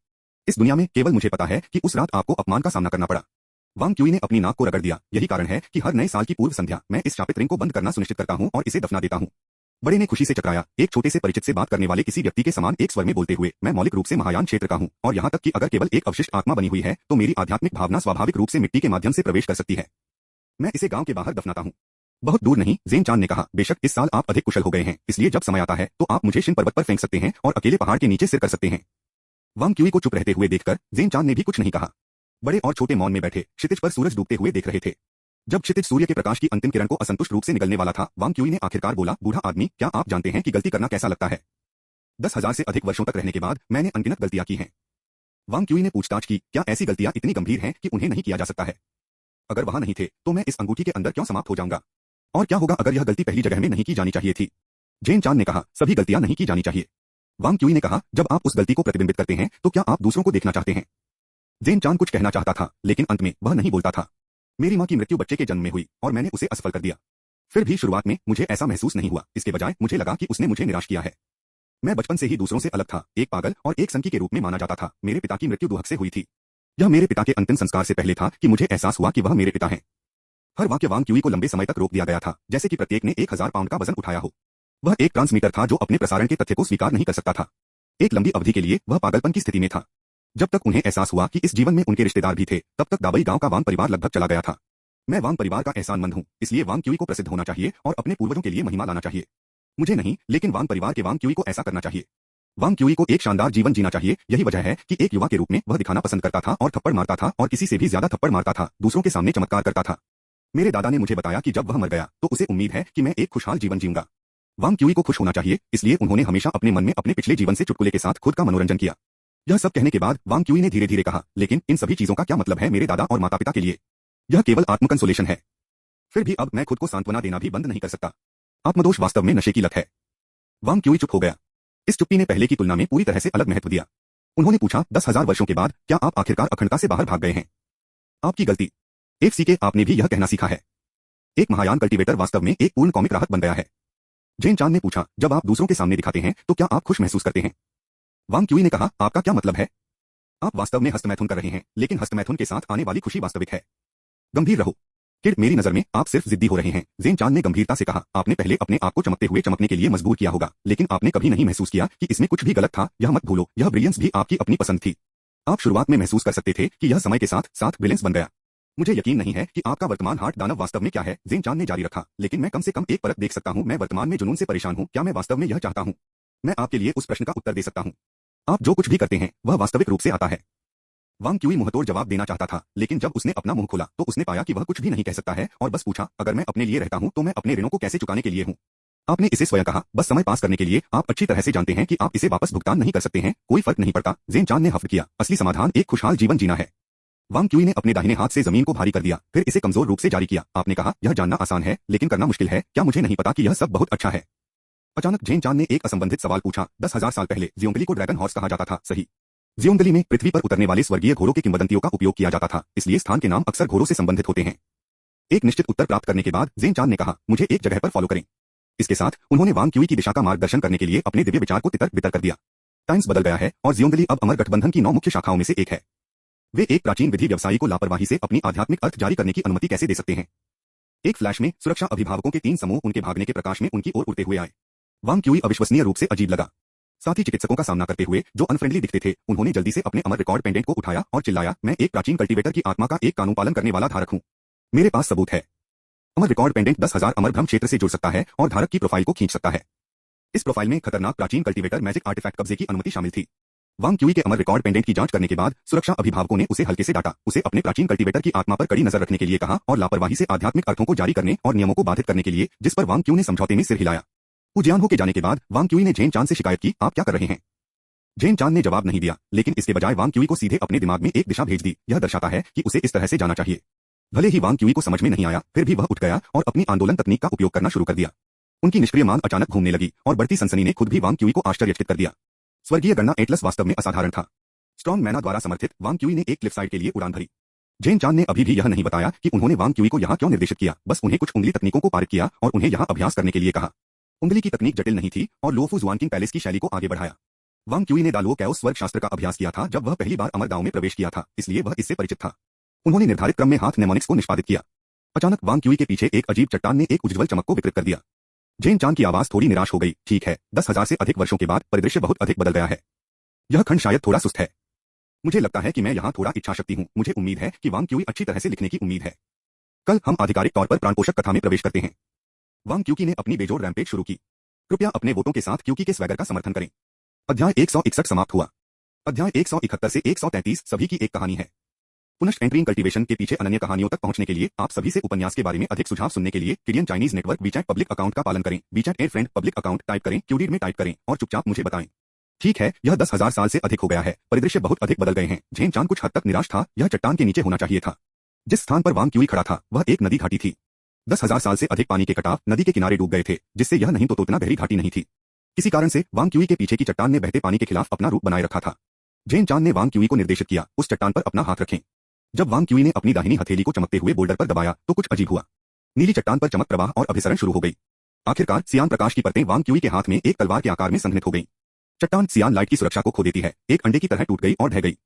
इस दुनिया में केवल मुझे पता है कि उस रात आपको अपमान का सामना करना पड़ा। वांग क्यूई ने अपनी नाक को रगड़ दिया, यही कारण है कि हर नए साल की पूर्व संध्या मैं इस शापित रिंग को बंद करना सुनिश्चित करता हूं और इसे दफना देता हूं। बड़े ने खुशी से चकराया, एक छोटे से परिचित से बात करने वाले किसी व्यक्ति के समान एक स्वर में बोलते हुए, मैं मौलिक रूप से महायान क्षेत्र का हूं और यहाँ तक कि अगर केवल एक अवशिष्ट आत्मा बनी हुई है तो मेरी आध्यात्मिक भावना स्वाभाविक रूप से मिट्टी के माध्यम से प्रवेश कर सकती है। मैं इसे गांव के बाहर दफनाता हूं। बहुत दूर नहीं, जेन चांद ने कहा, बेशक इस साल आप अधिक कुशल हो गए हैं, इसलिए जब समय आता है तो आप मुझे शिन पर्वत पर फेंक सकते हैं और अकेले पहाड़ के नीचे सिर कर सकते हैं। वांग क्यूई को चुप रहते हुए देखकर जेन चांद ने भी कुछ नहीं कहा। बड़े और छोटे मौन में बैठे, क्षितिज पर सूरज डूबते हुए देख रहे थे। जब क्षितिज सूर्य के प्रकाश की अंतिम किरण को असंतुष्ट रूप से निगलने वाला था, वांग क्यूई ने आखिरकार बोला, बूढ़ा आदमी, क्या आप जानते हैं कि गलती करना कैसा लगता है? 10,000 से अधिक वर्षों तक रहने के बाद मैंने अनगिनत गलतियां की हैं। वांग क्यूई ने पूछताछ की, क्या ऐसी गलतियां इतनी गंभीर हैं कि उन्हें नहीं किया जा सकता है? अगर वहां नहीं थे तो मैं इस अंगूठी के अंदर क्यों समाप्त हो जाऊंगा? और क्या होगा अगर यह गलती पहली जगह में नहीं की जानी चाहिए थी? जेन चांद ने कहा, सभी गलतियां नहीं की जानी चाहिए। वांग क्यूई ने कहा, जब आप उस गलती को प्रतिबिंबित करते हैं तो क्या आप दूसरों को देखना चाहते हैं? जेन चांद कुछ कहना चाहता था, लेकिन अंत में वह नहीं बोलता था। मेरी मां की मृत्यु बच्चे के जन्म में हुई और मैंने उसे असफल कर दिया। फिर भी शुरुआत में मुझे ऐसा महसूस नहीं हुआ, इसके बजाय मुझे लगा कि उसने मुझे निराश किया है। मैं बचपन से ही दूसरों से अलग था, एक पागल और एक संकी के रूप में माना जाता था। मेरे पिता की मृत्यु दुहक से हुई थी। यह मेरे पिता के अंतिम संस्कार से पहले था कि मुझे एहसास हुआ कि वह मेरे पिता हैं। हर वाक्य वांग क्यूई को लंबे समय तक रोक दिया गया था, जैसे कि प्रत्येक ने 1,000 पाउंड का वजन उठाया हो। वह एक ट्रांसमीटर था जो अपने प्रसारण के तथ्य को स्वीकार नहीं कर सकता था। एक लंबी अवधि के लिए वह पागलपन की स्थिति में था। जब तक उन्हें एहसास हुआ कि इस जीवन में उनके रिश्तेदार भी थे, तब तक दाबई गांव का वांग परिवार लगभग चला गया था। मैं वांग परिवार का एहसानमंद हूँ, इसलिए वांग क्यूई को प्रसिद्ध होना चाहिए और अपने पूर्वजों के लिए महिमा लाना चाहिए। मुझे नहीं, लेकिन वांग परिवार के वांग क्यूई को ऐसा करना चाहिए। वांग क्यूई को एक शानदार जीवन जीना चाहिए, यही वजह है कि एक युवा के रूप में वह दिखाना पसंद करता था और थप्पड़ मारता था और किसी से भी ज्यादा थप्पड़ मारता था, दूसरों के सामने चमत्कार करता था। मेरे दादा ने मुझे बताया कि जब वह मर गया तो उसे उम्मीद है कि मैं एक खुशहाल जीवन जीऊंगा। वांग क्यूई को खुश होना चाहिए, इसलिए उन्होंने हमेशा अपने मन में अपने पिछले जीवन से चुटकुले के साथ खुद का मनोरंजन किया। यह सब कहने के बाद वांग क्यूई ने धीरे धीरे कहा, लेकिन इन सभी चीजों का क्या मतलब है मेरे दादा और माता पिता के लिए? यह केवल आत्मकंसोलेशन है। फिर भी अब मैं खुद को सांत्वना देना भी बंद नहीं कर सकता। आत्मदोष वास्तव में नशे की लत है। वांग क्यूई चुप हो गया। इस चुप्पी ने पहले की तुलना में पूरी तरह से अलग महत्व दिया। उन्होंने पूछा, 10,000 वर्षों के बाद क्या आप आखिरकार अखंडता से बाहर भाग गए हैं? आपकी गलती। एक सीके आपने भी यह कहना सीखा है। एक महायान कल्टीवेटर वास्तव में एक पूर्ण कॉमिक राहत बन गया है। जेन चांद ने पूछा, जब आप दूसरों के सामने दिखाते हैं तो क्या आप खुश महसूस करते हैं? वांग क्यूई ने कहा, आपका क्या मतलब है? आप वास्तव में हस्तमैथुन कर रहे हैं, लेकिन हस्तमैथुन के साथ आने वाली खुशी वास्तविक है। गंभीर रहो। किड, मेरी नजर में आप सिर्फ जिद्दी हो रहे हैं, जेन चांद ने गंभीरता से कहा। आपने पहले अपने आप को चमकते हुए चमकने के लिए मजबूर किया होगा, लेकिन आपने कभी नहीं महसूस किया कि इसमें कुछ भी गलत था। यह मत भूलो, यह ब्रिलियंस भी आपकी अपनी पसंद थी। आप शुरुआत में महसूस कर सकते थे कि यह समय के साथ साथ ब्रिलियंस बन गया। मुझे यकीन नहीं है कि आपका वर्तमान हार्ट दानव वास्तव में क्या है, ज़ेन चान ने जारी रखा, लेकिन मैं कम से कम एक परत देख सकता हूँ। मैं वर्तमान में जुनून से परेशान हूँ। क्या मैं वास्तव में यह चाहता हूँ? मैं आपके लिए उस प्रश्न का उत्तर दे सकता हूँ। आप जो कुछ भी करते हैं वह वास्तविक रूप से आता है। वांग क्यूई मुंहतोड़ जवाब देना चाहता था, लेकिन जब उसने अपना मुंह खोला तो उसने पाया कि वह कुछ भी नहीं कह सकता है और बस पूछा, अगर मैं अपने लिए रहता हूँ तो मैं अपने ऋणों को कैसे चुकाने के लिए हूँ? आपने इसे स्वयं कहा, बस समय पास करने के लिए। आप अच्छी तरह से जानते हैं कि आप इसे वापस भुगतान नहीं कर सकते हैं। कोई फर्क नहीं पड़ता, ज़ेन चान ने हफ्त किया। असली समाधान एक खुशहाल जीवन जीना है। वांग क्यूई ने अपने दाहिने हाथ से जमीन को भारी कर दिया, फिर इसे कमजोर रूप से जारी किया। आपने कहा, यह जानना आसान है लेकिन करना मुश्किल है। क्या मुझे नहीं पता कि यह सब बहुत अच्छा है? अचानक ज़ेन चान ने एक असंबंधित सवाल पूछा। 10,000 साल पहले जियोंगली को ड्रैगन हॉर्स कहा जाता था, सही? जियोंगली में पृथ्वी पर उतरने वाले स्वर्गीय घोड़ों के किंवदंतियों का उपयोग किया जाता था, इसलिए स्थान के नाम अक्सर घोड़ों से संबंधित होते हैं। एक निश्चित उत्तर प्राप्त करने के बाद ज़ेन चान ने कहा, मुझे एक जगह पर फॉलो करें। इसके साथ उन्होंने वांग क्यूई की दिशा का मार्गदर्शन करने के लिए अपने दिव्य विचार को तितर बितर कर दिया। टाइम्स बदल गया है और जियोंगली अब अमर गठबंधन की 9 मुख्य शाखाओं में से एक है। वे एक प्राचीन विधि व्यवसायी को लापरवाही से अपनी आध्यात्मिक अर्थ जारी करने की अनुमति कैसे दे सकते हैं? एक फ्लैश में सुरक्षा अभिभावकों के 3 समूह उनके भागने के प्रकाश में उनकी ओर उड़ते हुए आए। वांग क्यूई अविश्वसनीय रूप से अजीब लगा। साथ ही चिकित्सकों का सामना करते हुए जो अनफ्रेंडली दिखते थे, उन्होंने जल्दी से अपने अमर रिकॉर्ड पेंडेंट को उठाया और चिल्लाया, मैं एक प्राचीन कल्टीवेटर की आत्मा का एक कानून पालन करने वाला धारक हूँ। मेरे पास सबूत है। अमर रिकॉर्ड पेंडेंट 10,000 अमर भ्रम क्षेत्र से जुड़ सकता है और धारक की प्रोफाइल को खींच सकता है। इस प्रोफाइल में खतरनाक प्राचीन कल्टीवेटर मैजिक आर्टिफैक्ट कब्जे की अनुमति शामिल थी। वांग क्यूई के अमर रिकॉर्ड पेंडेंट की जांच करने के बाद सुरक्षा अभिभावकों ने उसे हल्के से डांटा, उसे अपने प्राचीन कल्टीवेटर की आत्मा पर कड़ी नजर रखने के लिए कहा और लापरवाही से आध्यात्मिक अर्थों को जारी करने और नियमों को बाधित करने के लिए, जिस पर वांग क्यूई ने समझौते में सिर हिलाया। उजियानहो के जाने के बाद वांग क्यूई ने ज़ेन चान से शिकायत की, आप क्या कर रहे हैं? ज़ेन चान ने जवाब नहीं दिया, लेकिन इसके बजाय वांग क्यूई को सीधे अपने दिमाग में एक दिशा भेज दी। यह दर्शाता है कि उसे इस तरह से जाना चाहिए। भले ही वांग क्यूई को समझ में नहीं आया, फिर भी वह उठ गया और अपनी आंदोलन तकनीक का उपयोग करना शुरू कर दिया। उनकी निष्क्रिय मान अचानक घूमने लगी और बढ़ती सनसनी ने खुद भी वांग क्यूई को आश्चर्यचकित कर दिया। स्वर्गीय गणना एटलस वास्तव में असाधारण था। स्ट्रॉन्ग मैना द्वारा समर्थित वांग क्यूई ने एक क्लिफ साइड के लिए उड़ान भरी। ज़ेन चान ने अभी भी यह नहीं बताया कि उन्होंने वांग क्यूई को यहाँ क्यों निर्देशित किया, बस उन्हें कुछ उंगली तकनीकों को पारित किया और उन्हें यहाँ अभ्यास करने के लिए कहा। उंगली की तकनीक जटिल नहीं थी और लोफू जुआनकिंग पैलेस की शैली को आगे बढ़ाया। वांग क्यूई ने दालुओ कैओस स्वर्ग शास्त्र का अभ्यास किया था जब वह पहली बार अमर गांव में प्रवेश किया था, इसलिए वह इससे परिचित था। उन्होंने निर्धारित क्रम में हाथ नेमोनिक्स को निष्पादित किया। अचानक वांग क्यूई के पीछे एक अजीब चट्टान ने एक उज्ज्वल चमक को विकृत कर दिया। ज़ेन चान की आवाज थोड़ी निराश हो गई, ठीक है, 10,000 से अधिक वर्षों के बाद परिदृश्य बहुत अधिक बदल गया है। यह खंड शायद थोड़ा सुस्त है। मुझे लगता है कि मैं यहाँ थोड़ा इच्छा शक्ति हूँ। मुझे उम्मीद है कि वांग क्यूई अच्छी तरह से लिखने की उम्मीद है। कल हम आधिकारिक तौर पर प्राणपोषक कथा में प्रवेश करते हैं। वांग क्यूई ने अपनी बेजोड़ रैंपेज शुरू की। कृपया अपने वोटों के साथ क्यूई के स्वैगर का समर्थन करें। अध्याय 161 समाप्त हुआ। अध्याय 171 से 133 सभी की एक कहानी है। पुनः एंट्रिंग कल्टीवेशन के पीछे अनन्य कहानियों तक पहुंचने के लिए आप सभी से उपन्यास के बारे में अधिक सुझाव सुनने के लिए किडियन Chinese network WeChat public account का पालन करें। WeChat add friend public account type करें, क्यूडीड में टाइप करें और चुपचाप मुझे बताएं। ठीक है, यह 10,000 साल से अधिक हो गया है। परिदृश्य बहुत अधिक बदल गए हैं। ज़ेन चान कुछ हद तक निराश था। यह चट्टान के नीचे होना चाहिए था। जिस स्थान पर वांग क्यूई खड़ा था वह एक नदी घाटी थी। 10,000 साल से अधिक पानी के कटाव नदी के किनारे डूब गए थे, जिससे यह नहीं तो उतना गहरी घाटी नहीं थी। किसी कारण से वांग क्यूई के पीछे की चट्टान ने बहते पानी के खिलाफ अपना रूप बनाए रखा था। ज़ेन चान ने वांग क्यूई को निर्देशित किया, उस चट्टान पर अपना हाथ रखें। जब वांग क्यूई ने अपनी दाहिनी हथेली को चमकते हुए बोल्डर पर दबाया तो कुछ अजीब हुआ। नीली चट्टान पर चमक प्रवाह और अभिसरण शुरू हो गई। आखिरकार सियान प्रकाश की परतें वांग क्यूई के हाथ में एक तलवार के आकार में संघनित हो गई। चट्टान सियान लाइट की सुरक्षा को खो देती है, एक अंडे की तरह टूट गई और ढह गई।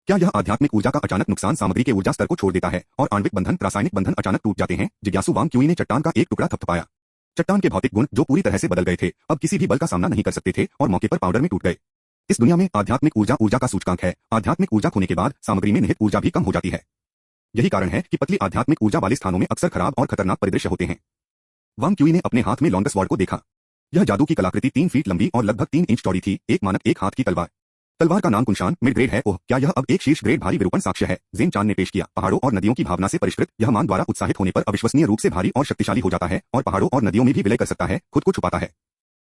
क्या यह आध्यात्मिक ऊर्जा का अचानक नुकसान सामग्री के ऊर्जा स्तर को छोड़ देता है और आणविक बंधन रासायनिक बंधन अचानक टूट जाते हैं? जिज्ञासु वांग क्यूई ने चट्टान का एक टुकड़ा थपथपाया। चट्टान के भौतिक गुण जो पूरी तरह से बदल गए थे, अब किसी भी बल का सामना नहीं कर सकते थे और मौके पर पाउडर में टूट गए। इस दुनिया में आध्यात्मिक ऊर्जा का सूचकांक है। आध्यात्मिक ऊर्जा खोने के बाद सामग्री में निहित ऊर्जा भी कम हो जाती है। यही कारण है कि पतली आध्यात्मिक ऊर्जा वाले स्थानों में अक्सर खराब और खतरनाक परिदृश्य होते हैं। वांग क्यूई ने अपने हाथ में लॉन्गेस्ट स्वॉर्ड को देखा। यह जादू की कलाकृति 3 फीट लंबी और लगभग 3 इंच चौड़ी थी, एक मानक एक हाथ की तलवार। तलवार का नाम कुंशान मिड ग्रेड है। ओह, क्या यह अब एक शीर्ष ग्रेड भारी विरूपण साक्ष्य है? ज़ेन चान ने पेश किया। पहाड़ों और नदियों की भावना से परिष्कृत यह मान द्वारा उत्साहित होने पर अविश्वसनीय रूप से भारी और शक्तिशाली हो जाता है और पहाड़ों और नदियों में भी विलय कर सकता है, खुद को छुपाता है।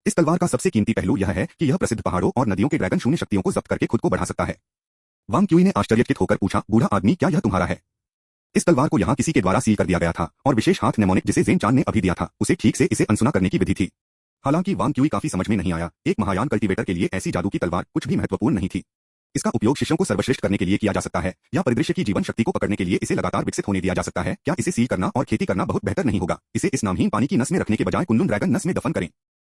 इस तलवार का सबसे कीमती पहलू यह है कि यह प्रसिद्ध पहाड़ों और नदियों के ड्रैगन शून्य शक्तियों को जब्त करके खुद को बढ़ा सकता है। वांग क्यूई ने आश्चर्यचकित होकर पूछा, बूढ़ा आदमी, क्या यह तुम्हारा है? इस तलवार को यहाँ किसी के द्वारा सील कर दिया गया था और विशेष हाथ नेमोनिक जिसे ज़ेन चान ने अभी दिया था, उसे ठीक से इसे अनसुना करने की विधि थी। हालांकि वांग क्यूई काफी समझ में नहीं आया। एक महायान कल्टीवेटर के लिए ऐसी जादू की तलवार कुछ भी महत्वपूर्ण नहीं थी। इसका उपयोग शिष्यों को सर्वश्रेष्ठ करने के लिए किया जा सकता है या परिदृश्य की जीवन शक्ति को पकड़ने के लिए इसे लगातार विकसित होने दिया जा सकता है। क्या इसे सील करना और खेती करना बहुत बेहतर नहीं होगा? इसे इस नामहीन पानी की नस में रखने के बजाय कुंलुन ड्रैगन नस में दफन करें।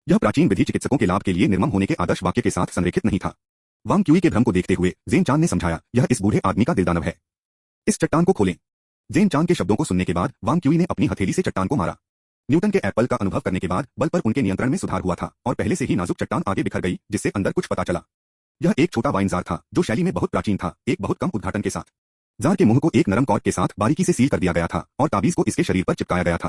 यह प्राचीन विधि चिकित्सकों के लाभ के लिए निर्मम होने के आदर्श वाक्य के साथ संरेखित नहीं था। वांग क्यूई के भ्रम को देखते हुए ज़ेन चान ने समझाया, यह इस बूढ़े आदमी का दिलदानव है। इस चट्टान को खोलें। ज़ेन चान के शब्दों को सुनने के बाद वांग क्यूई ने अपनी हथेली से चट्टान को मारा। न्यूटन के एप्पल का अनुभव करने के बाद बल पर उनके नियंत्रण में सुधार हुआ था और पहले से ही नाजुक चट्टान आगे बिखर गई, जिससे अंदर कुछ पता चला। यह एक छोटा वाइन जार था जो शैली में बहुत प्राचीन था, एक बहुत कम उद्घाटन के साथ। जार के मुंह को एक नरम कॉर्ड के साथ बारीकी से सील कर दिया गया था और ताबीज को इसके शरीर पर चिपकाया गया था।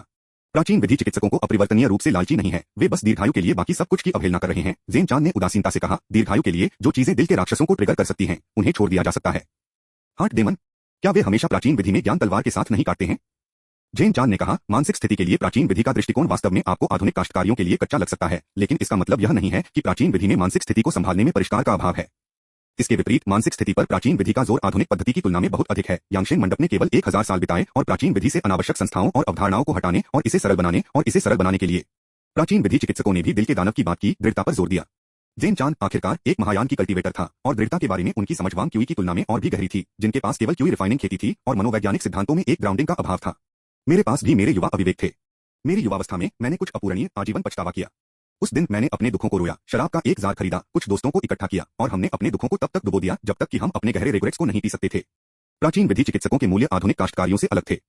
प्राचीन विधि चिकित्सकों को अपरिवर्तनीय रूप से लालची नहीं है, वे बस दीर्घायु के लिए बाकी सब कुछ की अवहेलना कर रहे हैं। जेन चांद ने उदासीनता से कहा, दीर्घायु के लिए जो चीजें दिल के राक्षसों को ट्रिगर कर सकती हैं, उन्हें छोड़ दिया जा सकता है। हार्ट डेमन, क्या वे हमेशा प्राचीन विधि में ज्ञान तलवार के साथ नहीं काटते हैं? जेन चांद ने कहा, मानसिक स्थिति के लिए प्राचीन विधि का दृष्टिकोण वास्तव में आपको आधुनिक काश्तकारियों के लिए कच्चा लग सकता है, लेकिन इसका मतलब यह नहीं है कि प्राचीन विधि में मानसिक स्थिति को संभालने में परिष्कार का अभाव है। इसके विपरीत मानसिक स्थिति पर प्राचीन विधि का जोर आधुनिक पद्धति की तुलना में बहुत अधिक है। यांगशेन मंडप ने केवल 1000 साल बिताए और प्राचीन विधि से अनावश्यक संस्थाओं और अवधारणाओं को हटाने और इसे सरल बनाने के लिए प्राचीन विधि चिकित्सकों ने भी दिल के दानव की बात की, दृढ़ता पर जोर दिया। जेन चांद आखिरकार एक महायान की कल्टीवेटर था और दृढ़ता के बारे में उनकी समझ वांग क्यूई की तुलना में और भी गहरी थी, जिनके पास केवल क्यूई रिफाइनिंग खेती थी और मनोवैज्ञानिक सिद्धांतों में एक ग्राउंडिंग का अभाव था। मेरे पास भी मेरे युवा अविवेक थे। मेरी युवावस्था में मैंने कुछ अपूरणीय आजीवन पछतावा किया। उस दिन मैंने अपने दुखों को रोया, शराब का एक जार खरीदा, कुछ दोस्तों को इकट्ठा किया और हमने अपने दुखों को तब तक डुबो दिया जब तक कि हम अपने गहरे रिग्रेट्स को नहीं पी सकते थे। प्राचीन विधि चिकित्सकों के मूल्य आधुनिक काश्तकारियों से अलग थे।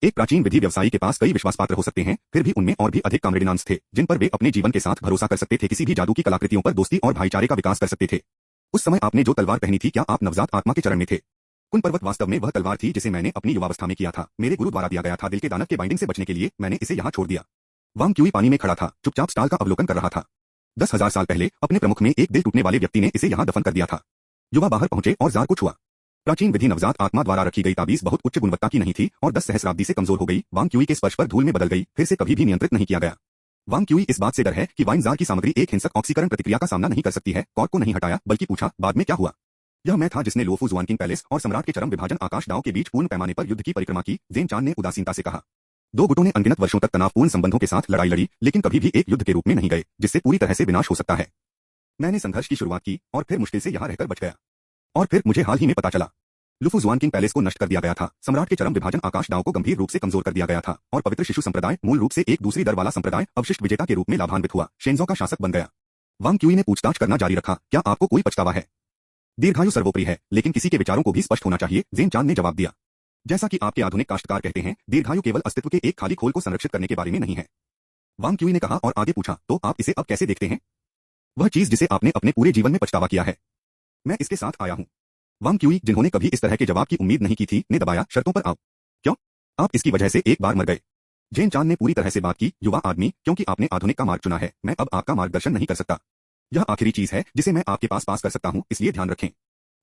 एक प्राचीन विधि व्यवसायी के पास कई विश्वासपात्र हो सकते हैं, फिर भी उनमें और भी अधिक कामरेडिनांस थे, जिन पर वे अपने जीवन के साथ भरोसा कर सकते थे, किसी भी जादू की कलाकृतियों पर दोस्ती और भाईचारे का विकास कर सकते थे। उस समय आपने जो तलवार पहनी थी, क्या आप नवजात आत्मा के चरण में थे? कुन पर्वत वास्तव में वह तलवार थी जिसे मैंने अपनी युवावस्था में किया था। मेरे गुरु द्वारा दिया गया था। दिल के दानव के बाइंडिंग से बचने के लिए मैंने इसे यहाँ छोड़ दिया। वांग क्यूई पानी में खड़ा था, चुपचाप स्टाल का अवलोकन कर रहा था। 10,000 साल पहले अपने प्रमुख में एक दिल टूटने वाले व्यक्ति ने इसे यहाँ दफन कर दिया था। युवा बाहर पहुंचे और जार को छुआ। प्राचीन विधि नवजात आत्मा द्वारा रखी गई ताबीज बहुत उच्च गुणवत्ता की नहीं थी और 10 सहस्राब्दी से कमजोर हो गई। वांग क्यूई के स्पर्श पर धूल में बदल गई, फिर से कभी भी नियंत्रित नहीं किया गया। वांग क्यूई इस बात से डर है कि वाइन जार की सामग्री एक हिंसक ऑक्सीकरण प्रतिक्रिया का सामना नहीं कर सकती है। कॉर्ड को नहीं हटाया, बल्कि पूछा, बाद में क्या हुआ? यह मैं था जिसने लोफू जुआनकिंग पैलेस और सम्राट के चरम विभाजन आकाश दाव के बीच पूर्ण पैमाने पर युद्ध की परिक्रमा की। जेन चांद ने उदासीनता से कहा। दो गुटों ने अनगिनत वर्षों तक तनावपूर्ण संबंधों के साथ लड़ाई लड़ी, लेकिन कभी भी एक युद्ध के रूप में नहीं गए, जिससे पूरी तरह से विनाश हो सकता है। मैंने संघर्ष की शुरुआत की और फिर मुश्किल से यहाँ रहकर बच गया। और फिर मुझे हाल ही में पता चला, लुफू जुआनकिंग पैलेस को नष्ट कर दिया गया था, सम्राट के चरम विभाजन आकाश दाव को गंभीर रूप से कमजोर कर दिया गया था और पवित्र शिशु संप्रदाय, मूल रूप से एक दूसरी दर वाला संप्रदाय, अवशिष्ट विजेता के रूप में लाभान्वित हुआ, शेंजो का शासक बन गया। वांग क्यूई ने पूछताछ करना जारी रखा, क्या आपको कोई पछतावा है? दीर्घायु सर्वोपरि है, लेकिन किसी के विचारों को भी स्पष्ट होना चाहिए, जेन चांद ने जवाब दिया। जैसा कि आपके आधुनिक काश्तकार कहते हैं, दीर्घायु केवल अस्तित्व के एक खाली खोल को संरक्षित करने के बारे में नहीं है। वांग क्यूई ने कहा और आगे पूछा, तो आप इसे अब कैसे देखते हैं? वह चीज जिसे आपने अपने पूरे जीवन में पछतावा किया है। मैं इसके साथ आया हूं। वांग क्यूई, जिन्होंने कभी इस तरह के जवाब की उम्मीद नहीं की थी, ने दबाया, शर्तों पर आओ। क्यों? आप इसकी वजह से एक बार मर गए। जेन चांद ने पूरी तरह से बात की, युवा आदमी, क्योंकि आपने आधुनिक का मार्ग चुना है, मैं अब आपका मार्गदर्शन नहीं कर सकता। यह आखिरी चीज है जिसे मैं आपके पास कर सकता हूं, इसलिए ध्यान रखें।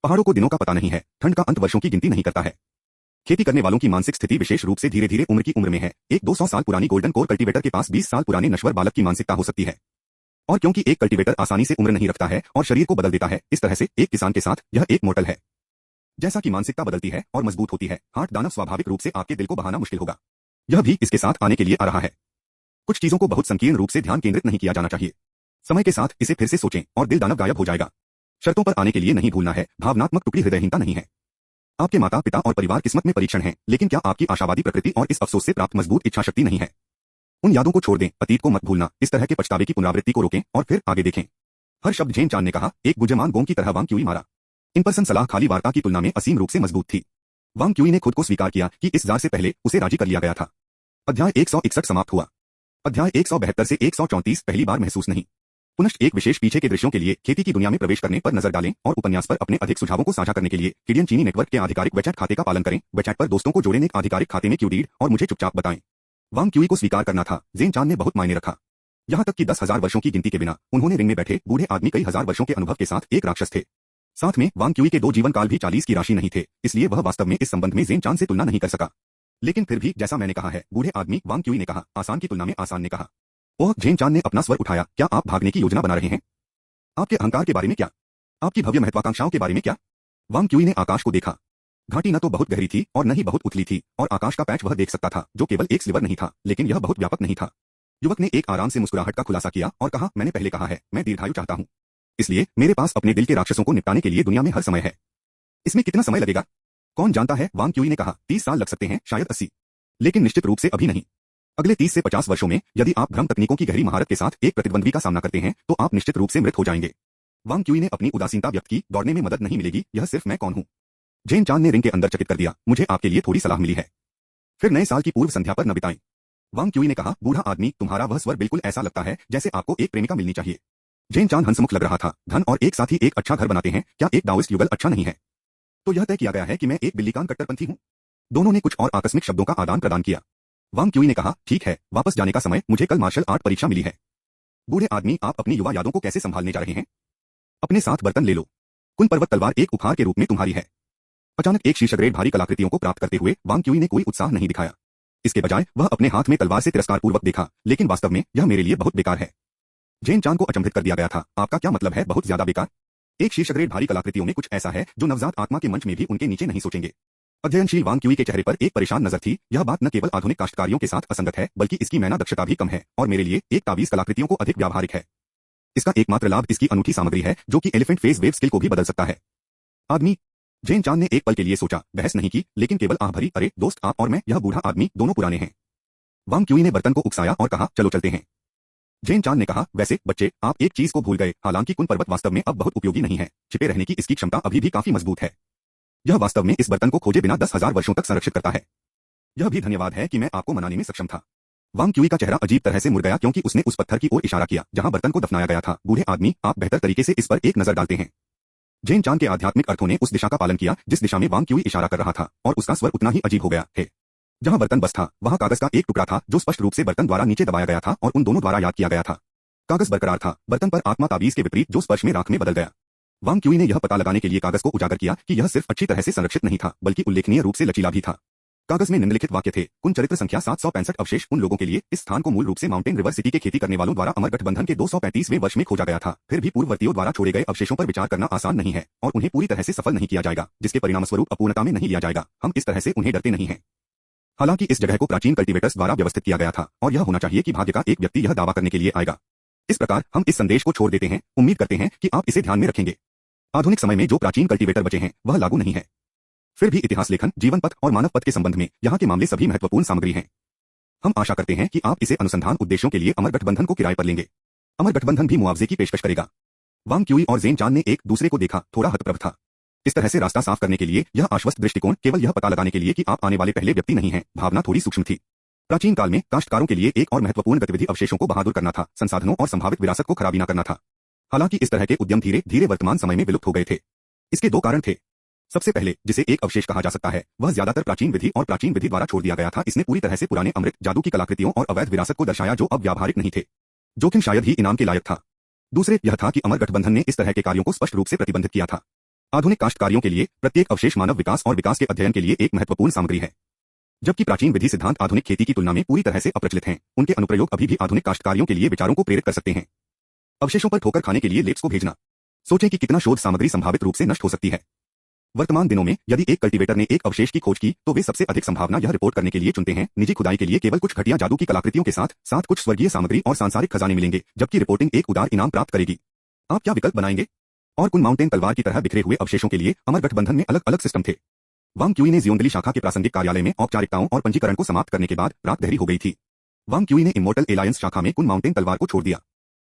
पहाड़ों को दिनों का पता नहीं है, ठंड का अंत वर्षों की गिनती नहीं करता है। खेती करने वालों की मानसिक स्थिति विशेष रूप से धीरे धीरे उम्र की उम्र में है। एक 200 साल पुरानी गोल्डन कोर कल्टीवेटर के पास 20 साल पुराने नश्वर बालक की मानसिकता हो सकती है। और क्योंकि एक कल्टीवेटर आसानी से उम्र नहीं रखता है और शरीर को बदल देता है, इस तरह से एक किसान के साथ यह एक मोर्टल है। जैसा कि मानसिकता बदलती है और मजबूत होती है, हार्ट दानव स्वाभाविक रूप से आपके दिल को बहाना मुश्किल होगा। यह भी इसके साथ आने के लिए आ रहा है। कुछ चीजों को बहुत संकीर्ण रूप से ध्यान केंद्रित नहीं किया जाना चाहिए। समय के साथ इसे फिर से सोचें और दिल दानव गायब हो जाएगा। शर्तों पर आने के लिए नहीं भूलना है, भावनात्मक टुकड़ी हृदयहीनता नहीं है। आपके माता पिता और परिवार किस्मत में परीक्षण है, लेकिन क्या आपकी आशावादी प्रकृति और इस अफसोस से प्राप्त मजबूत इच्छा शक्ति नहीं है? उन यादों को छोड़ दें, अतीत को मत भूलना, इस तरह के पछतावे की पुनरावृत्ति को रोकें और फिर आगे देखें। हर शब्द जेन चांद ने कहा, एक बुद्धिमान गोम की तरह वांग क्यूई मारा। इन पर्सन सलाह खाली वार्ता की तुलना में असीम रूप से मजबूत थी। वांग क्यूई ने खुद को स्वीकार किया कि इस जार से पहले उसे राजी कर लिया गया था। अध्याय 161 समाप्त हुआ। अध्याय 172 से 134 पहली बार महसूस नहीं। पुनश्च एक विशेष पीछे के दृश्यों के लिए खेती की दुनिया में प्रवेश करने पर नजर डालें और उपन्यास पर अपने अधिक सुझावों को साझा करने के लिए किडियन चीनी नेटवर्क के आधिकारिक वेचैट खाते का पालन करें। वेचैट पर दोस्तों को जोड़ें, एक आधिकारिक खाते में क्यूडीड और मुझे चुपचाप बताएं। वांग क्यूई को स्वीकार करना था, जेन चांद ने बहुत मायने रखा। यहाँ तक कि 10,000 वर्षों की गिनती के बिना उन्होंने रिंग में बैठे बूढ़े आदमी कई हजार वर्षों के अनुभव के साथ एक राक्षस थे। साथ में वांग क्यूई के 2 जीवन काल भी 40 की राशि नहीं थे, इसलिए वह वास्तव में इस संबंध में जेन चांद से तुलना नहीं कर सका। लेकिन फिर भी जैसा मैंने कहा है, बूढ़े आदमी, वांग क्यूई ने कहा, आसान की तुलना में आसान ने कहा। ओह, जेन चांद ने अपना स्वर उठाया, क्या आप भागने की योजना बना रहे हैं? आपके अहंकार के बारे में क्या? आपकी भव्य महत्वाकांक्षाओं के बारे में क्या? वांग क्यूई ने आकाश को देखा। घाटी न तो बहुत गहरी थी और न ही बहुत उथली थी, और आकाश का पैच वह देख सकता था, जो केवल एक स्लिवर नहीं था, लेकिन यह बहुत व्यापक नहीं था। युवक ने एक आराम से मुस्कुराहट का खुलासा किया और कहा, मैंने पहले कहा है, मैं दीर्घायु चाहता हूं। इसलिए मेरे पास अपने दिल के राक्षसों को निपटाने के लिए दुनिया में हर समय है। इसमें कितना समय लगेगा? कौन जानता है, वांग क्यूई ने कहा, 30 साल लग सकते हैं, शायद 80। लेकिन निश्चित रूप से अभी नहीं। अगले 30 से 50 वर्षों में यदि आप भ्रम तकनीकों की गहरी महारत के साथ एक प्रतिद्वंद्वी का सामना करते हैं, तो आप निश्चित रूप से मृत हो जाएंगे। वांग क्यूई ने अपनी उदासीनता व्यक्त की, दौड़ने में मदद नहीं मिलेगी, यह सिर्फ मैं कौन हूं। जेन चांद ने रिंग के अंदर चकित कर दिया, मुझे आपके लिए थोड़ी सलाह मिली है। फिर नए साल की पूर्व संध्या पर न बिताएं। वांग क्यूई ने कहा, बूढ़ा आदमी, तुम्हारा वह स्वर बिल्कुल ऐसा लगता है जैसे आपको एक प्रेमिका मिलनी चाहिए। जेन चांद हंसमुख लग रहा था। धन और एक साथ ही एक अच्छा घर बनाते हैं, क्या एक दाओइस्ट युगल अच्छा नहीं है? तो यह तय किया गया है कि मैं एक बिल्लीकान कट्टरपंथी हूँ। दोनों ने कुछ और आकस्मिक शब्दों का आदान प्रदान किया। वांग क्यूई ने कहा, ठीक है, वापस जाने का समय, मुझे कल मार्शल आर्ट परीक्षा मिली है। बूढ़े आदमी, आप अपनी युवा यादों को कैसे संभालने जा रहे हैं? अपने साथ बर्तन ले लो। कुन पर्वत तलवार एक उपहार के रूप में तुम्हारी है। अचानक एक शीर्ष ग्रेड भारी कलाकृतियों को प्राप्त करते हुए वांग क्यूई ने कोई उत्साह नहीं दिखाया। इसके बजाय वह अपने हाथ में तलवार से तिरस्कारपूर्वक देखा, लेकिन वास्तव में यह मेरे लिए बहुत बेकार है। जेन चांग को अचंभित कर दिया गया था। आपका क्या मतलब है, बहुत ज्यादा बेकार? एक शीर्ष ग्रेड भारी कलाकृतियों में कुछ ऐसा है जो नवजात आत्मा के मंच में भी उनके नीचे नहीं सोचेंगे। अध्ययनशील वांग क्यूई के चेहरे पर एक परेशान नजर थी। यह बात न केवल आधुनिक काश्तकारियों के साथ असंगत है, बल्कि इसकी मैना दक्षता भी कम है, और मेरे लिए एक ताबीज कलाकृतियों को अधिक व्यावहारिक है। इसका एकमात्र लाभ इसकी अनूठी सामग्री है, जो कि एलिफेंट फेस वेव स्किल को भी बदल सकता है। आदमी, जेन चांद ने एक पल के लिए सोचा, बहस नहीं की, लेकिन केवल आह भरी, अरे दोस्त, आप और मैं, यह बूढ़ा आदमी, दोनों पुराने हैं। वांग क्यूई ने बर्तन को उकसाया और कहा, चलो चलते हैं। जेन चांद ने कहा, वैसे बच्चे, आप एक चीज को भूल गए, हालांकि कुन पर्वत वास्तव में अब बहुत उपयोगी नहीं है। छिपे रहने की इसकी क्षमता अभी भी काफी मजबूत है। यह वास्तव में इस बर्तन को खोजे बिना 10,000 वर्षों तक संरक्षित करता है। यह भी धन्यवाद है कि मैं आपको मनाने में सक्षम था। वांग क्यूई का चेहरा अजीब तरह से मुड़ गया, क्योंकि उसने उस पत्थर की ओर इशारा किया जहां बर्तन को दफनाया गया था। बूढ़े आदमी, आप बेहतर तरीके से इस पर एक नजर डालते हैं। जेन चांद के आध्यात्मिक अर्थों ने उस दिशा का पालन किया जिस दिशा में वांग क्यूई इशारा कर रहा था, और उसका स्वर उतना ही अजीब हो गया है। जहां बर्तन बस था, वहां कागज का एक टुकड़ा था जो स्पष्ट रूप से बर्तन द्वारा नीचे दबाया गया था और उन दोनों द्वारा याद किया गया था। कागज बरकरार था, बर्तन पर आत्मा ताबीज के विपरीत जो स्पर्श में राख में बदल गया। वांग क्यूई ने यह पता लगाने के लिए कागज को उजागर किया कि यह सिर्फ अच्छी तरह से संरक्षित नहीं था, बल्कि उल्लेखनीय रूप से लचीला भी था। कागज में निम्नलिखित वाक्य थे, कुन चरित्र संख्या 765 अवशेष उन लोगों के लिए, इस स्थान को मूल रूप से माउंटेन रिवर सिटी के खेती करने वालों द्वारा अमर गठबंधन के 235वें वर्ष में खोजा गया था। फिर भी पूर्ववर्तियों द्वारा छोड़े गए अवशेषों पर विचार करना आसान नहीं है, और उन्हें पूरी तरह से सफल नहीं किया जाएगा, जिसके परिणामस्वरूप अपूर्णता में नहीं लिया जाएगा। हम इस तरह से उन्हें डरते नहीं हैं। हालांकि इस जगह को प्राचीन कल्टीवेटर्स द्वारा व्यवस्थित किया गया था, और यह होना चाहिए कि भाग्य का एक व्यक्ति यह दावा करने के लिए आएगा। इस प्रकार हम इस संदेश को छोड़ देते हैं, उम्मीद करते हैं कि आप इसे ध्यान में रखेंगे। आधुनिक समय में जो प्राचीन कल्टीवेटर बचे हैं, वह लागू नहीं है। फिर भी इतिहास लेखन, जीवन पथ और मानव पथ के संबंध में यहाँ के मामले सभी महत्वपूर्ण सामग्री हैं। हम आशा करते हैं कि आप इसे अनुसंधान उद्देश्यों के लिए अमर गठबंधन को किराए पर लेंगे। अमर गठबंधन भी मुआवजे की पेशकश करेगा। वांग क्यूई और जेन चांद ने एक दूसरे को देखा, थोड़ा हतप्रभ था। इस तरह से रास्ता साफ करने के लिए यह आश्वस्त दृष्टिकोण, केवल यह पता लगाने के लिए कि आप आने वाले पहले व्यक्ति नहीं हैं, भावना थोड़ी सूक्ष्म थी। प्राचीन काल में काश्तकारों के लिए एक और महत्वपूर्ण गतिविधि अवशेषों को बहादुर करना था, संसाधनों और संभावित विरासत को खराबी न करना था। हालांकि इस तरह के उद्यम धीरे धीरे वर्तमान समय में विलुप्त हो गए थे। इसके दो कारण थे। सबसे पहले, जिसे एक अवशेष कहा जा सकता है, वह ज्यादातर प्राचीन विधि और प्राचीन विधि द्वारा छोड़ दिया गया था। इसने पूरी तरह से पुराने अमृत, जादू की कलाकृतियों और अवैध विरासत को दर्शाया जो अब व्यावहारिक नहीं थे। जोखिम शायद ही इनाम के लायक था। दूसरे, यह था कि अमर गठबंधन ने इस तरह के कार्यों को स्पष्ट रूप से प्रतिबंधित किया था। आधुनिक काश्तकारियों के लिए प्रत्येक अवशेष मानव विकास और विकास के अध्ययन के लिए एक महत्वपूर्ण सामग्री है। जबकि प्राचीन विधि सिद्धांत आधुनिक खेती की तुलना में पूरी तरह से अप्रचलित हैं, उनके अनुप्रयोग अभी भी आधुनिक काश्तकारियों के लिए विचारों को प्रेरित कर सकते हैं। अवशेषों पर ठोकर खाने के लिए लेप्स को भेजना। सोचें कि कितना शोध सामग्री संभावित रूप से नष्ट हो सकती है। वर्तमान दिनों में यदि एक कल्टीवेटर ने एक अवशेष की खोज की, तो वे सबसे अधिक संभावना यह रिपोर्ट करने के लिए चुनते हैं, निजी खुदाई के लिए केवल कुछ घटिया जादू की कलाकृतियों के साथ साथ कुछ स्वर्गीय सामग्री और सांसारिक खजाने मिलेंगे, जबकि रिपोर्टिंग एक उदार इनाम प्राप्त करेगी। आप क्या विकल्प बनाएंगे? और कुन माउंटेन तलवार की तरह बिखरे हुए अवशेषों के लिए अमर गठबंधन में अलग अलग सिस्टम थे। वांग क्यूई ने जियोंगली शाखा के प्रासंगिक कार्यालय में औपचारिकताओं और पंजीकरण को समाप्त करने के बाद रात गहरी हो गई थी। वांग क्यूई ने इमोर्टल एलायंस शाखा में कुन माउंटेन तलवार को छोड़ दिया।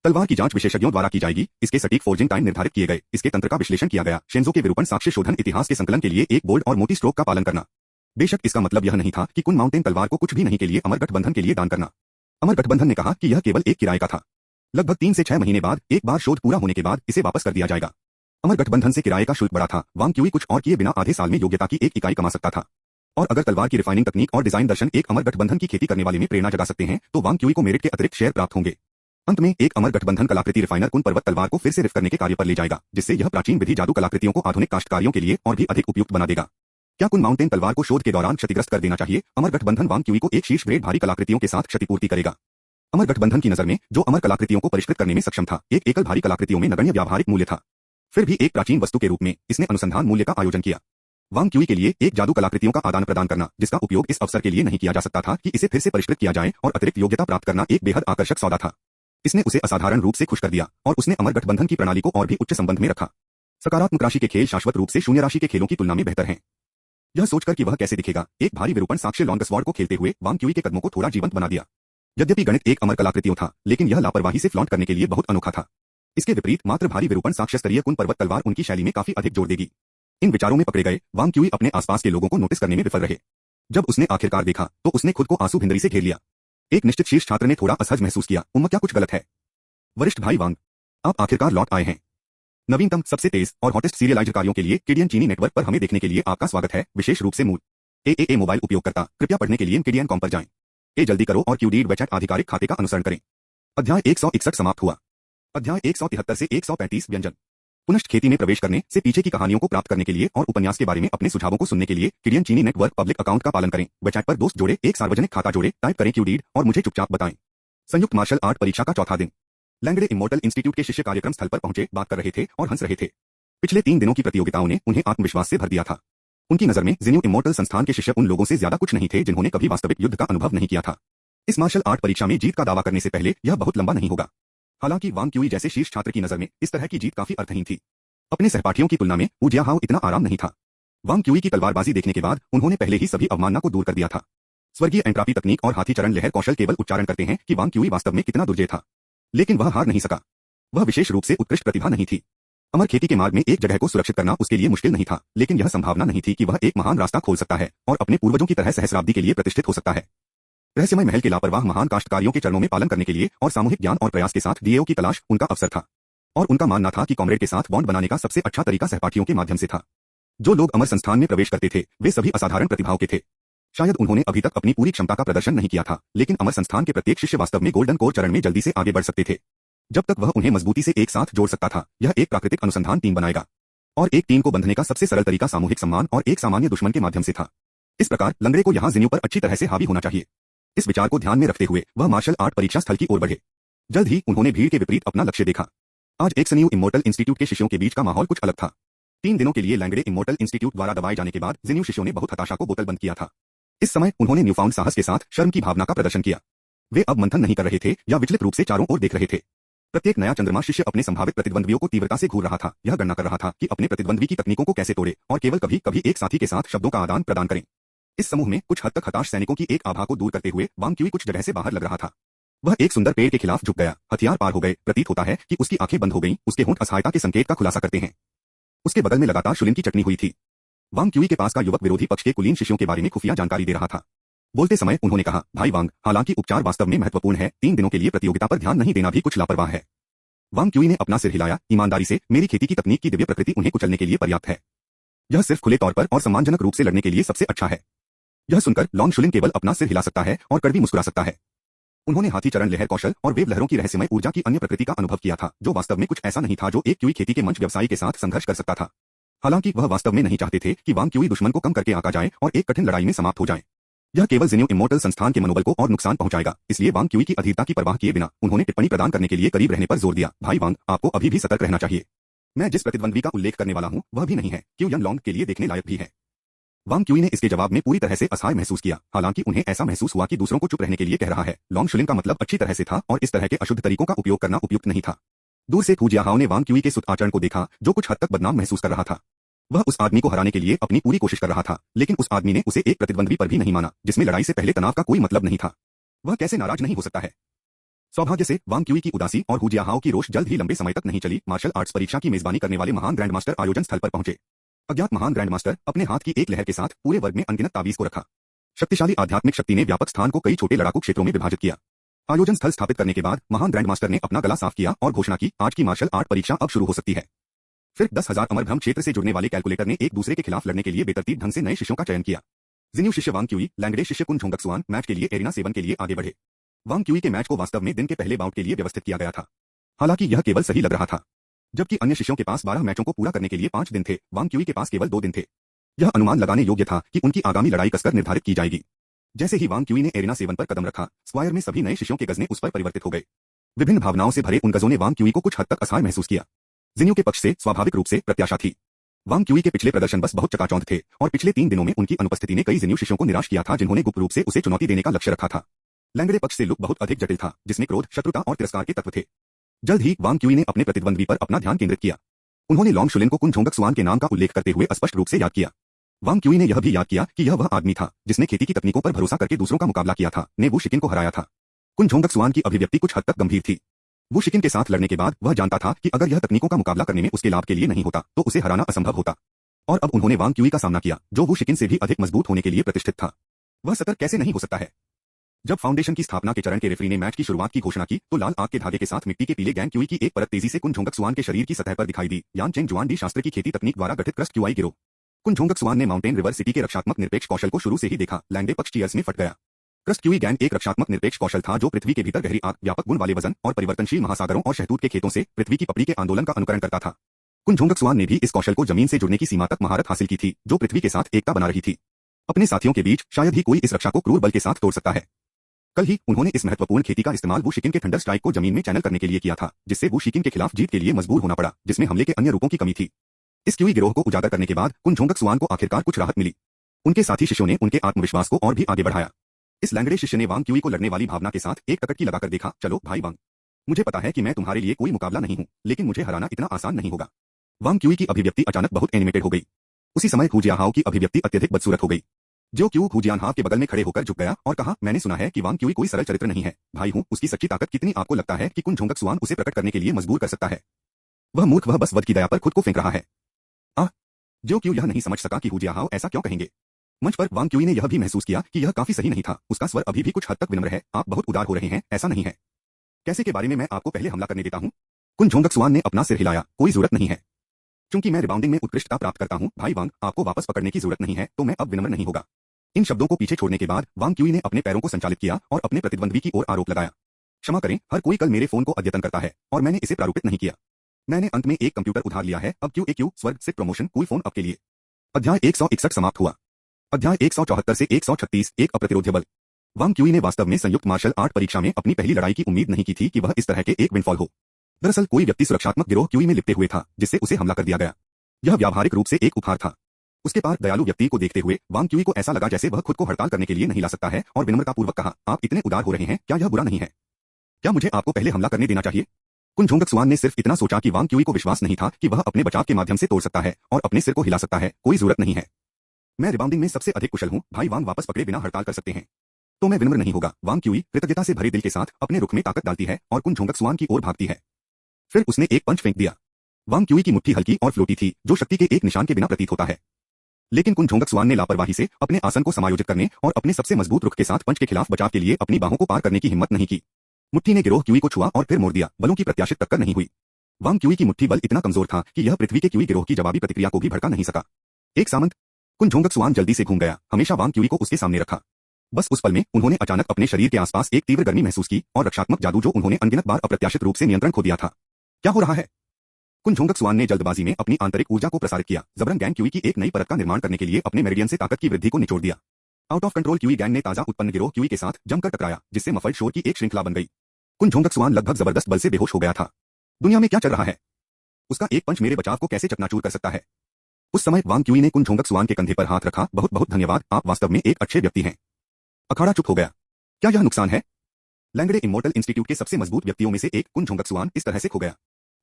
तलवार की जांच विशेषज्ञों द्वारा की जाएगी, इसके सटीक फोर्जिंग टाइम निर्धारित किए गए, इसके तंत्र का विश्लेषण किया गया, शेंजो के विरूपण साक्ष्य शोधन इतिहास के संकलन के लिए एक बोल्ड और मोटी स्ट्रोक का पालन करना। बेशक इसका मतलब यह नहीं था कि कुन माउंटेन तलवार को कुछ भी नहीं के लिए अमर गठबंधन के लिए दान करना। अमर गठबंधन ने कहा कि यह केवल एक किराए का था। लगभग 3 से 6 महीने बाद, एक बार शोध पूरा होने के बाद, इसे वापस कर दिया जाएगा। अमर गठबंधन से किराए का शुल्क बड़ा था। वांग क्यूई कुछ और किए बिना आधे साल में योग्यता की 1 इकाई कमा सकता था। और अगर तलवार की रिफाइनिंग तकनीक और डिजाइन दर्शन एक अमर गठबंधन की खेती करने वाले में प्रेरणा जगा सकते हैं, तो वांग क्यूई को मेरिट के अतिरिक्त शेयर प्राप्त होंगे। अंत में एक अमर गठबंधन कलाकृति रिफाइनर कुन पर्वत तलवार को फिर से रिफ करने के कार्य पर ले जाएगा, जिससे यह प्राचीन विधि जादू कलाकृतियों को आधुनिक काश्तकारियों के लिए और भी अधिक उपयुक्त बना देगा। क्या कुन माउंटेन तलवार को शोध के दौरान क्षतिग्रस्त कर देना चाहिए? अमर गठबंधन वांग क्यूई को एक शीर्ष ग्रेड भारी कलाकृतियों के साथ क्षतिपूर्ति करेगा। अमर गठबंधन की नजर में जो अमर कलाकृतियों को परिष्कृत करने में सक्षम था, एक एकल भारी कलाकृतियों में नगण्य व्यावहारिक मूल्य था। फिर भी एक प्राचीन वस्तु के रूप में इसने अनुसंधान मूल्य का आयोजन किया। वांग क्यूई के लिए एक जादू कलाकृतियों का आदान प्रदान करना, जिसका उपयोग इस अवसर के लिए नहीं किया जा सकता था कि इसे फिर से परिष्कृत किया जाए और अतिरिक्त योग्यता प्राप्त करना, एक बेहद आकर्षक सौदा था। इसने उसे असाधारण रूप से खुश कर दिया, और उसने अमर गठबंधन की प्रणाली को और भी उच्च संबंध में रखा। सकारात्मक राशि के खेल शाश्वत रूप से शून्य राशि के खेलों की तुलना में बेहतर हैं। यह सोचकर कि वह कैसे दिखेगा, एक भारी विरूपण साक्ष्य लॉन्गस्वॉर्ड को खेलते हुए वांग क्यूई के कदमों को थोड़ा जीवंत बना दिया। यद्यपि गणित एक अमर कलाकृतियों था, लेकिन यह लापरवाही से फ्लॉन्ट करने के लिए बहुत अनोखा था। इसके विपरीत मात्र भारी विरूपण साक्ष्य स्तरीय कुन पर्वत तलवार उनकी शैली में काफी अधिक जोर देगी। इन विचारों में पकड़े गए वांग क्यूई अपने आसपास के लोगों को नोटिस करने में विफल रहे। जब उसने आखिरकार देखा, तो उसने खुद को आंसू भिंदरी से घेर लिया। एक निश्चित शीर्ष छात्र ने थोड़ा असहज महसूस किया। क्या कुछ गलत है? वरिष्ठ भाई वांग, आप आखिरकार लौट आए हैं। नवीनतम, सबसे तेज और हॉटेस्ट सीरियलाइज्ड कार्यों के लिए केडियन चीनी नेटवर्क पर हमें देखने के लिए आपका स्वागत है। विशेष रूप से मूल ए मोबाइल उपयोगकर्ता कृपया पढ़ने के लिए केडियन कॉम पर जाएं। जल्दी करो और क्यूडीड वेचैट आधिकारिक खाते का अनुसरण करें। अध्याय 161 समाप्त हुआ। अध्याय 173 से 135 व्यंजन। पुनश्च खेती में प्रवेश करने से पीछे की कहानियों को प्राप्त करने के लिए और उपन्यास के बारे में अपने सुझावों को सुनने के लिए केडियन चीनी नेटवर्क पब्लिक अकाउंट का पालन करें। वेचैट पर दोस्त जोड़े, एक सार्वजनिक खाता जोड़े, टाइप करें क्यूडीड और मुझे चुपचाप बताएं। संयुक्त मार्शल आर्ट परीक्षा का चौथा दिन। लैंगड़े इमोर्टल इंस्टीट्यूट के शिष्य कार्यक्रम स्थल पर पहुंचे, बात कर रहे थे और हंस रहे थे। पिछले 3 दिनों की प्रतियोगिताओं ने उन्हें आत्मविश्वास से भर दिया था। उनकी नजर में जिन्यू इमोर्टल संस्थान के शिष्य उन लोगों से ज्यादा कुछ नहीं थे जिन्होंने कभी वास्तविक युद्ध का अनुभव नहीं किया था। इस मार्शल आर्ट परीक्षा में जीत का दावा करने से पहले यह बहुत लंबा नहीं होगा। हालांकि वांग क्यूई जैसे शीर्ष छात्र की नजर में इस तरह की जीत काफी अर्थहीन थी। अपने सहपाठियों की तुलना में वू जियाहाओ इतना आराम नहीं था। वांग क्यूई की तलवारबाजी देखने के बाद उन्होंने पहले ही सभी अवमानना को दूर कर दिया था। स्वर्गीय एंट्रापी तकनीक और हाथी चरण लहर कौशल केवल उच्चारण करते हैं कि वांग क्यूई वास्तव में कितना दुर्जय था। लेकिन वह हार नहीं सका। वह विशेष रूप से उत्कृष्ट प्रतिभा नहीं थी। अमर खेती के मार्ग में एक जगह को सुरक्षित करना उसके लिए मुश्किल नहीं था, लेकिन यह संभावना नहीं थी कि वह एक महान रास्ता खोल सकता है और अपने पूर्वजों की तरह सहस्राब्दी के लिए प्रतिष्ठित हो सकता है। रहस्यमय महल के लापरवाह महान काश्तकारियों के चरणों में पालन करने के लिए और सामूहिक ज्ञान और प्रयास के साथ डीएओ की तलाश उनका अवसर था। और उनका मानना था कि कॉमरेड के साथ बॉन्ड बनाने का सबसे अच्छा तरीका सहपाठियों के माध्यम से था। जो लोग अमर संस्थान में प्रवेश करते थे वे सभी असाधारण प्रतिभाओं के थे। शायद उन्होंने अभी तक अपनी पूरी क्षमता का प्रदर्शन नहीं किया था, लेकिन अमर संस्थान के प्रत्येक शिष्य वास्तव में गोल्डन कोर चरण में जल्दी से आगे बढ़ सकते थे। जब तक वह उन्हें मजबूती से एक साथ जोड़ सकता था, यह एक प्राकृतिक अनुसंधान टीम बनाएगा। और एक टीम को बंधने का सबसे सरल तरीका सामूहिक सम्मान और एक सामान्य दुश्मन के माध्यम से था। इस प्रकार लंगड़े को यहाँ जिन्यू पर अच्छी तरह से हावी होना चाहिए। इस विचार को ध्यान में रखते हुए वह मार्शल आर्ट परीक्षा स्थल की ओर बढ़े। जल्द ही उन्होंने भीड़ के विपरीत अपना लक्ष्य देखा। आज एक जिन्यू इमोर्टल इंस्टीट्यूट के शिष्यों के बीच का माहौल कुछ अलग था। 3 दिनों के लिए लैंगड़े इमोर्टल इंस्टीट्यूट द्वारा दबाए जाने के बाद जिन्यू शिष्यों ने बहुत हताशा को बोतलबंद किया था। इस समय उन्होंने न्यूफाउंड साहस के साथ शर्म की भावना का प्रदर्शन किया। वे अब मंथन नहीं कर रहे थे या विचलित रूप से चारों ओर देख रहे थे। प्रत्येक नया चंद्रमा शिष्य अपने संभावित प्रतिद्वंद्वियों को तीव्रता से घूर रहा था, यह गणना कर रहा था कि अपने प्रतिद्वंद्वी की तकनीकों को कैसे तोड़े और केवल कभी कभी एक साथी के साथ शब्दों का आदान प्रदान करें। इस समूह में कुछ हद तक हताश सैनिकों की एक आभा को दूर करते हुए वांग क्यूई कुछ जगह से बाहर लग रहा था। वह एक सुंदर पेड़ के खिलाफ झुक गया, हथियार पार हो गए। प्रतीत होता है कि उसकी आंखें बंद हो गईं, उसके होंठ असहायता के संकेत का खुलासा करते हैं। उसके बगल में लगातार शुलिन की चटनी हुई थी। वांग क्यूई के पास का युवक विरोधी पक्ष के कुलीन शिष्यों के बारे में खुफिया जानकारी दे रहा था। बोलते समय उन्होंने कहा, भाई वांग, हालांकि उपचार वास्तव में महत्वपूर्ण है, 3 दिनों के लिए प्रतियोगिता पर ध्यान नहीं देना भी कुछ लापरवाह है। वांग क्यूई ने अपना सिर हिलाया, ईमानदारी से, मेरी खेती की तकनीक की दिव्य प्रकृति उन्हें कुचलने के लिए पर्याप्त है। यह सिर्फ खुले तौर पर और सम्मानजनक रूप से लड़ने के लिए सबसे अच्छा है। यह सुनकर लॉन्ग शुलिन केवल अपना सिर हिला सकता है और कड़वी मुस्कुरा सकता है। उन्होंने हाथी चरण लहर कौशल और वेव लहरों की रहस्यमय ऊर्जा की अन्य प्रकृति का अनुभव किया था, जो वास्तव में कुछ ऐसा नहीं था जो एक क्यूई खेती के मंच व्यवसायी के साथ संघर्ष कर सकता था। हालांकि वह वास्तव में नहीं चाहते थे कि वांग क्यूई दुश्मन को कम करके आका जाए और एक कठिन लड़ाई में समाप्त हो जाए। यह केवल जिन्यू इमोर्टल संस्थान के मनोबल को और नुकसान पहुंचाएगा। इसलिए वांग क्यूई की अधीरता की परवाह किए बिना उन्होंने टिप्पणी प्रदान करने के लिए करीब रहने पर जोर दिया। भाई वांग, आपको अभी भी सतर्क रहना चाहिए। मैं जिस प्रतिद्वंद्वी का उल्लेख करने वाला हूं वह भी नहीं है क्यू यंग लॉन्ग के लिए देखने लायक भी है। वांग क्यूई ने इसके जवाब में पूरी तरह से असहाय महसूस किया। हालांकि उन्हें ऐसा महसूस हुआ कि दूसरों को चुप रहने के लिए कह रहा है। लॉन्ग शुलिन का मतलब अच्छी तरह से था और इस तरह के अशुद्ध तरीकों का उपयोग करना उपयुक्त नहीं था। दूर से हू जियाहाओ ने वांग क्यूई के सुत आचरण को देखा, जो कुछ हद तक बदनाम महसूस कर रहा था। वह उस आदमी को हराने के लिए अपनी पूरी कोशिश कर रहा था, लेकिन उस आदमी ने उसे एक प्रतिद्वंद्वी पर भी नहीं माना जिसमें लड़ाई से पहले तनाव का कोई मतलब नहीं था। वह कैसे नाराज नहीं हो सकता है। सौभाग्य से वांग क्यूई की उदासी और हू जियाहाओ की रोष जल्द ही लंबे समय तक नहीं चली। मार्शल आर्ट्स परीक्षा की मेजबानी करने वाले महान ग्रैंड मास्टर आयोजन स्थल पर पहुंचे। अज्ञात महान ग्रैंड मास्टर अपने हाथ की एक लहर के साथ पूरे वर्ग में अनगिनत ताबीज को रखा। शक्तिशाली आध्यात्मिक शक्ति ने व्यापक स्थान को कई छोटे लड़ाकू क्षेत्रों में विभाजित किया। आयोजन स्थल स्थापित करने के बाद महान ग्रैंड मास्टर ने अपना गला साफ किया और घोषणा की, आज की मार्शल आर्ट परीक्षा अब शुरू हो सकती है। फिर 10,000 अमर भ्रम क्षेत्र से जुड़ने वाले कैलकुलेटर ने एक दूसरे के खिलाफ लड़ने के लिए बेतरतीब ढंग से नए शिष्यों का चयन किया। जिन्यू शिष्य वांग क्यूई, लैंगड़े शिष्य कुन झोंगक्सुआन मैच के लिए एरिना 7 के लिए आगे बढ़े। वांग क्यूई के मैच को वास्तव में दिन के पहले बाउट के लिए व्यवस्थित किया गया था। हालांकि यह केवल सही लग रहा था। जबकि अन्य शिष्यों के पास 12 मैचों को पूरा करने के लिए 5 दिन थे, वांग क्यूई के पास केवल 2 दिन थे। यह अनुमान लगाने योग्य था कि उनकी आगामी लड़ाई कसकर निर्धारित की जाएगी। जैसे ही वांग क्यूई ने एरिना 7 पर कदम रखा, स्क्वायर में सभी नए शिष्यों के गजने उस पर परिवर्तित हो गए। विभिन्न भावनाओं से भरे उन गजों ने वांग क्यूई को कुछ हद तक असहाय महसूस किया। जिन्यू के पक्ष से स्वाभाविक रूप से प्रत्याशा थी। वांग क्यूई के पिछले प्रदर्शन बस बहुत चकाचौंध थे और पिछले 3 दिनों में उनकी अनुपस्थिति ने कई जिन्यू शिष्यों को निराश किया था जिन्होंने गुप्त रूप से उसे चुनौती देने का लक्ष्य रखा था। लैंगड़े पक्ष से लुक बहुत अधिक जटिल था, जिसमें क्रोध, शत्रुता और तिरस्कार के तत्व थे। जल्द ही वांग क्यूई ने अपने प्रतिद्वंद्वी पर अपना ध्यान केंद्रित किया। उन्होंने लॉन्ग शुलिन को कुन झोंगक्सुआन के नाम का उल्लेख करते हुए स्पष्ट रूप से याद किया। वांग क्यूई ने यह भी याद किया कि यह वह आदमी था जिसने खेती की तकनीकों पर भरोसा करके दूसरों का मुकाबला किया था, ने वू शिकिन को हराया था। कुन झोंगक्सुआन की अभिव्यक्ति कुछ हद तक गंभीर थी। वू शिकिन के साथ लड़ने के बाद वह जानता था कि अगर यह तकनीकों का मुकाबला करने में उसके लाभ के लिए नहीं होता तो उसे हराना असंभव होता। और अब उन्होंने वांग क्यूई का सामना किया, जो वू शिकिन से भी अधिक मजबूत होने के लिए प्रतिष्ठित था। वह सतर्क कैसे नहीं हो सकता है। जब फाउंडेशन की स्थापना के चरण के रेफरी ने मैच की शुरुआत की घोषणा की तो लाल आग के धागे के साथ मिट्टी के पीले गैंग क्यूई की एक परत तेजी से कुनझोंगक स्वान के शरीर की सतह पर दिखाई दी। यान चेंग जुआन डी शास्त्र की खेती तकनीक द्वारा गठित क्रस्ट क्यूआई गिरोह कुनझोंगक स्वान ने माउंटेन रिवर सिटी के रक्षात्मक निरपेक्ष कौशल को शुरू से ही देखा। लैंगडे पक्ष चीयर्स में फट गया। क्रस्ट क्यूई गैंग एक रक्षात्मक निरपेक्ष कौशल था जो पृथ्वी के भीतर गहरी आग, व्यापक गुण वाले वजन और परिवर्तनशील महासागरों और शहतूत के खेतों से पृथ्वी की पपड़ी के आंदोलन का अनुकरण करता था। कुनझोंगक स्वान ने भी इस कौशल को जमीन से जुड़ने की सीमा तक महारत हासिल की थी, जो पृथ्वी के साथ एकता बना रही थी। अपने साथियों के बीच शायद ही कोई इस रक्षा को क्रूर बल के साथ तोड़ सकता है। कल ही उन्होंने इस महत्वपूर्ण खेती का इस्तेमाल वू शिकिन के थंडर स्ट्राइक को जमीन में चैनल करने के लिए किया था, जिससे वू शिकिन के खिलाफ जीत के लिए मजबूर होना पड़ा, जिसमें हमले के अन्य रूपों की कमी थी। इस क्यूई गिरोह को उजागर करने के बाद कुनझोंगक स्वान को आखिरकार कुछ राहत मिली। उनके साथी शिष्यों ने उनके आत्मविश्वास को और भी आगे बढ़ाया। इस लैंगड़े शिष्य ने वांग क्यूई को लड़ने वाली भावना के साथ एक टकटकी लगाकर देखा। चलो भाई वांग, मुझे पता है कि मैं तुम्हारे लिए कोई मुकाबला नहीं हूं, लेकिन मुझे हराना इतना आसान नहीं होगा। वांग क्यूई की अभिव्यक्ति अचानक बहुत एनिमेटेड हो गई। उसी समय हू जियाहाओ की अभिव्यक्ति अत्यधिक बदसूरत हो गई। जो क्यू हू जियानहाव के बगल में खड़े होकर झुक गया और कहा, मैंने सुना है कि वांग क्यूई कोई सरल चरित्र नहीं है। भाई हूं, उसकी सच्ची ताकत कितनी आपको लगता है कि कुनझोंगक स्वान उसे प्रकट करने के लिए मजबूर कर सकता है? वह मूर्ख, वह बस वध की दया पर खुद को फेंक रहा है। जो क्यू यह नहीं समझ सका कि हू जियाहाओ ऐसा क्यों कहेंगे। मंच पर वांग क्यूई ने यह भी महसूस किया कि यह काफी सही नहीं था। उसका स्वर अभी भी कुछ हद तक विनम्र है। आप बहुत उदार हो रहे हैं, ऐसा नहीं है। कैसे के बारे में मैं आपको पहले हमला करने देता हूं? कुनझोंगक स्वान ने अपना सिर हिलाया। कोई जरूरत नहीं है। चूंकि मैं रिबाउंडिंग में उत्कृष्टता प्राप्त करता हूं, भाई वांग, आपको वापस पकड़ने की जरूरत नहीं है, तो मैं अब विनम्र नहीं होगा। इन शब्दों को पीछे छोड़ने के बाद वांग क्यूई ने अपने पैरों को संचालित किया और अपने प्रतिद्वंद्वी की ओर आरोप लगाया। क्षमा करें, हर कोई कल मेरे फोन को अद्यतन करता है और मैंने इसे प्रारूपित नहीं किया। मैंने अंत में एक कंप्यूटर उधार लिया है। अब क्यू स्वर्ग से प्रमोशन कूल फोन अप के लिए। अध्याय 161 समाप्त हुआ। अध्याय 174 से 136 एक अप्रतिरोध्य बल। वांग क्यूई ने वास्तव में संयुक्त मार्शल आर्ट परीक्षा में अपनी पहली लड़ाई की उम्मीद नहीं की थी कि वह इस तरह के एक विंडफॉल हो। दरअसल कोई व्यक्ति सुरक्षात्मक गिरोह क्यूई में लिपटे हुए था, जिससे उसे हमला कर दिया गया। यह व्यावहारिक रूप से एक उपहार था। उसके पास दयालु व्यक्ति को देखते हुए वांग क्यूई को ऐसा लगा जैसे वह खुद को हड़ताल करने के लिए नहीं ला सकता है, और विनम्रतापूर्वक कहा, आप इतने उदार हो रहे हैं, क्या यह बुरा नहीं है? क्या मुझे आपको पहले हमला करने देना चाहिए? कुनझोंगक स्वान ने सिर्फ इतना सोचा कि वांग क्यूई को विश्वास नहीं था कि वह अपने बचाव के माध्यम से तोड़ सकता है और अपने सिर को हिला सकता है। कोई जरूरत नहीं है। मैं रिबाउंडिंग में सबसे अधिक कुशल हूं, भाई वांग वापस पकड़े बिना हड़ताल कर सकते हैं। तो मैं विनम्र नहीं होगा। वांग क्यूई कृतज्ञता से भरे दिल के साथ अपने रुख में ताकत डालती है और कुनझोंगक स्वान की ओर भागती है। फिर उसने एक पंच फेंक दिया। वांग क्यूई की मुट्ठी हल्की और फ्लोटी थी, जो शक्ति के एक निशान के बिना प्रतीत होता है। लेकिन कुनझोंगक स्वान ने लापरवाही से अपने आसन को समायोजित करने और अपने सबसे मजबूत रुख के साथ पंच के खिलाफ बचाव के लिए अपनी बाहों को पार करने की हिम्मत नहीं की। मुट्ठी ने गिरोह क्यूई को छुआ और फिर मोड़ दिया। बलों की प्रत्याशित टक्कर नहीं हुई। वांग क्यूई की मुट्ठी बल इतना कमजोर था कि यह पृथ्वी के क्यूई गिरोह की जवाबी प्रतिक्रिया को भी भड़का नहीं सका। एक सामंत। कुनझोंगक स्वान जल्दी से घूम गया, हमेशा वांग क्यूई को उसके सामने रखा। बस उस पल में उन्होंने अचानक अपने शरीर के आसपास एक तीव्र गर्मी महसूस की और रक्षात्मक जादू जो उन्होंने अनगिनत बार अप्रत्याशित रूप से नियंत्रण खो दिया था। क्या हो रहा है? कुनझोंगक स्वान ने जल्दबाजी में अपनी आंतरिक ऊर्जा को प्रसारित किया, जबरन गैंग क्यूई की एक नई परत का निर्माण करने के लिए अपने मेरिडियन से ताकत की वृद्धि को निचोड़ दिया। Out of control QE gang ने ताजा उत्पन्न गिरोह क्यूई के साथ जमकर टकराया, जिससे मफल्ड शोर की एक श्रृंखला बन गई। कुनझोंगक स्वान लगभग जबरदस्त बल से बेहोश हो गया था। दुनिया में क्या चल रहा है? उसका एक पंच मेरे बचाव को कैसे चकनाचूर कर सकता है? उस समय वांग क्यूई ने कुनझोंगक स्वान के कंधे पर हाथ रखा। बहुत बहुत धन्यवाद, आप वास्तव में एक अच्छे व्यक्ति हैं। अखाड़ा चुप हो गया। क्या यह नुकसान है? लैंगडे इमोर्टल इंस्टीट्यूट के सबसे मजबूत व्यक्तियों में से एक कुनझोंगक स्वान इस तरह से खो गया।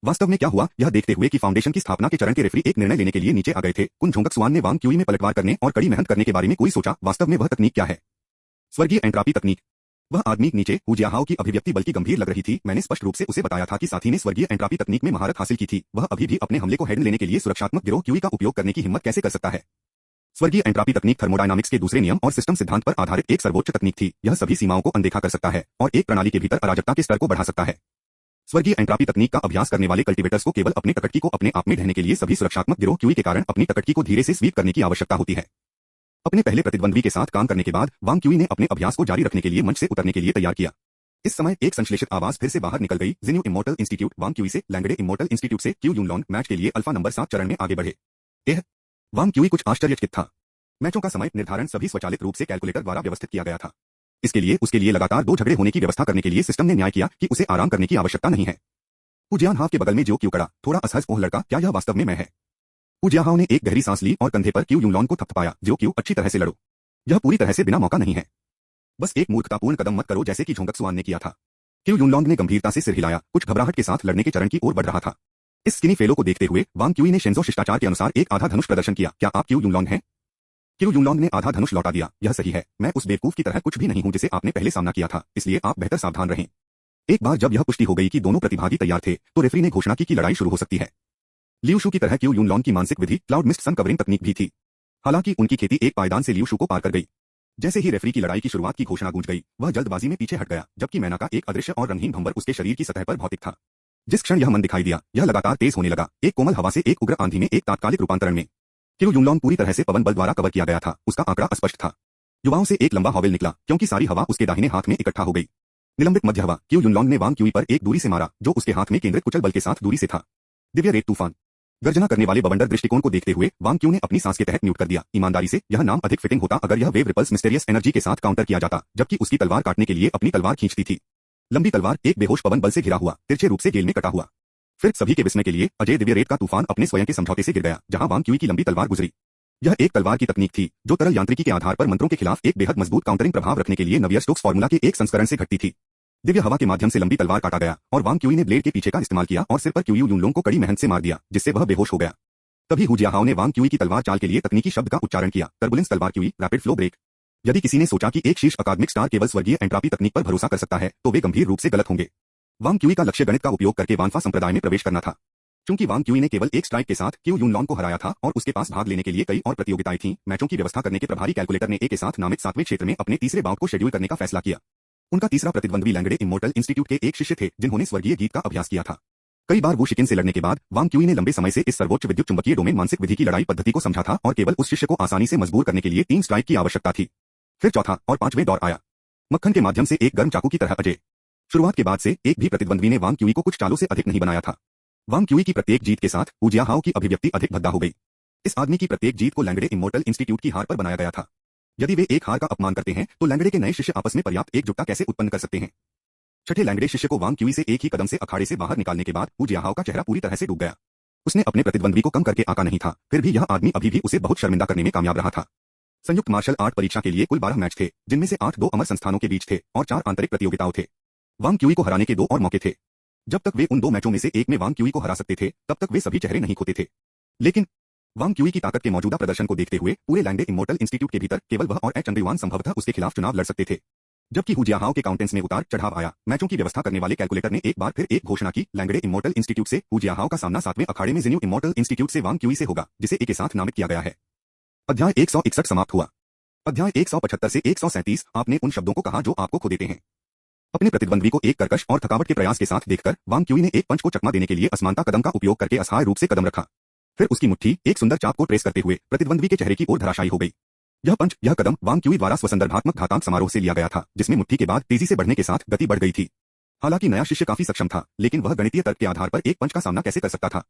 वास्तव में क्या हुआ, यह देखते हुए कि फाउंडेशन की स्थापना के चरण के रेफरी एक निर्णय लेने के लिए नीचे आ गए थे, कुनझोंगक स्वान ने वांग क्यूई में पलटवार करने और कड़ी मेहनत करने के बारे में कोई सोचा। वास्तव में वह तकनीक क्या है? स्वर्गीय एंट्रापी तकनीक। वह आदमी नीचे हू जियाहाओ की अभिव्यक्ति बल्कि गंभीर लग रही थी। मैंने स्पष्ट रूप से उसे बताया था कि साथी ने स्वर्गीय एंट्रापी तकनीक में महारत हासिल की थी। वह अभी भी अपने हमले को हैंडल लेने के लिए सुरक्षात्मक गिरोह क्यूई का उपयोग करने की हिम्मत कैसे कर सकता है? स्वर्गीय एंट्रापी तकनीक थर्मोडायनामिक्स के दूसरे नियम और सिस्टम सिद्धांत पर आधारित एक सर्वोच्च तकनीक थी। यह सभी सीमाओं को अनदेखा कर सकता है और एक प्रणाली के भीतर अराजकता के स्तर को बढ़ा सकता है। स्वर्गीय एंट्रापी तकनीक का अभ्यास करने वाले कल्टीवेटर्स को केवल अपने टकटकी को अपने आप में ढहने के लिए सभी सुरक्षात्मक गिरोह क्यूई के कारण अपनी टकटकी को धीरे से स्वीप करने की आवश्यकता होती है। अपने पहले प्रतिद्वंद्वी के साथ काम करने के बाद वांग क्यूई ने अपने अभ्यास को जारी रखने के लिए मंच से उतरने के लिए तैयार किया। इस समय एक संश्लेषित आवाज फिर से बाहर निकल गई। जिन्यू इमोर्टल इंस्टीट्यूट वांग क्यूई से लैंगडे इमोर्टल इंस्टीट्यूट से क्यू यूनलॉन मैच के लिए अल्फा नंबर 7 चरण में आगे बढ़े। वांग क्यूई कुछ आश्चर्यचकित था। मैचों का समय निर्धारण सभी स्वचालित रूप से कैलकुलेटर द्वारा व्यवस्थित किया गया था। इसके लिए उसके लिए लगातार 2 झगड़े होने की व्यवस्था करने के लिए सिस्टम ने न्याय किया कि उसे आराम करने की आवश्यकता नहीं है। हू जियानहाव के बगल में जो क्यू कड़ा, थोड़ा असहज, ओह लड़का, क्या यह वास्तव में मैं है? हू जियाहाओ ने एक गहरी सांस ली और कंधे पर क्यू यूनलॉन को थपथपाया। जो क्यू, अच्छी तरह से लड़ो। यह पूरी तरह से बिना मौका नहीं है। बस एक मूर्खतापूर्ण कदम मत करो जैसे कि झोंगक स्वान ने किया था। क्यू यूनलॉन्ग ने गंभीरता से सिर हिलाया, कुछ घबराहट के साथ लड़ने के चरण की ओर बढ़ रहा था। इस स्किनी फेलो को देखते हुए वांग क्यूई ने शेंजो शिष्टाचार के अनुसार एक आधा धनुष प्रदर्शन किया। क्या आप क्यू यूनलॉन्ग हैं? क्यू यूनलॉन्ग ने आधा धनुष लौटा दिया। यह सही है, मैं उस बेवकूफ की तरह कुछ भी नहीं हूं जिसे आपने पहले सामना किया था, इसलिए आप बेहतर सावधान रहें। एक बार जब यह पुष्टि हो गई कि दोनों प्रतिभागी तैयार थे, तो रेफरी ने घोषणा की कि लड़ाई शुरू हो सकती है। लियू शू की तरह क्यू यूनलॉन्ग की मानसिक विधि क्लाउड मिस्ट सन कवरिंग तकनीक भी थी। हालांकि उनकी खेती एक पायदान से लियू शू को पार कर गई। जैसे ही रेफरी की लड़ाई की शुरुआत की घोषणा गूंज गई, वह जल्दबाजी में पीछे हट गया, जबकि मैना का एक अदृश्य और रंगीन भंवर उसके शरीर की सतह पर भौतिक था। जिस क्षण यह मन दिखाई दिया, यह लगातार तेज होने लगा, एक कोमल हवा से एक उग्र आंधी में एक तात्कालिक रूपांतरण में। क्यू यूनलॉन्ग पूरी तरह से पवन बल द्वारा कवर किया गया था, उसका आंकड़ा अस्पष्ट था। युवाओं से एक लंबा हॉवेल निकला, क्योंकि सारी हवा उसके दाहिने हाथ में इकट्ठा हो गई। निलंबित मध्य हवा क्यू यूनलॉन्ग ने वांग क्यूई पर एक दूरी से मारा, जो उसके हाथ में केंद्रित कुचल बल के साथ दूरी से था। दिव्य रेत तूफान। गर्जना करने वाले बवंडर दृष्टिकोण को देखते हुए वांग क्यू ने अपनी सांस के तहत म्यूट कर दिया। ईमानदारी से यह नाम अधिक फिटिंग होता अगर यह वेव रिपल्स मिस्टेरियस एनर्जी के साथ काउंटर किया जाता, जबकि उसकी तलवार काटने के लिए अपनी तलवार खींचती थी। लंबी तलवार एक बेहोश पवन बल से घिरा हुआ, तिरछे रूप से गेल में कटा हुआ। फिर सभी के विस्मय के लिए अजय दिव्य रेत का तूफान अपने स्वयं के समझौते से गिर गया, जहां वांग क्यूई की लंबी तलवार गुजरी। यह एक तलवार की तकनीक थी, जो तरल यांत्रिकी के आधार पर मंत्रों के खिलाफ एक बेहद मजबूत काउंटरिंग प्रभाव रखने के लिए नवियर-स्टोक्स फार्मूला के एक संस्करण से घटती थी। दिव्य हवा के माध्यम से लंबी तलवार काटा गया और वांग क्यूई ने ब्लेड के पीछे का इस्तेमाल किया और सिर पर क्यू यूनलोंग को कड़ी मेहनत से मार दिया, जिससे वह बेहोश हो गया। तभी हु जियाहाओ ने वांग क्यूई की तलवार चाल के लिए तकनीकी शब्द का उच्चारण किया, टर्बुलेंस तलवार क्यूई, रैपिड फ्लो ब्रेक। यदि किसी ने सोचा कि एक शीर्ष अकादमिक स्टार केवल स्वर्गीय एंट्रापी तकनीक पर भरोसा कर सकता है, तो वे गंभीर रूप से गलत होंगे। वांग क्यूई का लक्ष्य गणित का उपयोग करके वानफा संप्रदाय में प्रवेश करना था। चूंकि वांग क्यूई ने केवल एक स्ट्राइक के साथ क्यू यूनलॉन्ग को हराया था और उसके पास भाग लेने के लिए कई और प्रतियोगिताएं थीं, मैचों की व्यवस्था करने के प्रभारी कैलकुलेटर ने ए के साथ नामित 7वें क्षेत्र में अपने तीसरे बाउट को शेड्यूल करने का फैसला किया। उनका तीसरा प्रतिद्वंद्वी लैंगडे इमोर्टल इंस्टीट्यूट के एक शिष्य थे, जिन्होंने स्वर्गीय गीत का अभ्यास किया था। कई बार वो शिकिन से लड़ने के बाद वांग क्यूई ने लंबे समय से इस सर्वोच्च विद्युत चुंबकीय डोमेन मानसिक विधि की लड़ाई पद्धति को समझा था और केवल उस शिष्य को आसानी से मजबूर करने के लिए 3 स्ट्राइक की आवश्यकता थी। फिर चौथा और 5वें दौर आया। मक्खन के माध्यम से एक गर्म चाकू की तरह अजय। शुरुआत के बाद से एक भी प्रतिद्वंद्वी ने वांग क्यूई को कुछ चालों से अधिक नहीं बनाया था। वांग क्यूई की प्रत्येक जीत के साथ हु जियाहाओ की अभिव्यक्ति अधिक भद्दा हो गई। इस आदमी की प्रत्येक जीत को लैंगडे इमोर्टल इंस्टीट्यूट की हार पर बनाया गया था। यदि वे एक हार का अपमान करते हैं, तो लैंगडे के नए शिष्य आपस में पर्याप्त एकजुटता कैसे उत्पन्न कर सकते हैं। छठे लैंगडे शिष्य को वांग क्यूई से एक ही कदम से अखाड़े से बाहर निकालने के बाद हु जियाहाओ का चेहरा पूरी तरह से डूब गया। उसने अपने प्रतिद्वंद्वी को कम करके आका नहीं था, फिर भी यह आदमी अभी भी उसे बहुत शर्मिंदा करने में कामयाब रहा था। संयुक्त मार्शल आर्ट परीक्षा के लिए कुल 12 मैच थे, जिनमें से 8 दो अमर संस्थानों के बीच थे और 4 आंतरिक प्रतियोगिताओं थे। वांग क्यूई को हराने के 2 और मौके थे। जब तक वे उन 2 मैचों में से एक में वांग क्यूई को हरा सकते थे, तब तक वे सभी चेहरे नहीं खोते थे। लेकिन वांग क्यूई की ताकत के मौजूदा प्रदर्शन को देखते हुए पूरे लैंगडे इमोर्टल इंस्टीट्यूट के भीतर केवल वह और एच चंद्रवान संभवतः उसके खिलाफ चुनाव लड़ सकते थे। जबकि हु जियाहाओ के काउंटेंस में उतार चढ़ाव आया, मैचों की व्यवस्था करने वाले कैलकुलेटर ने एक बार फिर एक घोषणा की, लैंगडे इमोर्टल इंस्टीट्यूट से हु जियाहाओ का सामना 7वें अखाड़े में जिन्यू इमोर्टल इंस्टीट्यूट से वांग क्यूई से होगा, जिसे ए के साथ नामित किया गया है। अध्याय 161 समाप्त हुआ। अध्याय 175 से 137। आपने उन शब्दों को कहा जो आपको खो देते हैं। अपने प्रतिद्वंद्वी को एक कर्कश और थकावट के प्रयास के साथ देखकर वांग क्यूई ने एक पंच को चकमा देने के लिए असमानता कदम का उपयोग करके असहाय रूप से कदम रखा। फिर उसकी मुट्ठी एक सुंदर चाप को ट्रेस करते हुए प्रतिद्वंद्वी के चेहरे की ओर धराशायी हो गई। यह कदम वांग क्यूई द्वारा स्वसंदर्भात्मक घातांक समारोह से लिया गया था, जिसमें मुट्ठी के बाद तेजी से बढ़ने के साथ गति बढ़ गई थी। हालांकि नया शिष्य काफी सक्षम था, लेकिन वह गणितीय तर्क के आधार पर एक पंच का सामना कैसे कर सकता था।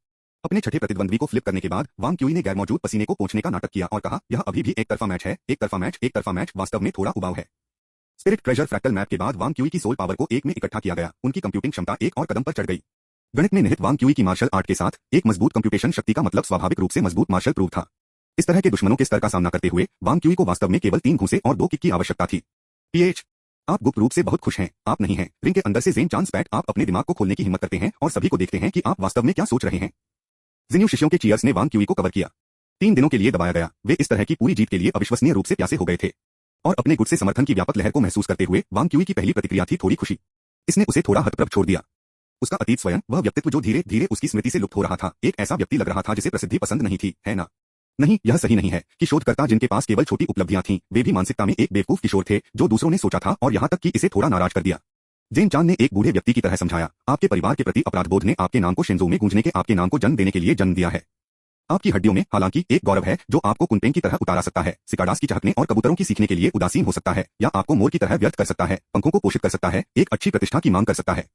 अपने छठे प्रतिद्वंद्वी को फ्लिप करने के बाद वांग क्यूई ने गैरमौजूद पसीने को पोंछने का नाटक किया और कहा, यह अभी भी एक तरफा मैच है। एक तरफा मैच वास्तव में थोड़ा उबाऊ है। स्पिरिट ट्रेजर फ्रैक्टल मैप के बाद वांग क्यूई की सोल पावर को एक में इकट्ठा किया गया। उनकी कंप्यूटिंग क्षमता एक और कदम पर चढ़ गई। गणित में निहित वांग क्यूई की मार्शल आर्ट के साथ एक मजबूत कंप्यूटेशन शक्ति का मतलब स्वाभाविक रूप से मजबूत मार्शल प्रूव था। इस तरह के दुश्मनों के स्तर का सामना करते हुए वांग क्यूई को वास्तव में केवल 3 घूंसे और 2 किक की आवश्यकता थी। पीएच, आप गुप्त रूप से बहुत खुश हैं, आप नहीं हैं। रिंग के अंदर से जेन चांस पैट, आप अपने दिमाग को खोलने की हिम्मत करते हैं और सभी को देखते हैं कि आप वास्तव में क्या सोच रहे हैं। जिन्यू शिष्यों के चीयर्स ने वांग क्यूई को कवर किया। 3 दिनों के लिए दबाया गया। वे इस तरह की पूरी जीत के लिए अविश्वसनीय रूप से प्यासे हो गए थे और अपने गुट से समर्थन की व्यापक लहर को महसूस करते हुए वांग क्यूई की पहली प्रतिक्रिया थी थोड़ी खुशी। इसने उसे थोड़ा हतप्रभ छोड़ दिया। उसका अतीत स्वयं, वह व्यक्तित्व जो धीरे धीरे उसकी स्मृति से लुप्त हो रहा था, एक ऐसा व्यक्ति लग रहा था जिसे प्रसिद्धि पसंद नहीं थी, है ना? नहीं, यह सही नहीं है कि शोधकर्ता जिनके पास केवल छोटी उपलब्धियां थीं, वे भी मानसिकता में एक बेवकूफ किशोर थे जो दूसरों ने सोचा था और यहां तक कि इसे थोड़ा नाराज कर दिया। जेन चान ने एक बूढ़े व्यक्ति की तरह समझाया, आपके परिवार के प्रति अपराधबोध ने आपके नाम को शिंजो में गूंजने के आपके नाम को जन्म देने के लिए जन्म दिया है। आपकी हड्डियों में हालांकि एक गौरव है जो आपको कुनपेंग की तरह उतारा सकता है, सिकाडास की चहकने और कबूतरों की सीखने के लिए उदासीन हो सकता है, या आपको मोर की तरह व्यर्थ कर सकता है, पंखों को पोषित कर सकता है, एक अच्छी प्रतिष्ठा की मांग कर सकता है।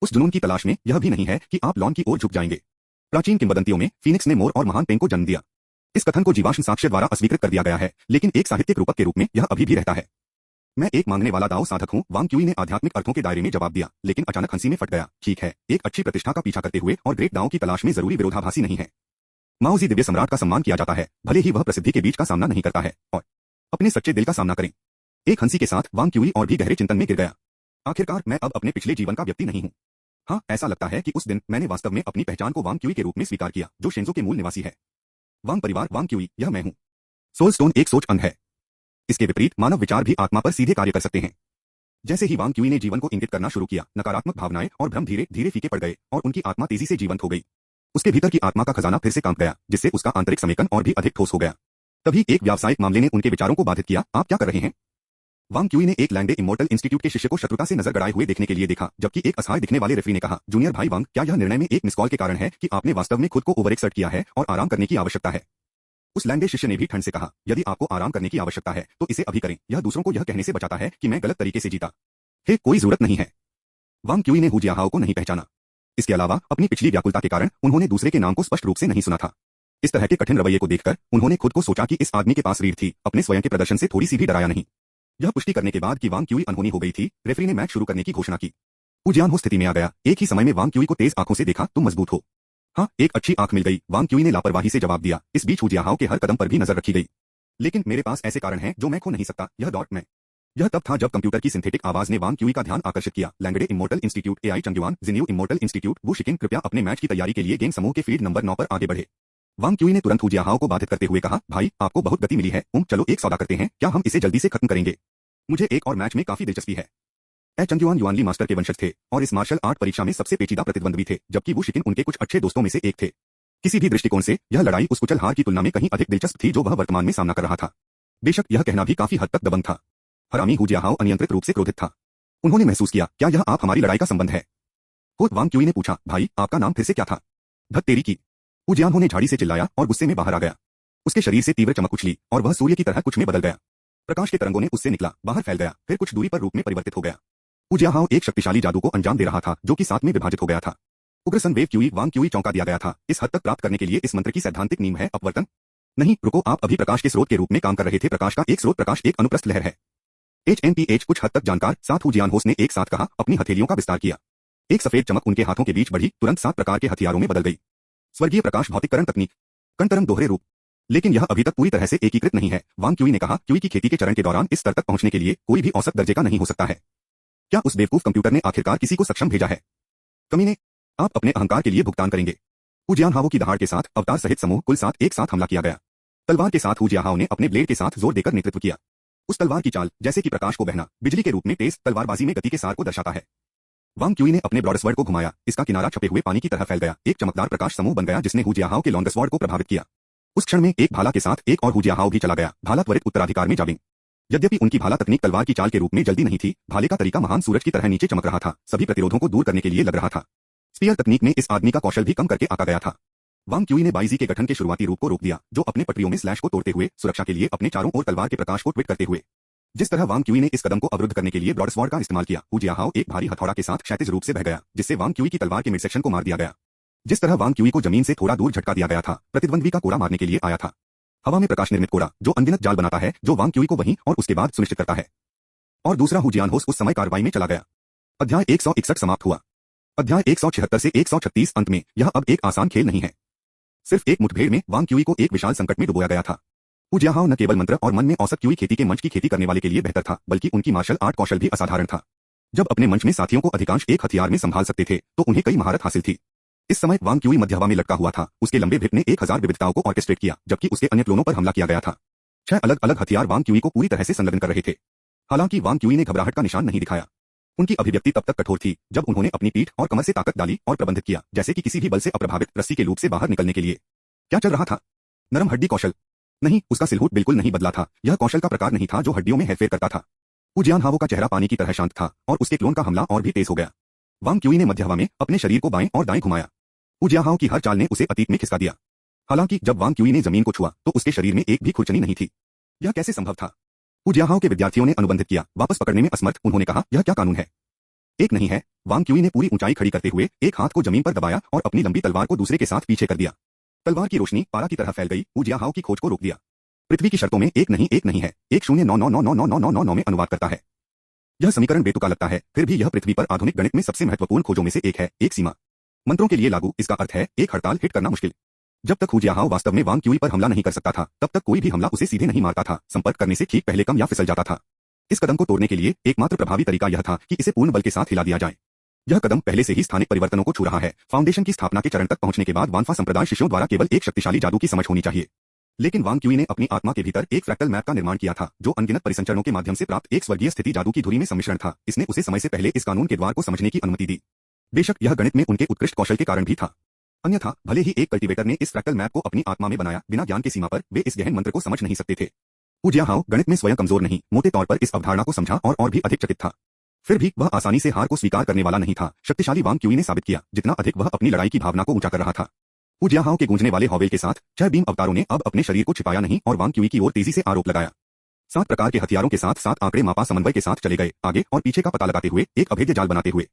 उस जुनून की तलाश में यह भी नहीं है कि आप लॉन की ओर झुक जाएंगे। प्राचीन किंवदंतियों में फीनिक्स ने मोर और महान पेंग को जन्म दिया। इस कथन को जीवाश्म साक्ष्य द्वारा अस्वीकृत कर दिया गया है, लेकिन एक साहित्यिक रूपक के रूप में यह अभी भी रहता है। मैं एक मांगने वाला दाओ साधक हूं, वांग क्यूई ने आध्यात्मिक अर्थों के दायरे में जवाब दिया, लेकिन अचानक हंसी में फट गया। ठीक है, एक अच्छी प्रतिष्ठा का पीछा करते हुए और ग्रेट दाओ की तलाश में जरूरी विरोधाभासी नहीं है। माओजी दिव्य सम्राट का सम्मान किया जाता है, भले ही वह प्रसिद्धि के बीच का सामना नहीं करता है, और अपने सच्चे दिल का सामना करें। एक हंसी के साथ वांग क्यूई और भी गहरे चिंतन में गिर गया। आखिरकार मैं अब अपने पिछले जीवन का व्यक्ति नहीं हूं। हाँ, ऐसा लगता है कि उस दिन मैंने वास्तव में अपनी पहचान को वांग क्यूई के रूप में स्वीकार किया, जो शेंजो के मूल निवासी है। वांग परिवार, वांग क्यूई, यह मैं हूं। सोलस्टोन एक सोच अंग है। इसके विपरीत मानव विचार भी आत्मा पर सीधे कार्य कर सकते हैं। जैसे ही वांग क्यूई ने जीवन को इंगित करना शुरू किया, नकारात्मक भावनाएं और भ्रम धीरे धीरे फीके पड़ गए और उनकी आत्मा तेजी से जीवंत हो गई। उसके भीतर की आत्मा का खजाना फिर से कांप गया, जिससे उसका आंतरिक समेकन और भी अधिक ठोस हो गया। तभी एक व्यावसायिक मामले ने उनके विचारों को बाधित किया। आप क्या कर रहे हैं? वांग क्यूई ने एक लैंडे इमोर्टल इंस्टीट्यूट के शिष्य को शत्रुता से नजर गड़ाए हुए देखने के लिए देखा, जबकि एक असहाय दिखने वाले रेफरी ने कहा, जूनियर भाई वांग, क्या यह निर्णय में एक मिस कॉल के कारण है कि आपने वास्तव में खुद को ओवरएक्सर्ट किया है और आराम करने की आवश्यकता है? उस लैंडे शिष्य ने भी ठंड से कहा, यदि आपको आराम करने की आवश्यकता है तो इसे अभी करें। यह दूसरों को यह कहने से बचाता है कि मैं गलत तरीके से जीता। हे, कोई जरूरत नहीं है। वांग क्यूई ने हु जियाहाओ को नहीं पहचाना। इसके अलावा अपनी पिछली व्याकुलता के कारण उन्होंने दूसरे के नाम को स्पष्ट रूप से नहीं सुना था। इस तरह के कठिन रवैये को देखकर उन्होंने खुद को सोचा कि इस आदमी के पास रीढ़ थी, अपने स्वयं के प्रदर्शन से थोड़ी सी भी डराया नहीं। यह पुष्टि करने के बाद कि वांग क्यूई अनहोनी हो गई थी, रेफरी ने मैच शुरू करने की घोषणा की। हु जियान हो स्थिति में आ गया। एक ही समय में वांग क्यूई को तेज आंखों से देखा, तुम मजबूत हो। हाँ, एक अच्छी आंख मिल गई, वांग क्यूई ने लापरवाही से जवाब दिया। इस बीच हु जियाहाओ के हर कदम पर भी नजर रखी गई। लेकिन मेरे पास ऐसे कारण हैं जो मैं खो नहीं सकता। यह दौड़ में यह तब था जब कंप्यूटर की सिंथेटिक आवाज ने वांग क्यूई का ध्यान आकर्षित किया। लैंगडे immortal institute, AI Changyuan, Jinyu immortal institute, Wu Shiqin, कृपया अपने मैच की तैयारी के लिए गेम समूह के फील्ड नंबर 9 पर आगे बढ़े। वांग क्यूई ने तुरंत हु जियाहाओ को बाधित करते हुए कहा, भाई आपको बहुत गति मिली है, चलो एक सौदा करते हैं, क्या हम इसे जल्दी से खत्म करेंगे? मुझे एक और मैच में काफी दिलचस्पी है। चंगयुआन युआनली मास्टर के वंशज थे और इस मार्शल आर्ट परीक्षा में सबसे पेचीदा प्रतिद्वंद्वी थे, जबकि वु शिकिन उनके कुछ अच्छे दोस्तों में से एक थे। किसी भी दृष्टिकोण से यह लड़ाई उस कुचल हार की तुलना में कहीं अधिक दिलचस्प थी जो वह वर्तमान में सामना कर रहा था। बेशक यह कहना भी काफी हद तक दबंग था। हरामी हु जियाहाओ अनियंत्रित रूप से क्रोधित था। उन्होंने महसूस किया, क्या यह आप हमारी लड़ाई का संबंध है? खुद वांग क्यूई ने पूछा, भाई आपका नाम फिर से क्या था? धत तेरी की। हु जियानहो ने झाड़ी से चिल्लाया और गुस्से में बाहर आ गया। उसके शरीर से तीव्र चमक उछली और वह सूर्य की तरह कुछ में बदल गया। प्रकाश के तरंगों ने उससे निकला, बाहर फैल गया, फिर कुछ दूरी पर रूप में परिवर्तित हो गया। हु जियाहाओ एक शक्तिशाली जादू को अंजाम दे रहा था जो कि 7 में विभाजित हो गया था। उग्र सन वेव क्यूई। वांग क्यूई चौंका दिया गया था। इस हद तक प्राप्त करने के लिए इस मंत्र की सैद्धांतिक नींव है अपवर्तन। नहीं रुको, आप अभी प्रकाश के स्रोत के रूप में काम कर रहे थे। प्रकाश का एक स्रोत, प्रकाश एक अनुप्रस्थ लहर है। HNPH कुछ हद तक जानकार साथ हु जियानहोस ने एक साथ कहा, अपनी हथेलियों का विस्तार किया। एक सफेद चमक उनके हाथों के बीच बढ़ी, तुरंत 7 प्रकार के हथियारों में बदल गई। स्वर्गीय प्रकाश भौतिककरण तकनीक, कणतरंग दोहरे रूप। लेकिन यह अभी तक पूरी तरह से एकीकृत नहीं है, वांग क्यूई ने कहा। क्यूई की खेती के चरण के दौरान इस स्तर तक पहुंचने के लिए कोई भी औसत दर्जे का नहीं हो सकता है। क्या उस बेवकूफ कंप्यूटर ने आखिरकार किसी को सक्षम भेजा है? कमीने, आप अपने अहंकार के लिए भुगतान करेंगे। हु जियानहाओ की दहाड़ के साथ अवतार सहित समूह कुल 7 एक साथ हमला किया गया। तलवार के साथ हु जियाहाओ ने अपने ब्लेड के साथ जोर देकर नेतृत्व किया। उस तलवार की चाल, जैसे कि प्रकाश को बहना, बिजली के रूप में तेज तलवारबाजी में गति के सार को दर्शाता है। वांग क्यूई ने अपने ब्रॉडस्वर्ड को घुमाया, इसका किनारा छपे हुए पानी की तरह फैल गया। एक चमकदार प्रकाश समूह बन गया जिसने हु जियाहाओ के लॉन्गस्वर्ड को प्रभावित किया। उस क्षण में एक भाला के साथ एक और हु जियाहाओ भी चला गया। भाला त्वरित उत्तराधिकार में जाविंग। यद्यपि उनकी भाला तकनीक तलवार की चाल के रूप में जल्दी नहीं थी, भाले का तरीका महान सूरज की तरह नीचे चमक रहा था, सभी प्रतिरोधों को दूर करने के लिए लग रहा था। स्पीयर तकनीक ने इस आदमी का कौशल भी कम करके आका गया था। वांग क्यूई ने बाइजी के गठन के शुरुआती रूप को रोक दिया, जो अपने पटरियों में स्लैश को तोड़ते हुए सुरक्षा के लिए अपने चारों ओर तलवार के प्रकाश को ट्विट करते हुए। जिस तरह वांग क्यूई ने इस कदम को अवरुद्ध करने के लिए ब्रॉडस्वर्ड का इस्तेमाल किया, हु जियाहाओ एक भारी हथौड़ा के साथ क्षैतिज रूप से बह गया, जिससे वांग क्यूई की तलवार के मिडसेक्शन को मार दिया गया। जिस तरह वांग क्यूई को जमीन से थोड़ा दूर झटका दिया गया था, प्रतिद्वंद्वी का कोड़ा मारने के लिए आया था। हवा में प्रकाश निर्मित कोड़ा, जो अनगिनत जाल बनाता है, जो वांग क्यूई को वहीं और उसके बाद सुनिश्चित करता है। और दूसरा हु जियानहोस उस समय कार्रवाई में चला गया। अध्याय 161 समाप्त हुआ। अध्याय 176 से 136 अंत में। यह अब एक आसान खेल नहीं है। सिर्फ एक मुठभेड़ में वांग क्यूई को एक विशाल संकट में डुबोया गया था। हु जियाहाओ न केवल मंत्र और मन में औसत क्यूई खेती के मंच की खेती करने वाले के लिए बेहतर था, बल्कि उनकी मार्शल आर्ट कौशल भी असाधारण था। जब अपने मंच में साथियों को अधिकांश एक हथियार में संभाल सकते थे, तो उन्हें कई महारत हासिल थी। इस समय वांग क्यूई मध्य हवा में लटका हुआ था। उसके लंबे भिप ने 1000 विविधताओं को ऑर्केस्ट्रेट किया, जबकि उसके अन्य क्लोनों पर हमला किया गया था। 6 अलग अलग हथियार वांग क्यूई को पूरी तरह से संलग्न कर रहे थे। हालांकि वांग क्यूई ने घबराहट का निशान नहीं दिखाया। उनकी अभिव्यक्ति तब तक कठोर थी जब उन्होंने अपनी पीठ और कमर से ताकत डाली और प्रबंधित किया, जैसे कि किसी भी बल से अप्रभावित रस्सी के लूप से बाहर निकलने के लिए। क्या चल रहा था? नरम हड्डी कौशल नहीं, उसका सिलहूट बिल्कुल नहीं बदला था। यह कौशल का प्रकार नहीं था जो हड्डियों में हेरफेर करता था। हु जियानहाओ का चेहरा पानी की तरह शांत था और उसके क्लोन का हमला और भी तेज हो गया। वांग क्यूई ने मध्य हवा में अपने शरीर को बाएं और दाएं घुमाया। हु जियाहाओ की हर चाल ने उसे अतीत में खिसका दिया। हालांकि जब वांग क्यूई ने जमीन को छुआ तो उसके शरीर में एक भी खुरचनी नहीं थी। यह कैसे संभव था? हु जियाहाओ के विद्यार्थियों ने अनुबंधित किया, वापस पकड़ने में असमर्थ। उन्होंने कहा, यह क्या कानून है? एक नहीं है। वांग क्यूई ने पूरी ऊंचाई खड़ी करते हुए एक हाथ को जमीन पर दबाया और अपनी लंबी तलवार को दूसरे के साथ पीछे कर दिया। तलवार की रोशनी पारा की तरह फैल गई। हु जियाहाओ की खोज को रोक दिया। पृथ्वी की शर्तों में एक नहीं है, 109999999 में अनुवाद करता है। यह समीकरण बेतुका लगता है, फिर भी यह पृथ्वी पर आधुनिक गणित में सबसे महत्वपूर्ण खोजों में से एक है। एक सीमा मंत्रों के लिए लागू, इसका अर्थ है एक हड़ताल हिट करना मुश्किल। जब तक हु जियाहाओ वास्तव में वांग क्यूई पर हमला नहीं कर सकता था, तब तक कोई भी हमला उसे सीधे नहीं मारता था, संपर्क करने से ठीक पहले कम या फिसल जाता था। इस कदम को तोड़ने के लिए एकमात्र प्रभावी तरीका यह था कि इसे पूर्ण बल के साथ हिला दिया जाए। यह कदम पहले से ही स्थानिक परिवर्तनों को छू रहा है। फाउंडेशन की स्थापना के चरण तक पहुंचने के बाद वानफा संप्रदाय शिष्यों द्वारा केवल एक शक्तिशाली जादू की समझ होनी चाहिए। लेकिन वांग क्यूई ने अपनी आत्मा के भीतर एक फ्रैक्टल मैप का निर्माण किया था, जो अनगिनत परिसंचरणों के माध्यम से प्राप्त एक स्वर्गीय स्थिति जादू की धुरी में सम्मिश्रण था। इसने उसे समय से पहले इस कानून के द्वार को समझने की अनुमति दी। बेशक यह गणित में उनके उत्कृष्ट कौशल के कारण भी था। अन्यथा भले ही एक कल्टीवेटर ने इस फ्रैक्टल मैप को अपनी आत्मा में बनाया, बिना ज्ञान के सीमा पर वे इस गहन मंत्र को समझ नहीं सकते थे। हू जियाहाओ गणित में स्वयं कमजोर नहीं, मोटे तौर पर इस अवधारणा को समझा और भी अधिक चकित था। फिर भी वह आसानी से हार को स्वीकार करने वाला नहीं था। शक्तिशाली वांग क्यूई ने साबित किया, जितना अधिक वह अपनी लड़ाई की भावना को ऊंचा कर रहा था। हू जियाहाओ के गूंजने वाले हॉवेल के साथ 6 बीम अवतारों ने अब अपने शरीर को छिपाया नहीं और वांग क्यूई की ओर तेजी से आरोप लगाया। 7 प्रकार के हथियारों के साथ 7 आंकड़े मापा समन्वय के साथ चले गए, आगे और पीछे का पता लगाते हुए, एक अभेद्य जाल बनाते हुए।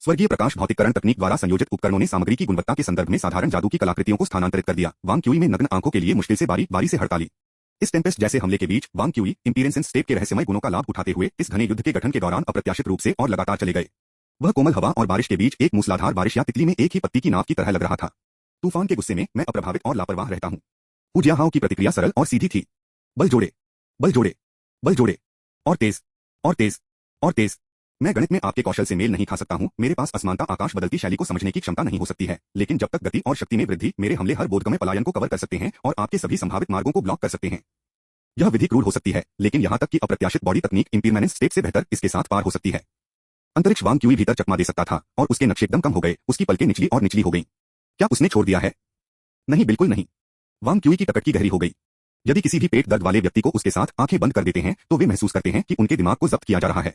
स्वर्गीय प्रकाश भौतिककरण तकनीक द्वारा संयोजित उपकरणों ने सामग्री की गुणवत्ता के संदर्भ में साधारण जादू की कलाकृतियों को स्थानांतरित कर दिया। वांग क्यूई में नग्न आंखों के लिए मुश्किल से बारी बारी से हड़ताली। इस टेम्पेस्ट जैसे हमले के बीच वांग क्यूई इंपीरियंस स्टेट के रहस्यमय गुणों का लाभ उठाते हुए इस घने युद्ध के गठन के दौरान अप्रत्याशित रूप से और लगातार चले गए। वह कोमल हवा और बारिश के बीच एक मूसलाधार बारिश या तितली में एक ही पत्ती की नाव की तरह लग रहा था। तूफान के गुस्से में मैं अप्रभावित और लापरवाह रहता हूँ। हू जियाहाओ की प्रतिक्रिया सरल और सीधी थी। बल जोड़े, बल जोड़े, बल जोड़े, और तेज, और तेज, और तेज। मैं गणित में आपके कौशल से मेल नहीं खा सकता हूँ, मेरे पास असमानता आकाश बदलती शैली को समझने की क्षमता नहीं हो सकती है, लेकिन जब तक गति और शक्ति में वृद्धि मेरे हमले हर बोधगम्य पलायन को कवर कर सकते हैं और आपके सभी संभावित मार्गों को ब्लॉक कर सकते हैं। यह विधि क्रूर हो सकती है, लेकिन यहाँ तक कि अप्रत्याशित बॉडी तकनीक इम्पीरमेनेंस स्टेट से बेहतर इसके साथ पार हो सकती है। अंतरिक्ष वांग क्यूई भीतर चकमा दे सकता था और उसके नक्शे एकदम कम हो गए, उसकी पलकें निचली और निचली हो गईं। क्या उसने छोड़ दिया है? नहीं, बिल्कुल नहीं। वांग क्यूई की टकटकी गहरी हो गई। यदि किसी भी पेट दर्द वाले व्यक्ति को उसके साथ आंखें बंद कर देते हैं तो वे महसूस करते हैं कि उनके दिमाग को जब्त किया जा रहा है।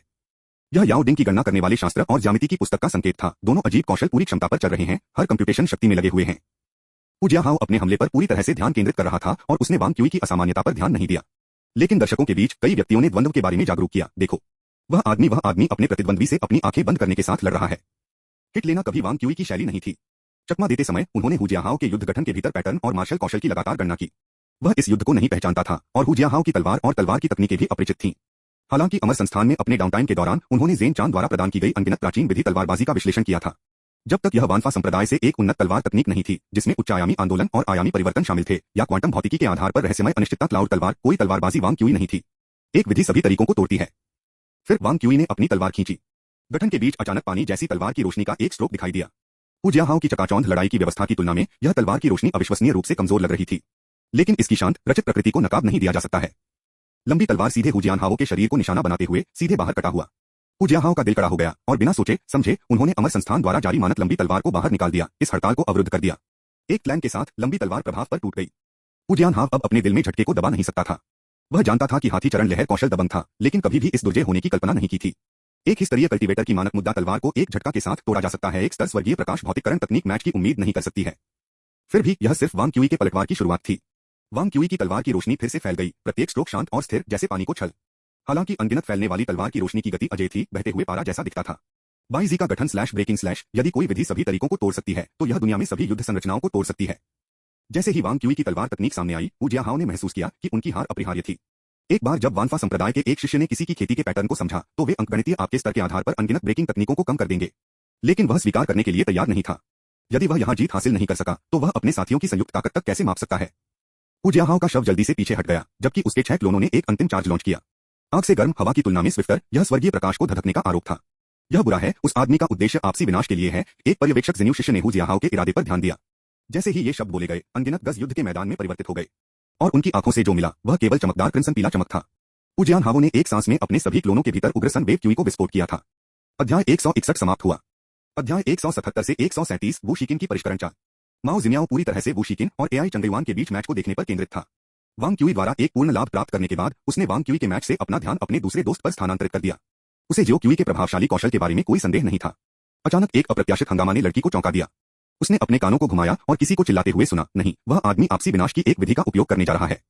यह याओ डिंग की गणना करने वाले शास्त्र और ज्यामिति की पुस्तक का संकेत था। दोनों अजीब कौशल पूरी क्षमता पर चल रहे हैं, हर कंप्यूटेशन शक्ति में लगे हुए हैं। हू जियाहाओ अपने हमले पर पूरी तरह से ध्यान केंद्रित कर रहा था और उसने वांग क्यूई की असामान्यता पर ध्यान नहीं दिया। लेकिन दर्शकों के बीच कई व्यक्तियों ने द्वंद्व के बारे में जागरूक किया। देखो, वह आदमी अपने प्रतिद्वंद्वी से अपनी आंखें बंद करने के साथ लड़ रहा है। हिट लेना कभी वांग क्यूई की शैली नहीं थी। चकमा देते समय उन्होंने हू जियाहाओ के युद्ध गठन के भीतर पैटर्न और मार्शल कौशल की लगातार गणना की। वह इस युद्ध को नहीं पहचानता था और हू जियाहाओ की तलवार और तलवार की तकनीकें भी अपरिचित थीं। हालांकि अमर संस्थान में अपने डाउनटाइम के दौरान उन्होंने ज़ेन चान द्वारा प्रदान की गई अनगिनत प्राचीन विधि तलवारबाजी का विश्लेषण किया था। जब तक यह वानफा संप्रदाय से एक उन्नत तलवार तकनीक नहीं थी जिसमें उच्च आयामी आंदोलन और आयामी परिवर्तन शामिल थे, या क्वांटम भौतिकी के आधार पर रहस्यमय अनिश्चितता क्लाउड तलवार, कोई तलवारबाजी वांग क्यूई नहीं थी। एक विधि सभी तरीकों को तोड़ती है। फिर वांग क्यूई ने अपनी तलवार खींची। गठन के बीच अचानक पानी जैसी तलवार की रोशनी का एक स्ट्रोक दिखाई दिया। हू जियाहाओ की चकाचौंध लड़ाई की व्यवस्था की तुलना में यह तलवार की रोशनी अविश्वसनीय रूप से कमजोर लग रही थी, लेकिन इसकी शांत रचित प्रकृति को नकाब नहीं दिया जा सकता है। लंबी तलवार सीधे हू जियाहाओ के शरीर को निशाना बनाते हुए सीधे बाहर कटा हुआ। हू जियाहाओ का दिल कड़ा हो गया और बिना सोचे समझे उन्होंने अमर संस्थान द्वारा जारी मानक लंबी तलवार को बाहर निकाल दिया, इस हड़ताल को अवरुद्ध कर दिया। एक क्लैंग के साथ लंबी तलवार प्रभाव पर टूट गई। हू जियाहाओ अब अपने दिल में झटके को दबा नहीं सकता था। वह जानता था कि हाथी चरण लहर कौशल दबंग था, लेकिन कभी भी इस दुर्जय होने की कल्पना नहीं की थी। एक ही स्तरीय कल्टीवेटर की मानक मुद्दा तलवार को एक झटका के साथ तोड़ा जा सकता है। एक स्तर स्वर्गीय प्रकाश भौतिककरण तकनीक मैच की उम्मीद नहीं कर सकती है। फिर भी यह सिर्फ वांग क्यूई के पलटवार की शुरुआत थी। वांग क्यूई की तलवार की रोशनी फिर से फैल गई, प्रत्येक स्ट्रोक शांत और स्थिर जैसे पानी को छल। हालांकि अनगिनत फैलने वाली तलवार की रोशनी की गति अजय थी, बहते हुए पारा जैसा दिखता था। बाईजी का गठन स्लैश ब्रेकिंग स्लैश, यदि कोई विधि सभी तरीकों को तोड़ सकती है तो यह दुनिया में सभी युद्ध संरचनाओं को तोड़ सकती है। जैसे ही वांग क्यूई की तलवार तकनीक सामने आई, हू जियाहाओ ने महसूस किया कि उनकी हार अपरिहार्य थी। एक बार जब वानफा संप्रदाय के एक शिष्य ने किसी की खेती के पैटर्न को समझा तो वे अंकगणितीय आपके स्तर के आधार पर अनगिनत ब्रेकिंग तकनीकों को कम कर देंगे, लेकिन वह स्वीकार करने के लिए तैयार नहीं था। यदि वह यहां जीत हासिल नहीं कर सका तो वह अपने साथियों की संयुक्त ताकत तक कैसे माप सकता है। हू जियाहाओ का शव जल्दी से पीछे हट गया, जबकि उसके 6 क्लोनों ने एक अंतिम चार्ज लॉन्च किया। आग से गर्म हवा की तुलना में स्विफ्टर, यह स्वर्गीय प्रकाश को धधकने का आरोप था। यह बुरा है, उस आदमी का उद्देश्य आपसी विनाश के लिए है। एक पर्यवेक्षक ज़ेन्यू शिष्य ने हू जियाहाओ के इरादे पर ध्यान दिया। जैसे ही ये शब्द बोले गए, अनगिनत गज युद्ध के मैदान में परिवर्तित हो गए और उनकी आंखों से जो मिला वह केवल चमकदार क्रिम्सन पीला चमक था। हू जियाहाओ ने एक सांस में अपने सभी क्लोनों के भीतर उग्र सन वेव क्यूई को विस्फोट किया था। अध्याय 161 समाप्त हुआ। अध्याय 177 से 137 वू शिकिन की परिष्करण चाल। माओ जिन्याओ पूरी तरह से वू शिकिन और एआई चंगयुआन के बीच मैच को देखने पर केंद्रित था। वांग क्यूई द्वारा एक पूर्ण लाभ प्राप्त करने के बाद उसने वांग क्यूई के मैच से अपना ध्यान अपने दूसरे दोस्त पर स्थानांतरित कर दिया। उसे जियो क्यूई के प्रभावशाली कौशल के बारे में कोई संदेह नहीं था। अचानक एक अप्रत्याशित हंगामा ने लड़की को चौंका दिया। उसने अपने कानों को घुमाया और किसी को चिल्लाते हुए सुना, नहीं, वह आदमी आपसी विनाश की एक विधि का उपयोग करने जा रहा है।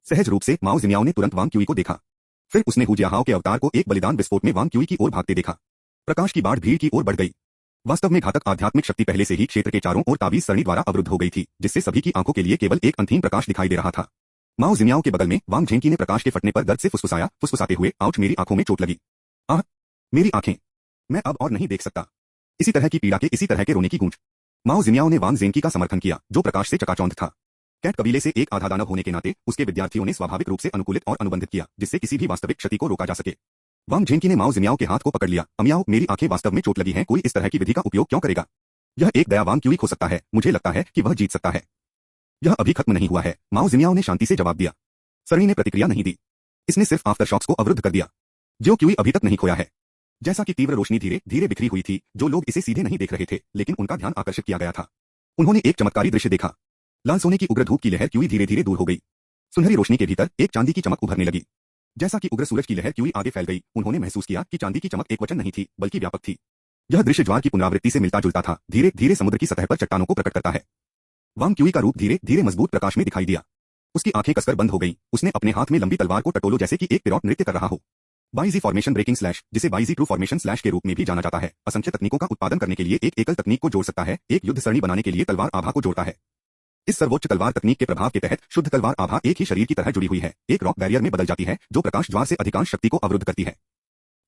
सहज रूप से माओ जिन्याओ ने तुरंत वांग क्यूई को देखा। फिर उसने हू जियाहाओ के अवतार को एक बलिदान विस्फोट में वांग क्यूई की ओर भागते देखा। प्रकाश की बाढ़ भीड़ की ओर बढ़ गई। वास्तव में घातक आध्यात्मिक शक्ति पहले से ही क्षेत्र के चारों ओर ताबीज सरणी द्वारा अवरुद्ध हो गई थी, जिससे सभी की आंखों के लिए केवल एक अंतिम प्रकाश दिखाई दे रहा था। माओ जिन्याओ के बगल में वांग झेंकी ने प्रकाश के फटने पर दर्द से फुसफुसाया, फुसफुसाते हुए, आउच, मेरी आंखों में चोट लगी। आह, मेरी आंखें, मैं अब और नहीं देख सकता। इसी तरह की पीड़ा के, इसी तरह के रोने की गूंज। माओ जिन्याओ ने वांग ज़ेंकी का समर्थन किया, जो प्रकाश से चकाचौंध था। कैट कबीले से एक आधा दानव होने के नाते उसके विद्यार्थियों ने स्वाभाविक रूप से अनुकूलित और अनुबंधित किया, जिससे किसी भी वास्तविक क्षति को रोका जा सके। वांग झेंकी ने माओ जिन्याओ के हाथ को पकड़ लिया। अमियाओ, मेरी आंखें वास्तव में चोट लगी हैं, कोई इस तरह की विधि का उपयोग क्यों करेगा? यह एक दयावान क्यूई हो सकता है, मुझे लगता है कि वह जीत सकता है। यह अभी खत्म नहीं हुआ है, माओ जिन्याओ ने शांति से जवाब दिया। सरणी ने प्रतिक्रिया नहीं दी, इसने सिर्फ आफ्टरशॉक्स को अवरुद्ध कर दिया। जो क्यूई अभी तक नहीं खोया है। जैसा कि तीव्र रोशनी धीरे धीरे बिखरी हुई थी, जो लोग इसे सीधे नहीं देख रहे थे, लेकिन उनका ध्यान आकर्षित किया गया था। उन्होंने एक चमत्कारी दृश्य देखा। लाल सोने की उग्र धूप की लहर क्यूई धीरे धीरे दूर हो गई। सुनहरी रोशनी के भीतर एक चांदी की चमक उभरने लगी। जैसा कि उग्र सूरज की लहर क्यूई आगे फैल गई, उन्होंने महसूस किया कि चांदी की चमक एकवचन नहीं थी, बल्कि व्यापक थी। यह दृश्य ज्वार की पुनरावृत्ति से मिलता जुलता था, धीरे धीरे समुद्र की सतह पर चट्टानों को प्रकट करता है। वांग क्यूई का रूप धीरे धीरे मजबूत प्रकाश में दिखाई दिया। उसकी आंखें कसकर बंद हो गईं। उसने अपने हाथ में लंबी तलवार को टटोलो जैसे कि एक पिरौट नृत्य कर रहा हो। बाइजी फॉर्मेशन ब्रेकिंग स्लैश, जिसे बाइजी ट्रू फॉर्मेशन स्लैश के रूप में भी जाना जाता है, असंख्य तकनीकों का उत्पादन करने के लिए एक एकल तकनीक को जोड़ सकता है, एक युद्ध सरणी बनाने के लिए तलवार आभा को जोड़ता है। इस सर्वोच्च तलवार तकनीक के प्रभाव के तहत शुद्ध तलवार आभा एक ही शरीर की तरह जुड़ी हुई है, एक रॉक बैरियर में बदल जाती है जो प्रकाश ज्वार से अधिकांश शक्ति को अवरुद्ध करती है।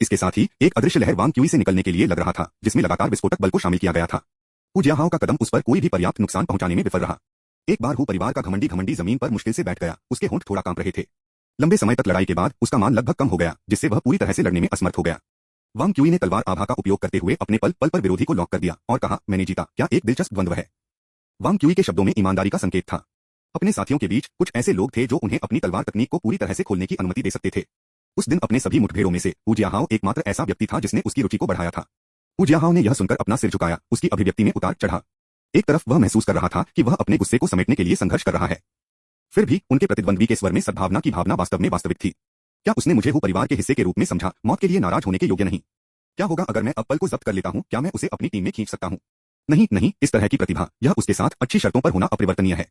इसके साथ ही एक अदृश्य लहर वांग क्यूई से निकलने के लिए लग रहा था, जिसमें लगातार विस्फोटक बल को शामिल किया गया था। हु जियाहाओ का कदम उस पर कोई भी पर्याप्त नुकसान पहुंचाने में विफल रहा। एक बार हु परिवार का घमंडी जमीन पर मुश्किल से बैठ गया। उसके होंठ थोड़ा कांप रहे थे। लंबे समय तक लड़ाई के बाद उसका मान लगभग कम हो गया, जिससे वह पूरी तरह से लड़ने में असमर्थ हो गया। वांग क्यूई ने तलवार आभा का उपयोग करते हुए अपने पल पल पर विरोधी को लॉक कर दिया और कहा, मैंने जीता। क्या एक दिलचस्प द्वंद्व है। वांग क्यूई के शब्दों में ईमानदारी का संकेत था। अपने साथियों के बीच कुछ ऐसे लोग थे जो उन्हें अपनी तलवार तकनीक को पूरी तरह से खोलने की अनुमति दे सकते थे। उस दिन अपने सभी मुठभेड़ों में से हु जियाहाओ एकमात्र ऐसा व्यक्ति था जिसने उसकी रुचि को बढ़ाया था। हु जियाहाओ ने यह सुनकर अपना सिर झुकाया। उसकी अभिव्यक्ति में उतार चढ़ा। एक तरफ वह महसूस कर रहा था कि वह अपने गुस्से को समेटने के लिए संघर्ष कर रहा है, फिर भी उनके प्रतिद्वंद्वी के स्वर में सद्भावना की भावना वास्तव में वास्तविक थी। क्या उसने मुझे हु परिवार के हिस्से के रूप में समझा, मौत के लिए नाराज होने के योग्य नहीं? क्या होगा अगर मैं अब पल को जब्त कर लेता हूं? क्या मैं उसे अपनी टीम में खींच सकता हूं? नहीं नहीं, इस तरह की प्रतिभा, यह उसके साथ अच्छी शर्तों पर होना अपरिवर्तनीय है।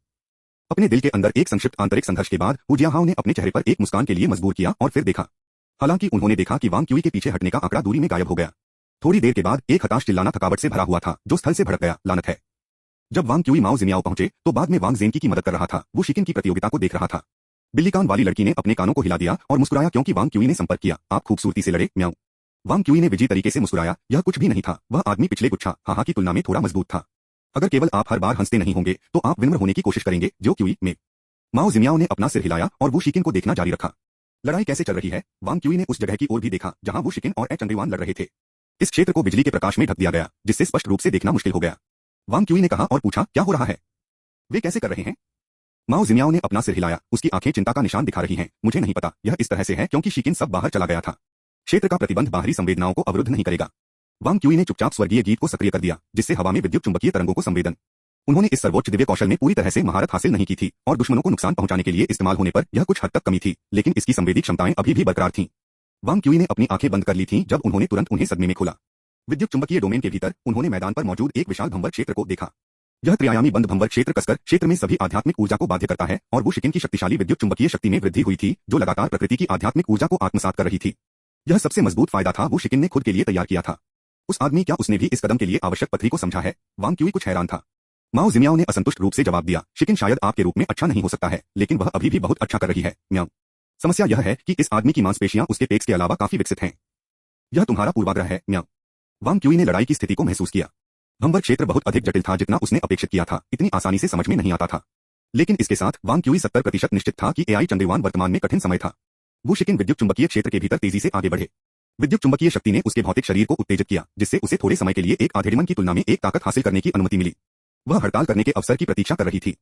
अपने दिल के अंदर एक संक्षिप्त आंतरिक संघर्ष के बाद हु जियाहाओ ने अपने चेहरे पर एक मुस्कान के लिए मजबूर किया और फिर देखा। हालांकि उन्होंने देखा कि वांग क्यूई के पीछे हटने का आंकड़ा दूरी में गायब हो गया। थोड़ी देर के बाद एक हताश चिल्लाना थकावट से भरा हुआ था, जो स्थल से भड़क गया, लानत है। जब वांग क्यूई माओ जिमियाओ पहुंचे तो बाद में वांग जेनकी की मदद कर रहा था। वो शिकिन की प्रतियोगिता को देख रहा था। बिल्ली कान वाली लड़की ने अपने कानों को हिला दिया और मुस्कुराया क्योंकि वांग क्यूई ने संपर्क किया। आप खूबसूरती से लड़े, म्याऊ। वांग क्यूई ने विजयी तरीके से मुस्कुराया। यह कुछ भी नहीं था। वह आदमी पिछले गुच्छा हाहा की तुलना में थोड़ा मजबूत था। अगर केवल आप हर बार हंसते नहीं होंगे तो आप विनम्र होने की कोशिश करेंगे, जो क्यूई में। माओ जिमियाओ ने अपना सिर हिलाया और वो शिकिन को देखना जारी रखा। लड़ाई कैसे चल रही है? वांग क्यूई ने उस जगह की ओर भी देखा जहां वो शिकिन और चंद्रवान लड़ रहे थे। इस क्षेत्र को बिजली के प्रकाश में ढक दिया गया, जिससे स्पष्ट रूप से देखना मुश्किल हो गया। वांग क्यूई ने कहा और पूछा, क्या हो रहा है? वे कैसे कर रहे हैं? माओ जिमियाओ ने अपना सिर हिलाया। उसकी आंखें चिंता का निशान दिखा रही हैं। मुझे नहीं पता। यह इस तरह से है क्योंकि शिकिन सब बाहर चला गया था। क्षेत्र का प्रतिबंध बाहरी संवेदनाओं को अवरुद्ध नहीं करेगा। वांग क्यूई ने चुपचाप स्वर्गीय गीत को सक्रिय कर दिया, जिससे हवा में विद्युत चुंबकीय तरंगों को संवेदन। उन्होंने इस सर्वोच्च दिव्य कौशल में पूरी तरह से महारत हासिल नहीं की थी और दुश्मनों को नुकसान पहुंचाने के लिए इस्तेमाल होने पर यह कुछ हद तक कमी थी, लेकिन इसकी संवेदी क्षमताएं अभी भी बरकरार थीं। वांग क्यूई ने अपनी आंखें बंद कर ली थीं जब उन्होंने तुरंत उन्हें सदमे में खोला। विद्युत चुंबकीय डोमेन के भीतर उन्होंने मैदान पर मौजूद एक विशाल भंवर क्षेत्र को देखा। यह त्रिआयामी बंद भंवर क्षेत्र कसकर क्षेत्र में सभी आध्यात्मिक ऊर्जा को बाध्य करता है और वो शिकिन की शक्तिशाली विद्युत चुंबकीय शक्ति में वृद्धि हुई थी, जो लगातार प्रकृति की आध्यात्मिक ऊर्जा को आत्मसात कर रही थी। यह सबसे मजबूत फायदा था वो शिकिन ने खुद के लिए तैयार किया था। उस आदमी, क्या उसने भी इस कदम के लिए आवश्यक पथरी को समझा है? वांग क्यूई कुछ हैरान था। माओ जिमियाओ ने असंतुष्ट रूप से जवाब दिया, शिकिन शायद आपके रूप में अच्छा नहीं हो सकता है, लेकिन वह अभी भी बहुत अच्छा कर रही है, म्याऊ। समस्या यह है कि इस आदमी की मांसपेशियां उसके पेक्स के अलावा काफी विकसित हैं। यह तुम्हारा पूर्वाग्रह है, म्याऊ। वांग क्यूई ने लड़ाई की स्थिति को महसूस किया। भंवर क्षेत्र बहुत अधिक जटिल था जितना उसने अपेक्षित किया था। इतनी आसानी से समझ में नहीं आता था। लेकिन इसके साथ वांग क्यूई 70% निश्चित था कि एआई चंद्रवान वर्तमान में कठिन समय था। वो शिकिन विद्युत चुंबकीय क्षेत्र के भीतर तेजी से आगे बढ़े। विद्युत चुंबकीय शक्ति ने उसके भौतिक शरीर को उत्तेजित किया, जिससे उसे थोड़े समय के लिए एक आधे डिमन की तुलना में एक ताकत हासिल करने की अनुमति मिली। वह हड़ताल करने के अवसर की प्रतीक्षा कर रही थी।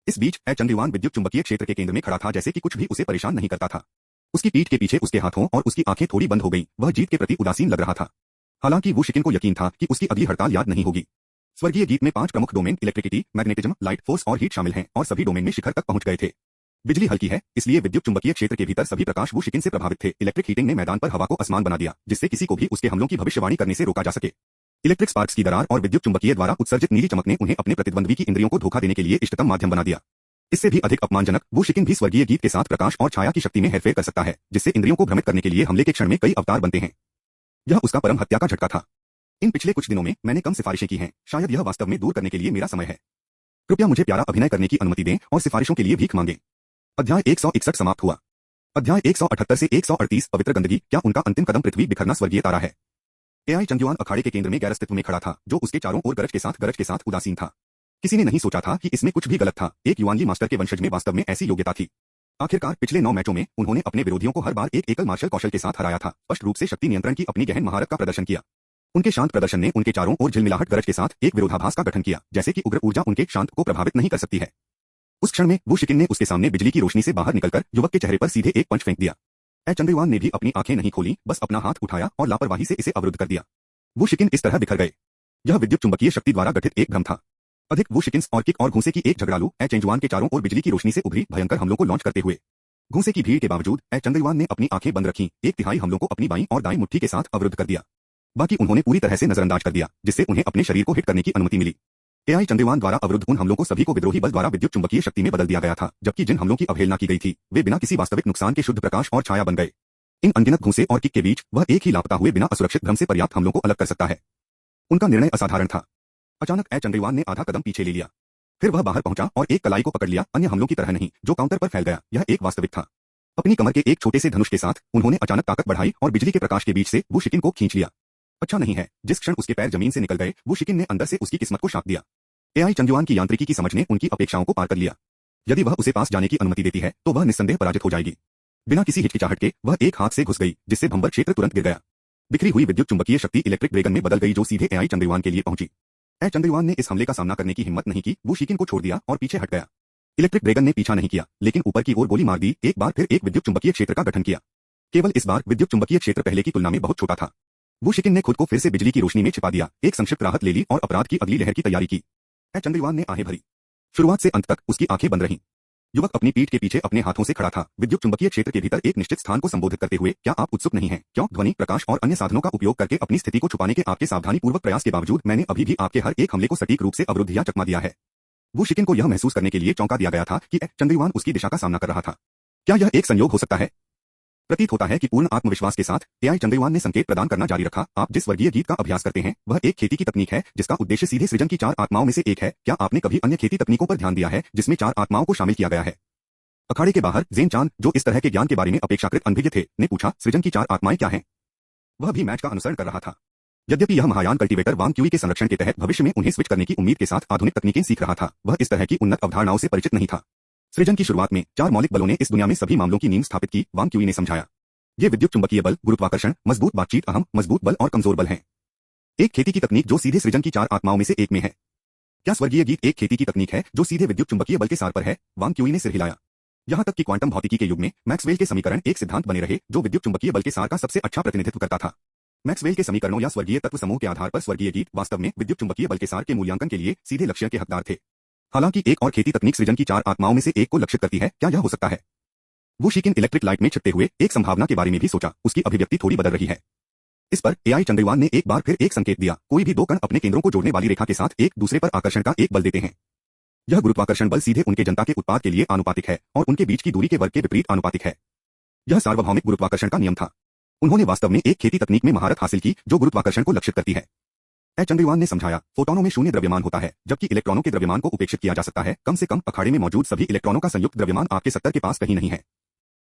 इस बीच चंद्रवान विद्युत चुंबकीय क्षेत्र के केंद्र में खड़ा था, जैसे कि कुछ भी उसे परेशान नहीं करता था। उसकी पीठ के पीछे उसके हाथों और उसकी आंखें थोड़ी बंद हो गईं। वह जीत के प्रति उदासीन लग रहा था। हालांकि वो शिकिन को यकीन था कि उसकी अगली हड़ताल याद नहीं होगी। स्वर्गीय गीत में 5 प्रमुख domain electricity, magnetism, light, force और हीट शामिल हैं और सभी डोमेन में शिखर तक पहुंच गए थे। बिजली हल्की है, इसलिए विद्युत चुंबकीय क्षेत्र के भीतर सभी प्रकाश वो शिकिन से प्रभावित थे। इलेक्ट्रिक हीटिंग ने मैदान पर हवा को असमान बना दिया, जिससे किसी को भी उसके हमलों की भविष्यवाणी करने से रोका जा सके। इलेक्ट्रिक स्पार्क्स की दरार और विद्युत चुंबकीय द्वारा उत्सर्जित नीली चमक ने उन्हें अपने प्रतिद्वंद्वी की इंद्रियों को धोखा देने के लिए इष्टतम माध्यम बना दिया। इससे भी अधिक अपमानजनक, वो शिकिन भी स्वर्गीय गीत के साथ प्रकाश और छाया की शक्ति में हेरफेर कर सकता है, जिससे इंद्रियों को भ्रमित करने के लिए हमले के क्षण में कई अवतार बनते हैं। यह उसका परम हत्या का झटका था। इन पिछले कुछ दिनों में मैंने कम सिफारिशें की हैं, शायद यह वास्तव में दूर करने के लिए मेरा समय है। कृपया मुझे प्यारा अभिनय करने की अनुमति दें और सिफारिशों के लिए भीख मांगें। अध्याय 161 समाप्त हुआ। अध्याय 178 से 138 पवित्र गंदगी, क्या उनका अंतिम कदम पृथ्वी बिखरना स्वर्गीय तारा है? एआई चंद्रवान अखाड़े के केंद्र में गैर अस्तित्व में खड़ा था, जो उसके चारों ओर गरज के साथ उदासीन था। किसी ने नहीं सोचा था कि इसमें कुछ भी गलत था। एक युआनली मास्टर के वंशज में वास्तव में ऐसी योग्यता थी। आखिरकार पिछले 9 मैचों में उन्होंने अपने विरोधियों को हर बार एक एकल मार्शल कौशल के साथ हराया था। स्पष्ट रूप से शक्ति नियंत्रण की अपनी गहन महारत का प्रदर्शन किया। उनके शांत प्रदर्शन ने उनके चारों ओर झिलमिलाहट गरज के साथ एक विरोधाभास का गठन किया, जैसे कि उग्र ऊर्जा उनके शांत को प्रभावित नहीं कर सकती है। उस क्षण में वो शिकिन ने उसके सामने बिजली की रोशनी से बाहर निकलकर युवक के चेहरे पर सीधे एक पंच फेंक दिया। चंद्रवान ने भी अपनी आंखें नहीं खोली, बस अपना हाथ उठाया और लापरवाही से इसे अवरुद्ध कर दिया। वो शिकिन इस तरह बिखर गए। यह विद्युत चुंबकीय शक्ति द्वारा गठित एक भ्रम था। अधिक वू शिकिन्स और किक और घूंसे की एक झगड़ालू ए चेंजुआन के चारों ओर बिजली की रोशनी से उभरी भयंकर हमलों को लॉन्च करते हुए। घूंसे की भीड़ के बावजूद ए चंद्रयुआन ने अपनी आंखें बंद रखीं, एक तिहाई हमलों को अपनी बाईं और दाईं मुट्ठी के साथ अवरुद्ध कर दिया। बाकी उन्होंने पूरी तरह से नजरअंदाज कर दिया, जिससे उन्हें अपने शरीर को हिट करने की अनुमति मिली। एआई चंद्रयुआन द्वारा अवरुद्ध उन हमलों को सभी को विद्रोही बल द्वारा विद्युत चुंबकीय शक्ति में बदल दिया गया था, जबकि जिन हमलों की अवहेलना की गई थी वे बिना किसी वास्तविक नुकसान के शुद्ध प्रकाश और छाया बन गए। इन अनगिनत घूंसे और किक के बीच वह एक ही लापता हुए बिना असुरक्षित भ्रम से पर्याप्त हमलों को अलग कर सकता है। उनका निर्णय असाधारण था। अचानक ए चंद्रयुआन ने आधा कदम पीछे ले लिया। फिर वह बाहर पहुंचा और एक कलाई को पकड़ लिया, अन्य हमलों की तरह नहीं जो काउंटर पर फैल गया। यह एक वास्तविक था। अपनी कमर के एक छोटे से धनुष के साथ उन्होंने अचानक ताकत बढ़ाई और बिजली के प्रकाश के बीच से वू शिकिन को खींच लिया। अच्छा नहीं है, जिस क्षण उसके पैर जमीन से निकल गए वू शिकिन ने अंदर से उसकी किस्मत को शाप दिया। एआई चंद्रयुआन की यांत्रिकी की समझ ने उनकी अपेक्षाओं को पार कर लिया। यदि वह उसे पास जाने की अनुमति देती है तो वह निस्संदेह पराजित हो जाएगी। बिना किसी हिचकिचाहट के वह एक हाथ से घुस गई, जिससे भंबर क्षेत्र तुरंत गिर गया। बिखरी हुई विद्युत चुंबकीय शक्ति इलेक्ट्रिक ड्रैगन में बदल गई, जो सीधे एआई चंद्रयुआन के लिए पहुंची। ए चंद्रयुआन ने इस हमले का सामना करने की हिम्मत नहीं की, वो शिकिन को छोड़ दिया और पीछे हट गया। इलेक्ट्रिक ड्रैगन ने पीछा नहीं किया, लेकिन ऊपर की ओर गोली मार दी, एक बार फिर एक विद्युत चुंबकीय क्षेत्र का गठन किया। केवल इस बार विद्युत चुंबकीय क्षेत्र पहले की तुलना में बहुत छोटा था। वो शिकिन ने खुद को फिर से बिजली की रोशनी में छिपा दिया, एक संक्षिप्त राहत ले ली और अपराध की अगली लहर की तैयारी की। ए चंद्रयुआन ने आहें भरी। शुरुआत से अंत तक उसकी आंखें बंद रहीं। युवक अपनी पीठ के पीछे अपने हाथों से खड़ा था, विद्युत चुंबकीय क्षेत्र के भीतर एक निश्चित स्थान को संबोधित करते हुए। क्या आप उत्सुक नहीं हैं? क्यों? ध्वनि, प्रकाश और अन्य साधनों का उपयोग करके अपनी स्थिति को छुपाने के आपके सावधानीपूर्वक प्रयास के बावजूद मैंने अभी भी आपके हर एक हमले को सटीक रूप से अवरुद्ध या चकमा दिया है। वो शिकिन को यह महसूस करने के लिए चौंका दिया गया था कि चंद्रयुआन उसकी दिशा का सामना कर रहा था। क्या यह एक संयोग हो सकता है? प्रतीत होता है कि पूर्ण आत्मविश्वास के साथ एआई चंद्रयुआन ने संकेत प्रदान करना जारी रखा। आप जिस वर्गीय गीत का अभ्यास करते हैं वह एक खेती की तकनीक है जिसका उद्देश्य सीधे सृजन की चार आत्माओं में से एक है। क्या आपने कभी अन्य खेती तकनीकों पर ध्यान दिया है जिसमें चार आत्माओं को शामिल किया गया है? अखाड़े के बाहर ज़ेन चान, जो इस तरह के ज्ञान के बारे में अपेक्षाकृत अनभिज्ञ थे, ने पूछा, सृजन की चार आत्माएं क्या हैं? वह भी मैच का अनुसरण कर रहा था। यद्यपि यह महायान कल्टीवेटर वांग क्यूई के संरक्षण के तहत भविष्य में उन्हें स्विच करने की उम्मीद के साथ आधुनिक तकनीकें सीख रहा था, वह इस तरह की उन्नत अवधारणाओं से परिचित नहीं था। सृजन की शुरुआत में चार मौलिक बलों ने इस दुनिया में सभी मामलों की नींव स्थापित की, वांग क्यूई ने समझाया। ये विद्युत चुंबकीय बल, गुरुत्वाकर्षण, मजबूत बातचीत, अहम मजबूत बल और कमजोर बल हैं। एक खेती की तकनीक जो सीधे सृजन की चार आत्माओं में से एक में है। क्या स्वर्गीय गीत एक खेती की तकनीक है जो सीधे विद्युत चुंबकीय बल के सार पर है? वांग क्यूई ने सिर हिलाया। यहां तक कि क्वांटम भौतिकी के युग में मैक्सवेल के समीकरण एक सिद्धांत बने रहे जो विद्युत चुंबकीय बल के सार का सबसे अच्छा प्रतिनिधित्व करता था। मैक्सवेल के समीकरणों या स्वर्गीय तत्व समूह के आधार पर स्वर्गीय गीत वास्तव में विद्युत चुंबकीय बल के सार के मूल्यांकन के लिए सीधे लक्ष्य के हकदार थे। हालांकि एक और खेती तकनीक सृजन की चार आत्माओं में से एक को लक्षित करती है। क्या यह हो सकता है? वो शिकिन इलेक्ट्रिक लाइट में छिपते हुए एक संभावना के बारे में भी सोचा। उसकी अभिव्यक्ति थोड़ी बदल रही है। इस पर एआई चंद्रयुआन ने एक बार फिर एक संकेत दिया। कोई भी दो कण अपने केंद्रों को जोड़ने वाली रेखा के साथ एक दूसरे पर आकर्षण का एक बल देते हैं। यह गुरुत्वाकर्षण बल सीधे उनके जनता के उत्पाद के लिए आनुपातिक है और उनके बीच की दूरी के वर्ग के विपरीत आनुपातिक है। यह सार्वभौमिक गुरुत्वाकर्षण का नियम था। उन्होंने वास्तव में एक खेती तकनीक में महारत हासिल की जो गुरुत्वाकर्षण को लक्षित करती है। ए चंद्रयुआन ने समझाया, फोटोनों में शून्य द्रव्यमान होता है जबकि इलेक्ट्रॉनों के द्रव्यमान को उपेक्षित किया जा सकता है। कम से कम अखाड़े में मौजूद सभी इलेक्ट्रॉनों का संयुक्त द्रव्यमान आपके 70 के पास कहीं नहीं है।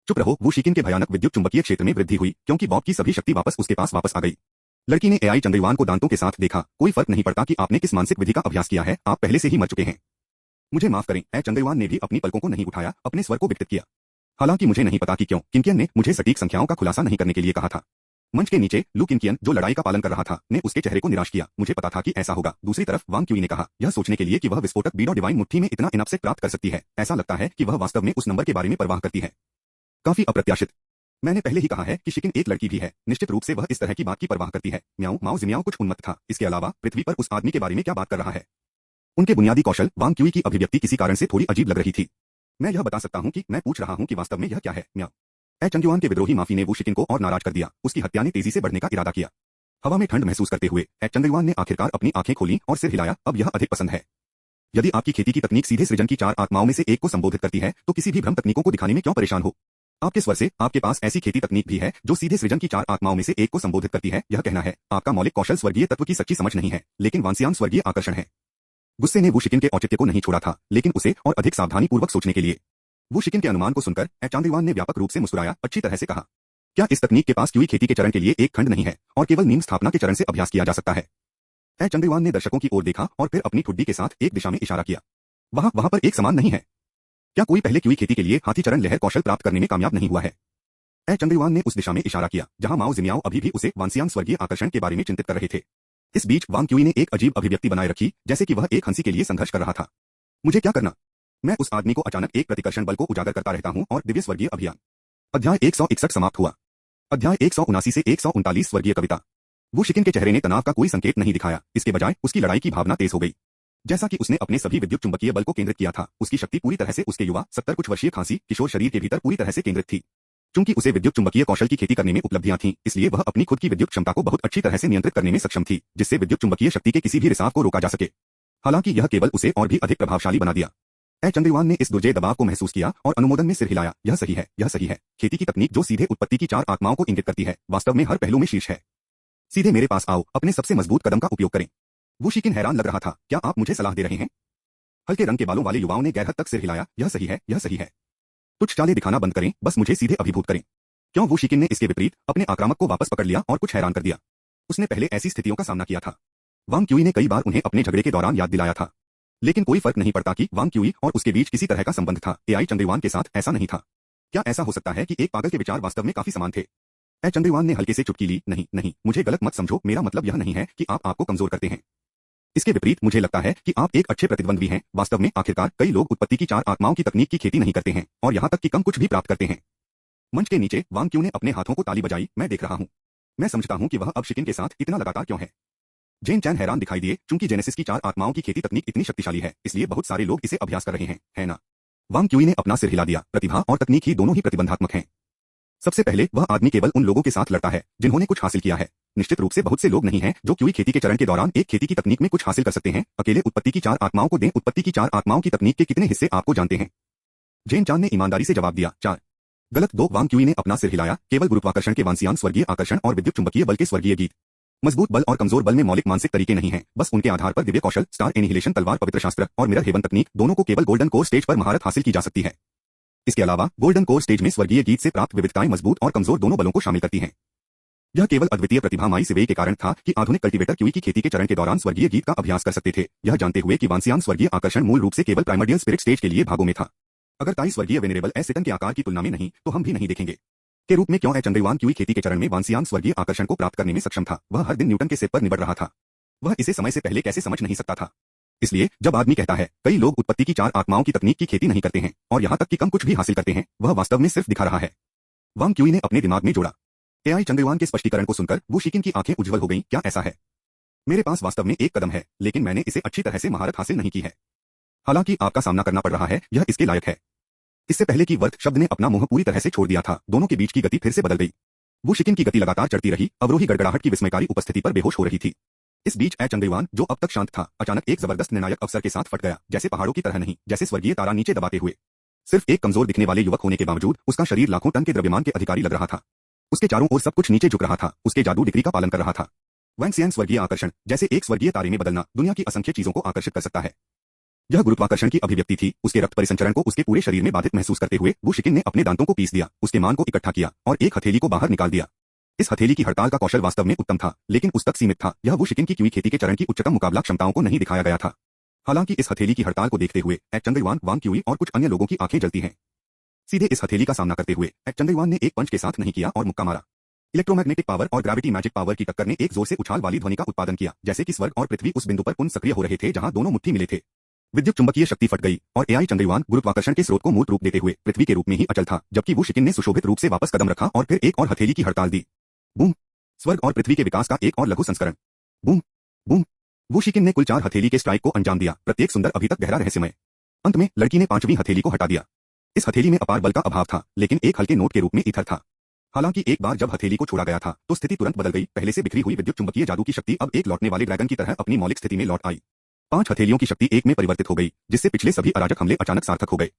चुप रहो। वो शिकिन के भयानक विद्युत चुंबकीय क्षेत्र में वृद्धि हुई क्योंकि बॉब की सभी शक्ति वापस उसके पास वापस आ गई। लड़की ने एआई चंद्रयुआन को दांतों के साथ देखा। कोई फर्क नहीं पड़ता कि आपने किस मानसिक विधि का अभ्यास किया है, आप पहले से ही मर चुके हैं। मुझे माफ करें। ए चंद्रयुआन ने भी अपनी पलकों को नहीं उठाया, अपने स्वर को विकृत किया। हालांकि मुझे नहीं पता कि क्यों किंकियन ने मुझे सटीक संख्याओं का खुलासा नहीं करने के लिए कहा था। मंच के नीचे लू किंकियन, जो लड़ाई का पालन कर रहा था, ने उसके चेहरे को निराश किया। मुझे पता था कि ऐसा होगा। दूसरी तरफ वांग क्यूई ने कहा, यह सोचने के लिए कि वह विस्फोटक बीडो डिवाइन मुट्ठी में इतना इनअपसेट प्राप्त कर सकती है, ऐसा लगता है कि वह वास्तव में उस नंबर के बारे में परवाह करती है। काफी अप्रत्याशित। मैंने पहले ही कहा है कि शिकिन एक लड़की भी है। निश्चित रूप से वह इस तरह की बात की परवाह करती है। म्याऊ माओ जिम्याओ कुछ उन्मत्त था। इसके अलावा पृथ्वी पर उस आदमी के बारे में क्या बात कर रहा है? उनके बुनियादी कौशल। वांग क्यूई की अभिव्यक्ति किसी कारण से थोड़ी अजीब लग रही थी। मैं यह बता सकता हूं कि मैं पूछ रहा हूं कि वास्तव में यह क्या है? म्याऊ। ए चंद्रयुआन के विद्रोही माफी ने वो शिकिन को और नाराज कर दिया। उसकी हत्या ने तेजी से बढ़ने का इरादा किया। हवा में ठंड महसूस करते हुए ए चंद्रयुआन ने आखिरकार अपनी आंखें खोली और सिर हिलाया। अब यह अधिक पसंद है। यदि आपकी खेती की तकनीक सीधे सृजन की चार आत्माओं में से एक को संबोधित करती है तो किसी भी भ्रम तकनीकों को दिखाने में क्यों परेशान हो? आपके स्वर से आपके पास ऐसी खेती तकनीक भी है जो सीधे सृजन की चार आत्माओं में से एक को संबोधित करती है। यह कहना है आपका मौलिक कौशल स्वर्गीय तत्व की सच्ची समझ नहीं है, लेकिन वांसियान स्वर्गीय आकर्षण है। गुस्से ने वो शिकिन के औचित्य को नहीं छोड़ा था, लेकिन उसे और अधिक सावधानी पूर्वक सोचने के लिए। वो शिकिन के अनुमान को सुनकर ए चंद्रयुआन ने व्यापक रूप से मुस्कुराया, अच्छी तरह से कहा। क्या इस तकनीक के पास क्यूई खेती के चरण के लिए एक खंड नहीं है और केवल नींव स्थापना के चरण से अभ्यास किया जा सकता है? ए चंद्रयुआन ने दर्शकों की ओर देखा और फिर अपनी ठुड्डी के साथ एक दिशा में इशारा किया। वहां पर एक समान नहीं है। क्या कोई पहले क्यूई खेती के लिए हाथी चरण लहर कौशल प्राप्त करने में कामयाब नहीं हुआ है? ए चंद्रयुआन ने उस दिशा में इशारा किया जहां माओ जिम्याओ अभी भी उसे वांसियान स्वर्गीय आकर्षण के बारे में चिंतित कर रहे थे। इस बीच वांग क्यूई ने एक अजीब अभिव्यक्ति बनाए रखी, जैसे कि वह एक हंसी के लिए संघर्ष कर रहा था। मुझे क्या करना? मैं उस आदमी को अचानक एक प्रतिकर्षण बल को उजागर करता रहता हूं और दिव्य स्वर्गीय अभियान। अध्याय 161 समाप्त हुआ। अध्याय 179 से 139 स्वर्गीय कविता। वो शिकिन के चेहरे ने तनाव का कोई संकेत नहीं दिखाया, इसके बजाय उसकी लड़ाई की भावना तेज हो गई। जैसा कि उसने अपने सभी विद्युत चुंबकीय बल को केंद्रित किया था, उसकी शक्ति पूरी तरह से उसके युवा 70 कुछ वर्षीय खांसी किशोर शरीर के भीतर पूरी तरह से केंद्रित थी। चूंकि उसे विद्युत चुंबकीय कौशल की खेती करने में उपलब्धियां थीं, इसलिए वह अपनी खुद की विद्युत क्षमता को बहुत अच्छी तरह से नियंत्रित करने में सक्षम थी, जिससे विद्युत चुंबकीय शक्ति के किसी भी रिसाव को रोका जा सके। हालांकि यह केवल उसे और भी अधिक प्रभावशाली बना दिया। चंद्रवान ने इस दुर्जय दबाव को महसूस किया और अनुमोदन में सिर हिलाया। यह सही है, यह सही है। खेती की तकनीक जो सीधे उत्पत्ति की चार आत्माओं को इंगित करती है, वास्तव में हर पहलू में शीर्ष है। सीधे मेरे पास आओ, अपने सबसे मजबूत कदम का उपयोग करें। वो शिकिन हैरान लग रहा था। क्या आप मुझे सलाह दे रहे हैं? हल्के रंग के बालों वाले युवाओं ने गैर हद तक सिर हिलाया। यह सही है, यह सही है। तुच्छ चालें दिखाना बंद करें, बस मुझे सीधे अभिभूत करें। क्यों? वो शिकिन ने इसके विपरीत अपने आक्रामक को वापस पकड़ लिया और कुछ हैरान कर दिया। उसने पहले ऐसी स्थितियों का सामना किया था। वांग क्यूई ने कई बार उन्हें अपने झगड़े के दौरान याद दिलाया था, लेकिन कोई फर्क नहीं पड़ता कि वांग क्यूई और उसके बीच किसी तरह का संबंध था। एआई चंद्रवान के साथ ऐसा नहीं था। क्या ऐसा हो सकता है कि एक पागल के विचार वास्तव में काफी समान थे? चंद्रवान ने हल्के से चुटकी ली। नहीं नहीं, मुझे गलत मत समझो, मेरा मतलब यह नहीं है कि आप आपको कमजोर करते हैं। इसके विपरीत मुझे लगता है कि आप एक अच्छे प्रतिद्वंद्वी हैं। वास्तव में आखिरकार कई लोग उत्पत्ति की चार आत्माओं की तकनीक की खेती नहीं करते हैं और यहां तक कि कम कुछ भी प्राप्त करते हैं। मंच के नीचे वांग क्यू ने अपने हाथों को ताली बजाई। मैं देख रहा हूं। मैं समझता हूं कि वह अब शिकिन के साथ इतना लगातार क्यों है। जेन चैन हैरान दिखाई दिए। चूंकि जेनेसिस की चार आत्माओं की खेती तकनीक इतनी शक्तिशाली है, इसलिए बहुत सारे लोग इसे अभ्यास कर रहे हैं, है ना? वांग क्यूई ने अपना सिर हिला दिया। प्रतिभा और तकनीक ही दोनों ही प्रतिबंधात्मक हैं। सबसे पहले वह आदमी केवल उन लोगों के साथ लड़ता है जिन्होंने कुछ हासिल किया है। निश्चित रूप से बहुत से लोग नहीं हैं जो क्यूई खेती के चरण के दौरान एक खेती की तकनीक में कुछ हासिल कर सकते हैं। अकेले उत्पत्ति की चार आत्माओं को दें। उत्पत्ति की चार आत्माओं की तकनीक के कितने हिस्से आपको जानते हैं? जेन चान ने ईमानदारी से जवाब दिया, 4। गलत 2। वांग क्यूई ने अपना सिर हिलाया। केवल गुरुत्वाकर्षण के वांसियान स्वर्गीय आकर्षण और विद्युत चुंबकीय बल के स्वर्गीय गीत। मजबूत बल और कमजोर बल में मौलिक मानसिक तरीके नहीं हैं, बस उनके आधार पर दिव्य कौशल, स्टार एनिहिलेशन, तलवार, पवित्र शास्त्र और मिरर हेवन तकनीक दोनों को केवल गोल्डन कोर स्टेज पर महारत हासिल की जा सकती है। इसके अलावा गोल्डन कोर स्टेज में स्वर्गीय गीत से प्राप्त विविधताएं मजबूत और कमजोर दोनों बलों को शामिल करती हैं। यह केवल अद्वितीय प्रतिभा माई सिवेई के कारण था कि आधुनिक कल्टीवेटर क्यूई की खेती के चरण के दौरान स्वर्गीय गीत का अभ्यास कर सकते थे, यह जानते हुए कि वांसियान स्वर्गीय आकर्षण मूल रूप से केवल प्राइमर्डियल स्पिरिट स्टेज के लिए भागों में था। अगर ताई स्वर्गीय वेनेरेबल एसेटन के आकार की तुलना में नहीं, तो हम भी नहीं देखेंगे। के रूप में क्यों चंद्रवान क्यूई खेती के चरण में वांसियान स्वर्गीय आकर्षण को प्राप्त करने में सक्षम था? वह हर दिन न्यूटन के सेब पर निबट रहा था। वह इसे समय से पहले कैसे समझ नहीं सकता था? इसलिए जब आदमी कहता है कई लोग उत्पत्ति की चार आत्माओं की तकनीक की खेती नहीं करते हैं और यहां तक कि कम कुछ भी हासिल करते हैं, वह वास्तव में सिर्फ दिखा रहा है। वांग क्यूई ने अपने दिमाग में जोड़ा। एआई चंद्रवान के स्पष्टीकरण को सुनकर वो शिकिन की आंखें उज्जवल हो गईं। क्या ऐसा है? मेरे पास वास्तव में एक कदम है, लेकिन मैंने इसे अच्छी तरह से महारत हासिल नहीं की है। हालांकि आपका सामना करना पड़ रहा है, यह इसके लायक है। इससे पहले कि वर्त शब्द ने अपना मुंह पूरी तरह से छोड़ दिया था, दोनों के बीच की गति फिर से बदल गई। वो शिकिन की गति लगातार चढ़ती रही, अवरोही गड़गड़ाहट की विस्मयकारी उपस्थिति पर बेहोश हो रही थी। इस बीच चंद्रवान, जो अब तक शांत था, अचानक एक जबरदस्त निर्णायक अवसर के साथ फट गया, जैसे पहाड़ों की तरह नहीं, जैसे स्वर्गीय तारा नीचे दबाते हुए। सिर्फ एक कमजोर दिखने वाले युवक होने के बावजूद उसका शरीर लाखों टन के द्रव्यमान के अधिकारी लग रहा था। उसके चारों ओर सब कुछ नीचे झुक रहा था, उसके जादू डिग्री का पालन कर रहा था। वैंगसियन स्वर्गीय आकर्षण, जैसे एक स्वर्गीय तारे में बदलना, दुनिया की असंख्य चीजों को आकर्षित कर सकता है। यह गुरुत्वाकर्षण की अभिव्यक्ति थी। उसके रक्त परिसंचरण को उसके पूरे शरीर में बाधित महसूस करते हुए वो शिकिन ने अपने दांतों को पीस दिया, उसके मान को इकट्ठा किया और एक हथेली को बाहर निकाल दिया। इस हथेली की हड़ताल का कौशल वास्तव में उत्तम था, लेकिन उस तक सीमित था। यह वो शिकिन की क्यूई खेती के चरण की उच्चतम मुकाबला क्षमताओं को नहीं दिखाया गया था। हालांकि इस हथेली की हड़ताल को देखते हुए चंद्रवान, वांग क्यूई और कुछ अन्य लोगों की आंखें जलती हैं। सीधे इस हथेली का सामना करते हुए चंद्रवान ने एक पंच के साथ नहीं किया और मुक्का मारा। इलेक्ट्रोमैग्नेटिक पावर और ग्रेविटी मैजिक पावर की टक्कर ने एक जोर से उछाल वाली ध्वनि का उत्पादन किया, जैसे कि स्वर्ग और पृथ्वी उस बिंदु पर पुनः सक्रिय हो रहे थे जहां दोनों मुट्ठी मिले थे। विद्युत चुंबकीय शक्ति फट गई और एआई चंद्रवान गुरुत्वाकर्षण के स्रोत को मूर्त रूप देते हुए पृथ्वी के रूप में ही अचल था, जबकि वो शिकिन ने सुशोभित रूप से वापस कदम रखा और फिर एक और हथेली की हड़ताल दी। बूम! स्वर्ग और पृथ्वी के विकास का एक और लघु संस्करण। Boom boom! वो शिकिन ने कुल 4 हथेली के स्ट्राइक को अंजाम दिया, प्रत्येक सुंदर, अभी तक गहरा, रहस्यमय। अंत में लड़की ने 5वीं हथेली को हटा दिया। इस हथेली में अपार बल का अभाव था, लेकिन एक हल्के नोट के रूप में ईथर था। हालांकि एक बार जब हथेली को छोड़ा गया था, तो स्थिति तुरंत बदल गई। पहले से बिखरी हुई विद्युत चुंबकीय जादू की शक्ति अब एक लौटने वाले ड्रैगन की तरह अपनी मौलिक स्थिति में लौट आई। 5 हथेलियों की शक्ति एक में परिवर्तित हो गई, जिससे पिछले सभी अराजक हमले अचानक सार्थक हो गए।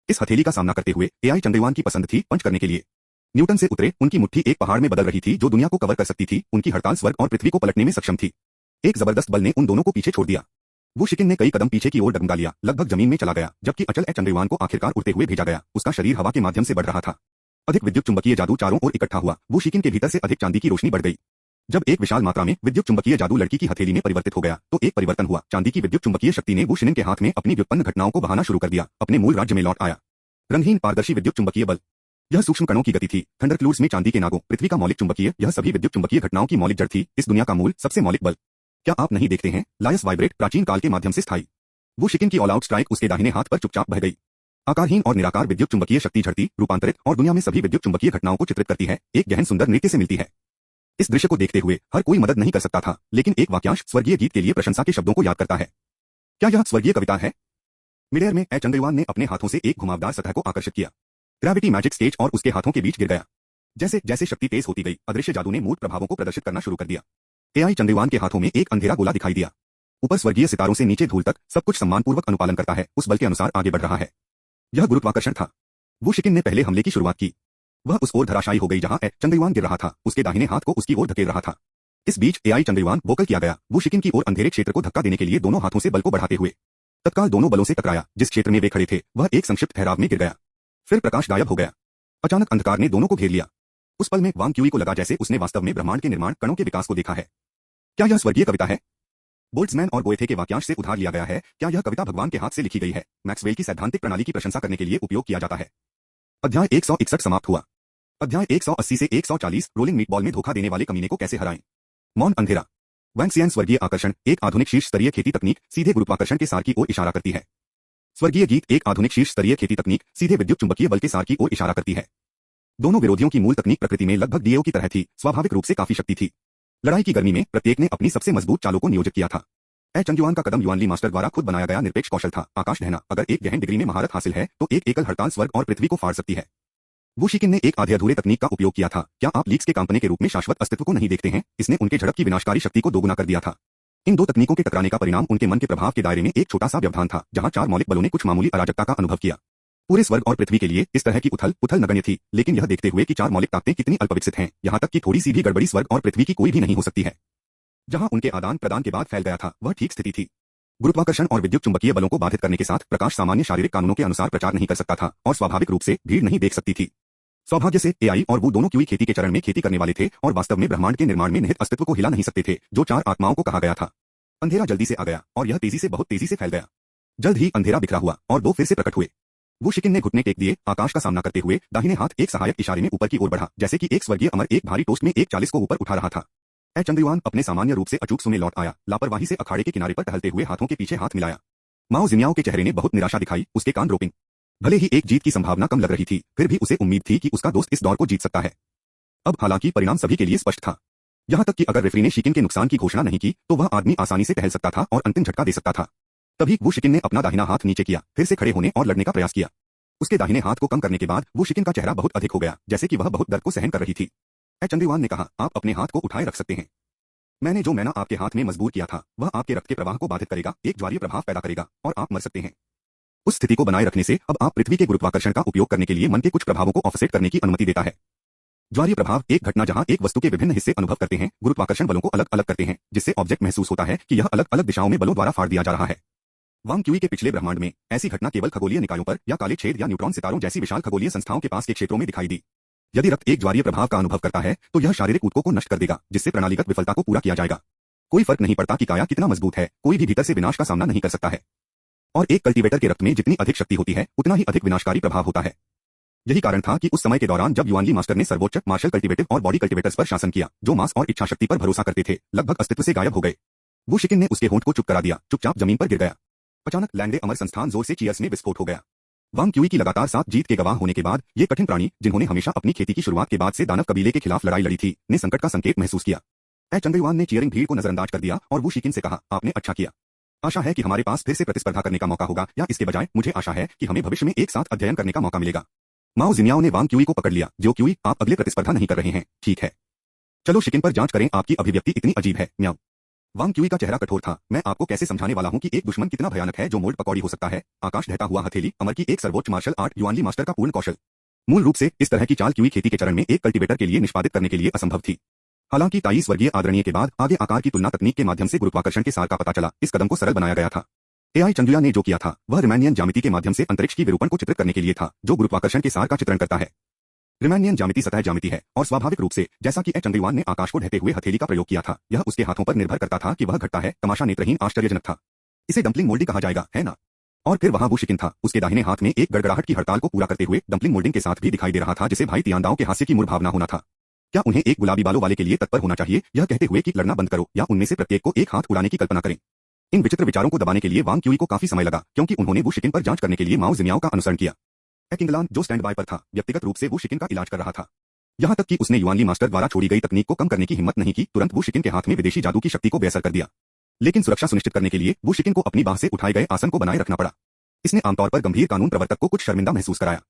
इस हथेली का सामना करते हुए एआई चंद्रवान की पसंद थी पंच करने के लिए। न्यूटन से उतरे, उनकी मुट्ठी एक पहाड़ में बदल रही थी जो दुनिया को कवर कर सकती थी। उनकी हड़ताल स्वर्ग और पृथ्वी को पलटने में सक्षम थी। एक जबरदस्त बल ने उन दोनों को पीछे छोड़ दिया। वो शिकिन ने कई कदम पीछे की ओर डगमगा लिया, लगभग जमीन में चला गया, जबकि अचल चंद्रवान को आखिरकार उड़ते हुए भेजा गया। उसका शरीर हवा के माध्यम से बढ़ रहा था। अधिक विद्युत चुंबकीय जादू चारों ओर इकट्ठा हुआ। वो शिकिन के भीतर से अधिक चांदी की रोशनी बढ़ गई। जब एक विशाल मात्रा में विद्युत चुंबकीय जादू लड़की की हथेली में परिवर्तित हो गया, तो एक परिवर्तन हुआ। चांदी की विद्युत चुंबकीय शक्ति ने वो शिकिन के हाथ में अपनी व्युत्पन्न घटनाओं को बहाना शुरू कर दिया, अपने मूल राज्य में लौट आया। रंगहीन पारदर्शी विद्युत चुंबकीय बल, यह सूक्ष्म कणों की गति थी। थंडरक्लूड्स में चांदी के नागों, पृथ्वी का मौलिक चुंबकीय, यह सभी विद्युत चुंबकीय घटनाओं की मौलिक जड़ थी। इस दुनिया का मूल, सबसे मौलिक बल। क्या आप नहीं देखते हैं? लायस वाइब्रेट, प्राचीन काल के माध्यम से स्थायी। वो शिकिन की ऑल आउट स्ट्राइक उसके दाहिने हाथ पर चुपचाप बह गई। आकारहीन और निराकार विद्युत चुंबकीय शक्ति झड़ती, रूपांतरित और दुनिया में सभी विद्युत चुंबकीय घटनाओं को चित्रित करती है, एक गहन सुंदर नृत्य से मिलती है। इस दृश्य को देखते हुए हर कोई मदद नहीं कर सकता था, लेकिन एक वाक्यांश स्वर्गीय गीत के लिए प्रशंसा के शब्दों को याद करता है। क्या यह स्वर्गीय कविता है? मिडेयर में चंद्रयान ने अपने हाथों से एक घुमावदार सतह को आकर्षित किया। ग्रेविटी मैजिक स्टेज और उसके हाथों के बीच गिर गया। जैसे जैसे शक्ति तेज होती गई, अदृश्य जादू ने मूर्त प्रभावों को प्रदर्शित करना शुरू कर दिया। एआई चंद्रयान के हाथों में एक अंधेरा गोला दिखाई दिया। ऊपर स्वर्गीय सितारों से नीचे धूल तक सब कुछ सम्मानपूर्वक अनुपालन करता है, उस बल के अनुसार आगे बढ़ रहा है। यह गुरुत्वाकर्षण था। वुशिकिन ने पहले हमले की शुरुआत की। वह उस ओर धराशायी हो गई जहां चंद्रयान गिर रहा था, उसके दाहिने हाथ को उसकी ओर धकेल रहा था। इस बीच एआई चंद्रयान वोकल किया गया। वुशिकिन की ओर अंधेरे क्षेत्र को धक्का देने के लिए दोनों हाथों से बल को बढ़ाते हुए तत्काल दोनों बलों से टकराया। जिस क्षेत्र में वे खड़े थे वह एक संक्षिप्त ठहराव में गिर गया। फिर प्रकाश गायब हो गया। अचानक अंधकार ने दोनों को घेर लिया। उस पल में वांग क्यूई को लगा जैसे उसने वास्तव में ब्रह्मांड के निर्माण कणों के विकास को देखा है। क्या यह स्वर्गीय कविता है? बोल्ट्जमैन और गोएथे के वाक्यांश से उधार लिया गया है। क्या यह कविता भगवान के हाथ से लिखी गई है? मैक्सवेल की सैद्धांतिक प्रणाली की प्रशंसा करने के लिए उपयोग किया जाता है। अध्याय 161 समाप्त हुआ। अध्याय 180 से 140 रोलिंग मीटबॉल में धोखा देने वाले कमीने को कैसे हराएं। मौन अंधेरा। वैंगसियन स्वर्गीय आकर्षण एक आधुनिक शीर्ष स्तरीय खेती तकनीक सीधे गुरुत्वाकर्षण के सार की ओर इशारा करती है। स्वर्गीय गीत एक आधुनिक शीर्ष स्तरीय खेती तकनीक सीधे विद्युत चुंबकीय बल के सार की ओर इशारा करती है। दोनों विरोधियों की मूल तकनीक प्रकृति में लगभग डीएओ की तरह थी, स्वाभाविक रूप से काफी शक्ति थी। लड़ाई की गर्मी में प्रत्येक ने अपनी सबसे मजबूत चालों को नियोजित किया था। चंद्रयान का कदम युआनली मास्टर द्वारा खुद बनाया गया निरपेक्ष कौशल था। आकाश ढहना। अगर एक गहन डिग्री में महारत हासिल है तो एक एकल हड़ताल स्वर्ग और पृथ्वी को फाड़ सकती है। वुशिकिन ने एक आधे अधूरे तकनीक का उपयोग किया था। क्या आप लीक्स के कांपने के रूप में शाश्वत अस्तित्व को नहीं देखते हैं? इसने उनके झड़प की विनाशकारी शक्ति को दोगुना कर दिया था। इन दो तकनीकों के टकराने का परिणाम उनके मन के प्रभाव के दायरे में एक छोटा सा व्यवधान था, जहां चार मौलिक बलों ने कुछ मामूली अराजकता का अनुभव किया। पूरे स्वर्ग और पृथ्वी के लिए इस तरह की उथल पुथल नगण्य थी, लेकिन यह देखते हुए कि चार मौलिक ताकतें कितनी अल्पविकसित हैं, यहां तक कि थोड़ी सी भी गड़बड़ी स्वर्ग और पृथ्वी की कोई भी नहीं हो सकती है। जहां उनके आदान प्रदान के बाद फैल गया था वह ठीक स्थिति थी। गुरुत्वाकर्षण और विद्युत चुंबकीय बलों को बाधित करने के साथ प्रकाश सामान्य शारीरिक कानूनों के अनुसार प्रचार नहीं कर सकता था और स्वाभाविक रूप से भीड़ नहीं देख सकती थी। सौभाग्य से एआई और वो दोनों क्यूई खेती के चरण में खेती करने वाले थे और वास्तव में ब्रह्मांड के निर्माण में निहित अस्तित्व को हिला नहीं सकते थे, जो चार आत्माओं को कहा गया था। अंधेरा जल्दी से आ गया और यह तेजी से बहुत तेजी से फैल गया। जल्द ही अंधेरा बिखरा हुआ और दो फिर से प्रकट हुए। वुशिकिन ने घुटने टेक दिए, आकाश का सामना करते हुए दाहिने हाथ एक सहायक इशारे में ऊपर की ओर बढ़ा, जैसे कि एक स्वर्गीय अमर एक भारी टोस्ट में एक 40 को ऊपर उठा रहा था। चंद्रयान अपने सामान्य रूप से अचूक सुने लौट आया, लापरवाही से अखाड़े के किनारे पर टहलते हुए हाथों के पीछे हाथ मिलाया। माओ जिन्याओ के चेहरे ने बहुत निराशा दिखाई, उसके कान रोपिंग। भले ही एक जीत की संभावना कम लग रही थी, फिर भी उसे उम्मीद थी कि उसका दोस्त इस दौर को जीत सकता है। अब हालांकि परिणाम सभी के लिए स्पष्ट था। यहां तक कि अगर रेफरी ने शिकिन के नुकसान की घोषणा नहीं की तो वह आदमी आसानी से टहल सकता था और अंतिम झटका दे सकता था। तभी वुशिकिन ने अपना दाहिना हाथ नीचे किया, फिर से खड़े होने और लड़ने का प्रयास किया। उसके दाहिने हाथ को कम करने के बाद वुशिकिन का चेहरा बहुत अधिक हो गया, जैसे कि वह बहुत दर्द को सहन कर रही थी। चंद्रयान ने कहा, आप अपने हाथ को उठाए रख सकते हैं। मैंने जो मैना आपके हाथ में मजबूर किया था वह आपके रक्त के प्रवाह को बाधित करेगा, एक ज्वारीय प्रभाव पैदा करेगा और आप मर सकते हैं। उस स्थिति को बनाए रखने से अब आप पृथ्वी के गुरुत्वाकर्षण का उपयोग करने के लिए मन के कुछ प्रभावों को ऑफसेट करने की अनुमति देता है। ज्वारीय प्रभाव एक घटना जहां एक वस्तु के विभिन्न हिस्से अनुभव करते हैं, गुरुत्वाकर्षण बलों को अलग अलग करते हैं, जिससे ऑब्जेक्ट महसूस होता है कि यह अलग अलग दिशाओं में बलों द्वारा फाड़ दिया जा रहा है। वांग क्यूई के पिछले ब्रह्मांड में ऐसी घटना केवल खगोलीय निकायों पर या काले छेद या न्यूट्रॉन सितारों जैसी विशाल खगोलीय संस्थाओं के पास के क्षेत्रों में दिखाई दी। यदि रक्त एक ज्वारीय प्रभाव का अनुभव करता है तो यह शारीरिक ऊतकों को नष्ट कर देगा, जिससे प्रणालीगत विफलता को पूरा किया जाएगा। कोई फर्क नहीं पड़ता कि काया कितना मजबूत है, कोई भी भीतर से विनाश का सामना नहीं कर सकता है। और एक कल्टीवेटर के रक्त में जितनी अधिक शक्ति होती है उतना ही अधिक विनाशकारी प्रभाव होता है। यही कारण था कि उस समय के दौरान जब युआनली मास्टर ने सर्वोच्च मार्शल कल्टीवेटिव और बॉडी कल्टीवेटर्स पर शासन किया, जो मांस और इच्छा शक्ति पर भरोसा करते थे, लगभग अस्तित्व से गायब हो गए। वुशिकिन ने उसके होंठ को चुप करा दिया, चुपचाप जमीन पर गिर गया। अचानक लैंडे अमर संस्थान जोर से चीयर्स में विस्फोट हो गया। वांग क्यूई की लगातार 7 जीत के गवाह होने के बाद ये कठिन प्राणी, जिन्होंने हमेशा अपनी खेती की शुरुआत के बाद से दानव कबीले के खिलाफ लड़ाई लड़ी थी, ने संकट का संकेत महसूस किया। चंद्रयान ने चीयरिंग भीड़ को नजरअंदाज कर दिया और वुशिकिन से कहा, आपने अच्छा किया। आशा है कि हमारे पास फिर से प्रतिस्पर्धा करने का मौका होगा, या इसके बजाय मुझे आशा है कि हमें भविष्य में एक साथ अध्ययन करने का मौका मिलेगा। माओ जिन्याओ ने वांग क्यूई को पकड़ लिया। जो क्यूई, आप अगले प्रतिस्पर्धा नहीं कर रहे हैं, ठीक है। चलो शिकिन पर जांच करें, आपकी अभिव्यक्ति इतनी अजीब है, म्याऊ। वांग क्यूई का चेहरा कठोर था। मैं आपको कैसे समझाने वाला हूं कि एक दुश्मन कितना भयानक है जो मोल्ड पकौड़ी हो सकता है। आकाश ढहता हुआ हथेली, अमर की एक सर्वोच्च मार्शल आर्ट, युआनली मास्टर का पूर्ण कौशल। मूल रूप से इस तरह की चाल क्यूई खेती के चरण में एक कल्टीवेटर के लिए निष्पादित करने के लिए असंभव थी। हालांकि 23 वर्गीय आदरणीय के बाद आगे आकार की तुलना तकनीक के माध्यम से गुरुत्वाकर्षण के सार का पता चला, इस कदम को सरल बनाया गया था। एआई चंद्रयान ने जो किया था वह रिमैनियन ज्यामिति के माध्यम से अंतरिक्ष की विरूपण को चित्रित करने के लिए था, जो गुरुत्वाकर्षण के सार का चित्रण करता है। रिमैनियन ज्यामिति सतह ज्यामिति है और स्वाभाविक रूप से जैसा कि चंद्रयान ने आकाश को ढहते हुए हथेली का प्रयोग किया था, यह उसके हाथों पर निर्भर करता था कि वह घटता है। तमाशा नेत्रहीन आश्चर्यजनक था। इसे डंपलिंग मोल्डिंग कहा जाएगा, है ना? और फिर वहां वुशिकिन था, उसके दाहिने हाथ में एक गड़गड़ाहट की हड़ताल को पूरा करते हुए डंपलिंग मोल्डिंग के साथ भी दिखाई दे रहा था, जिसे भाई तियांदाओं के हास्य की मूल भावना होना था। क्या उन्हें एक गुलाबी बालों वाले के लिए तत्पर होना चाहिए, यह कहते हुए कि लड़ना बंद करो, या उनमें से प्रत्येक को एक हाथ उड़ाने की कल्पना करें? इन विचित्र विचारों को दबाने के लिए वांग क्यूई को काफी समय लगा, क्योंकि उन्होंने वुशिकिन पर जांच करने के लिए माओ जिन्याओ का अनुसरण किया। किंगलान, जो स्टैंड बाय पर था, व्यक्तिगत रूप से वुशिकिन का इलाज कर रहा था। यहां तक कि उसने युआनली मास्टर द्वारा छोड़ी गई तकनीक को कम करने की हिम्मत नहीं की, तुरंत वुशिकिन के हाथ में विदेशी जादू की शक्ति को बेअसर कर दिया। लेकिन सुरक्षा सुनिश्चित करने के लिए वो शिकिन को अपनी बाह से उठाए गए आसन को बनाए रखना पड़ा। इसने आमतौर पर गंभीर कानून प्रवर्तक को कुछ शर्मिंदा महसूस कराया।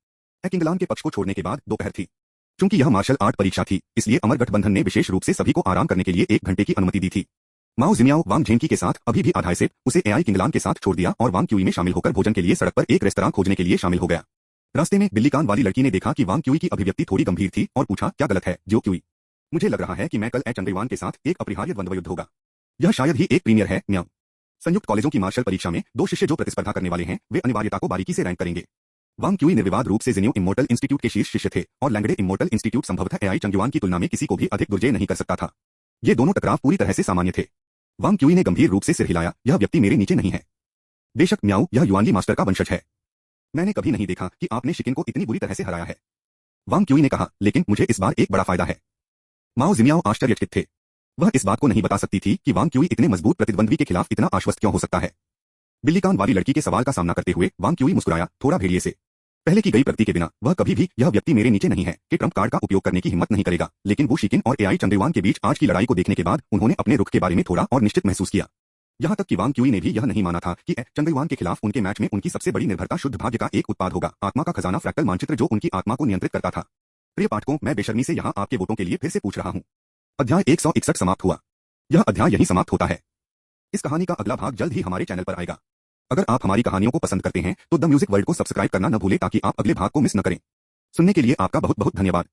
किंगलान के पक्ष को छोड़ने के बाद दोपहर थी। चूंकि यह मार्शल आर्ट परीक्षा थी, इसलिए अमर गठबंधन ने विशेष रूप से सभी को आराम करने के लिए 1 घंटे की अनुमति दी थी। माओ जिमियाओ वांग झेंकी के साथ अभी भी आधाय से उसे एआई किंगलान के साथ छोड़ दिया और वांग क्यूई में शामिल होकर भोजन के लिए सड़क पर एक रेस्तरां खोजने के लिए शामिल हो गया। रास्ते में बिल्ली कान वाली लड़की ने देखा कि वांग क्यूई की अभिव्यक्ति थोड़ी गंभीर थी और पूछा, क्या गलत है जो क्यूई? मुझे लग रहा है कि मैं कल चंगईवान के साथ एक अपरिहार्य द्वंद्व युद्ध होगा। यह शायद ही एक प्रीमियर है। म्याओ। संयुक्त कॉलेजों की मार्शल परीक्षा में 2 शिष्य जो प्रतिस्पर्धा करने वाले हैं, वे अनिवार्यता को बारीकी से रैंक करेंगे। वांग क्यूई निर्विवाद रूप से जिनियो इमोर्टल इंस्टीट्यूट के शीर्ष शिष्य थे और लैंगडे इमोर्टल इंस्टीट्यूट संभवतः एआई चंगयुआन की तुलना में किसी को भी अधिक दुर्जय नहीं कर सकता था। ये दोनों टकराव पूरी तरह से सामान्य थे। वांग क्यूई ने गंभीर रूप से सिर हिलाया, यह व्यक्ति मेरे नीचे नहीं है। बेशक म्याऊ, यह युआनली मास्टर का वंशज है। मैंने कभी नहीं देखा कि आपने शिकिन को इतनी बुरी तरह से हराया है। वांग क्यूई ने कहा, लेकिन मुझे इस बार एक बड़ा फायदा है। माओ जिमियाओ आश्चर्यचकित थे। वह इस बात को नहीं बता सकती थी कि वांग क्यूई इतने मजबूत प्रतिद्वंद्वी के खिलाफ इतना आश्वस्त क्यों हो सकता है। बिल्ली कान वाली लड़की के सवाल का सामना करते हुए वांग क्यूई मुस्कुराया, थोड़ा भेड़िए से। पहले की गई प्रगति के बिना वह कभी भी यह व्यक्ति मेरे नीचे नहीं है कि ट्रम्प कार्ड का उपयोग करने की हिम्मत नहीं करेगा। लेकिन वो शिकिन और एआई चंगईवान के बीच आज की लड़ाई को देखने के बाद उन्होंने अपने रुख के बारे में थोड़ा और निश्चित महसूस किया। यहां तक कि वांग क्यूई ने भी यह नहीं माना था कि चंगईवान के खिलाफ उनके मैच में उनकी सबसे बड़ी निर्भरता शुद्ध भाग्य का एक उत्पाद होगा, आत्मा का खजाना, फ्रैक्टल मानचित्र जो उनकी आत्मा को नियंत्रित करता था। प्रिय पाठकों, मैं बेशर्मी से यहां आपके वोटों के लिए फिर से पूछ रहा हूं। अध्याय 161 समाप्त हुआ। यह अध्याय यहीं समाप्त होता है। इस कहानी का अगला भाग जल्द ही हमारे चैनल पर आएगा। अगर आप हमारी कहानियों को पसंद करते हैं तो द म्यूजिक वर्ल्ड को सब्सक्राइब करना न भूलें ताकि आप अगले भाग को मिस न करें। सुनने के लिए आपका बहुत बहुत धन्यवाद।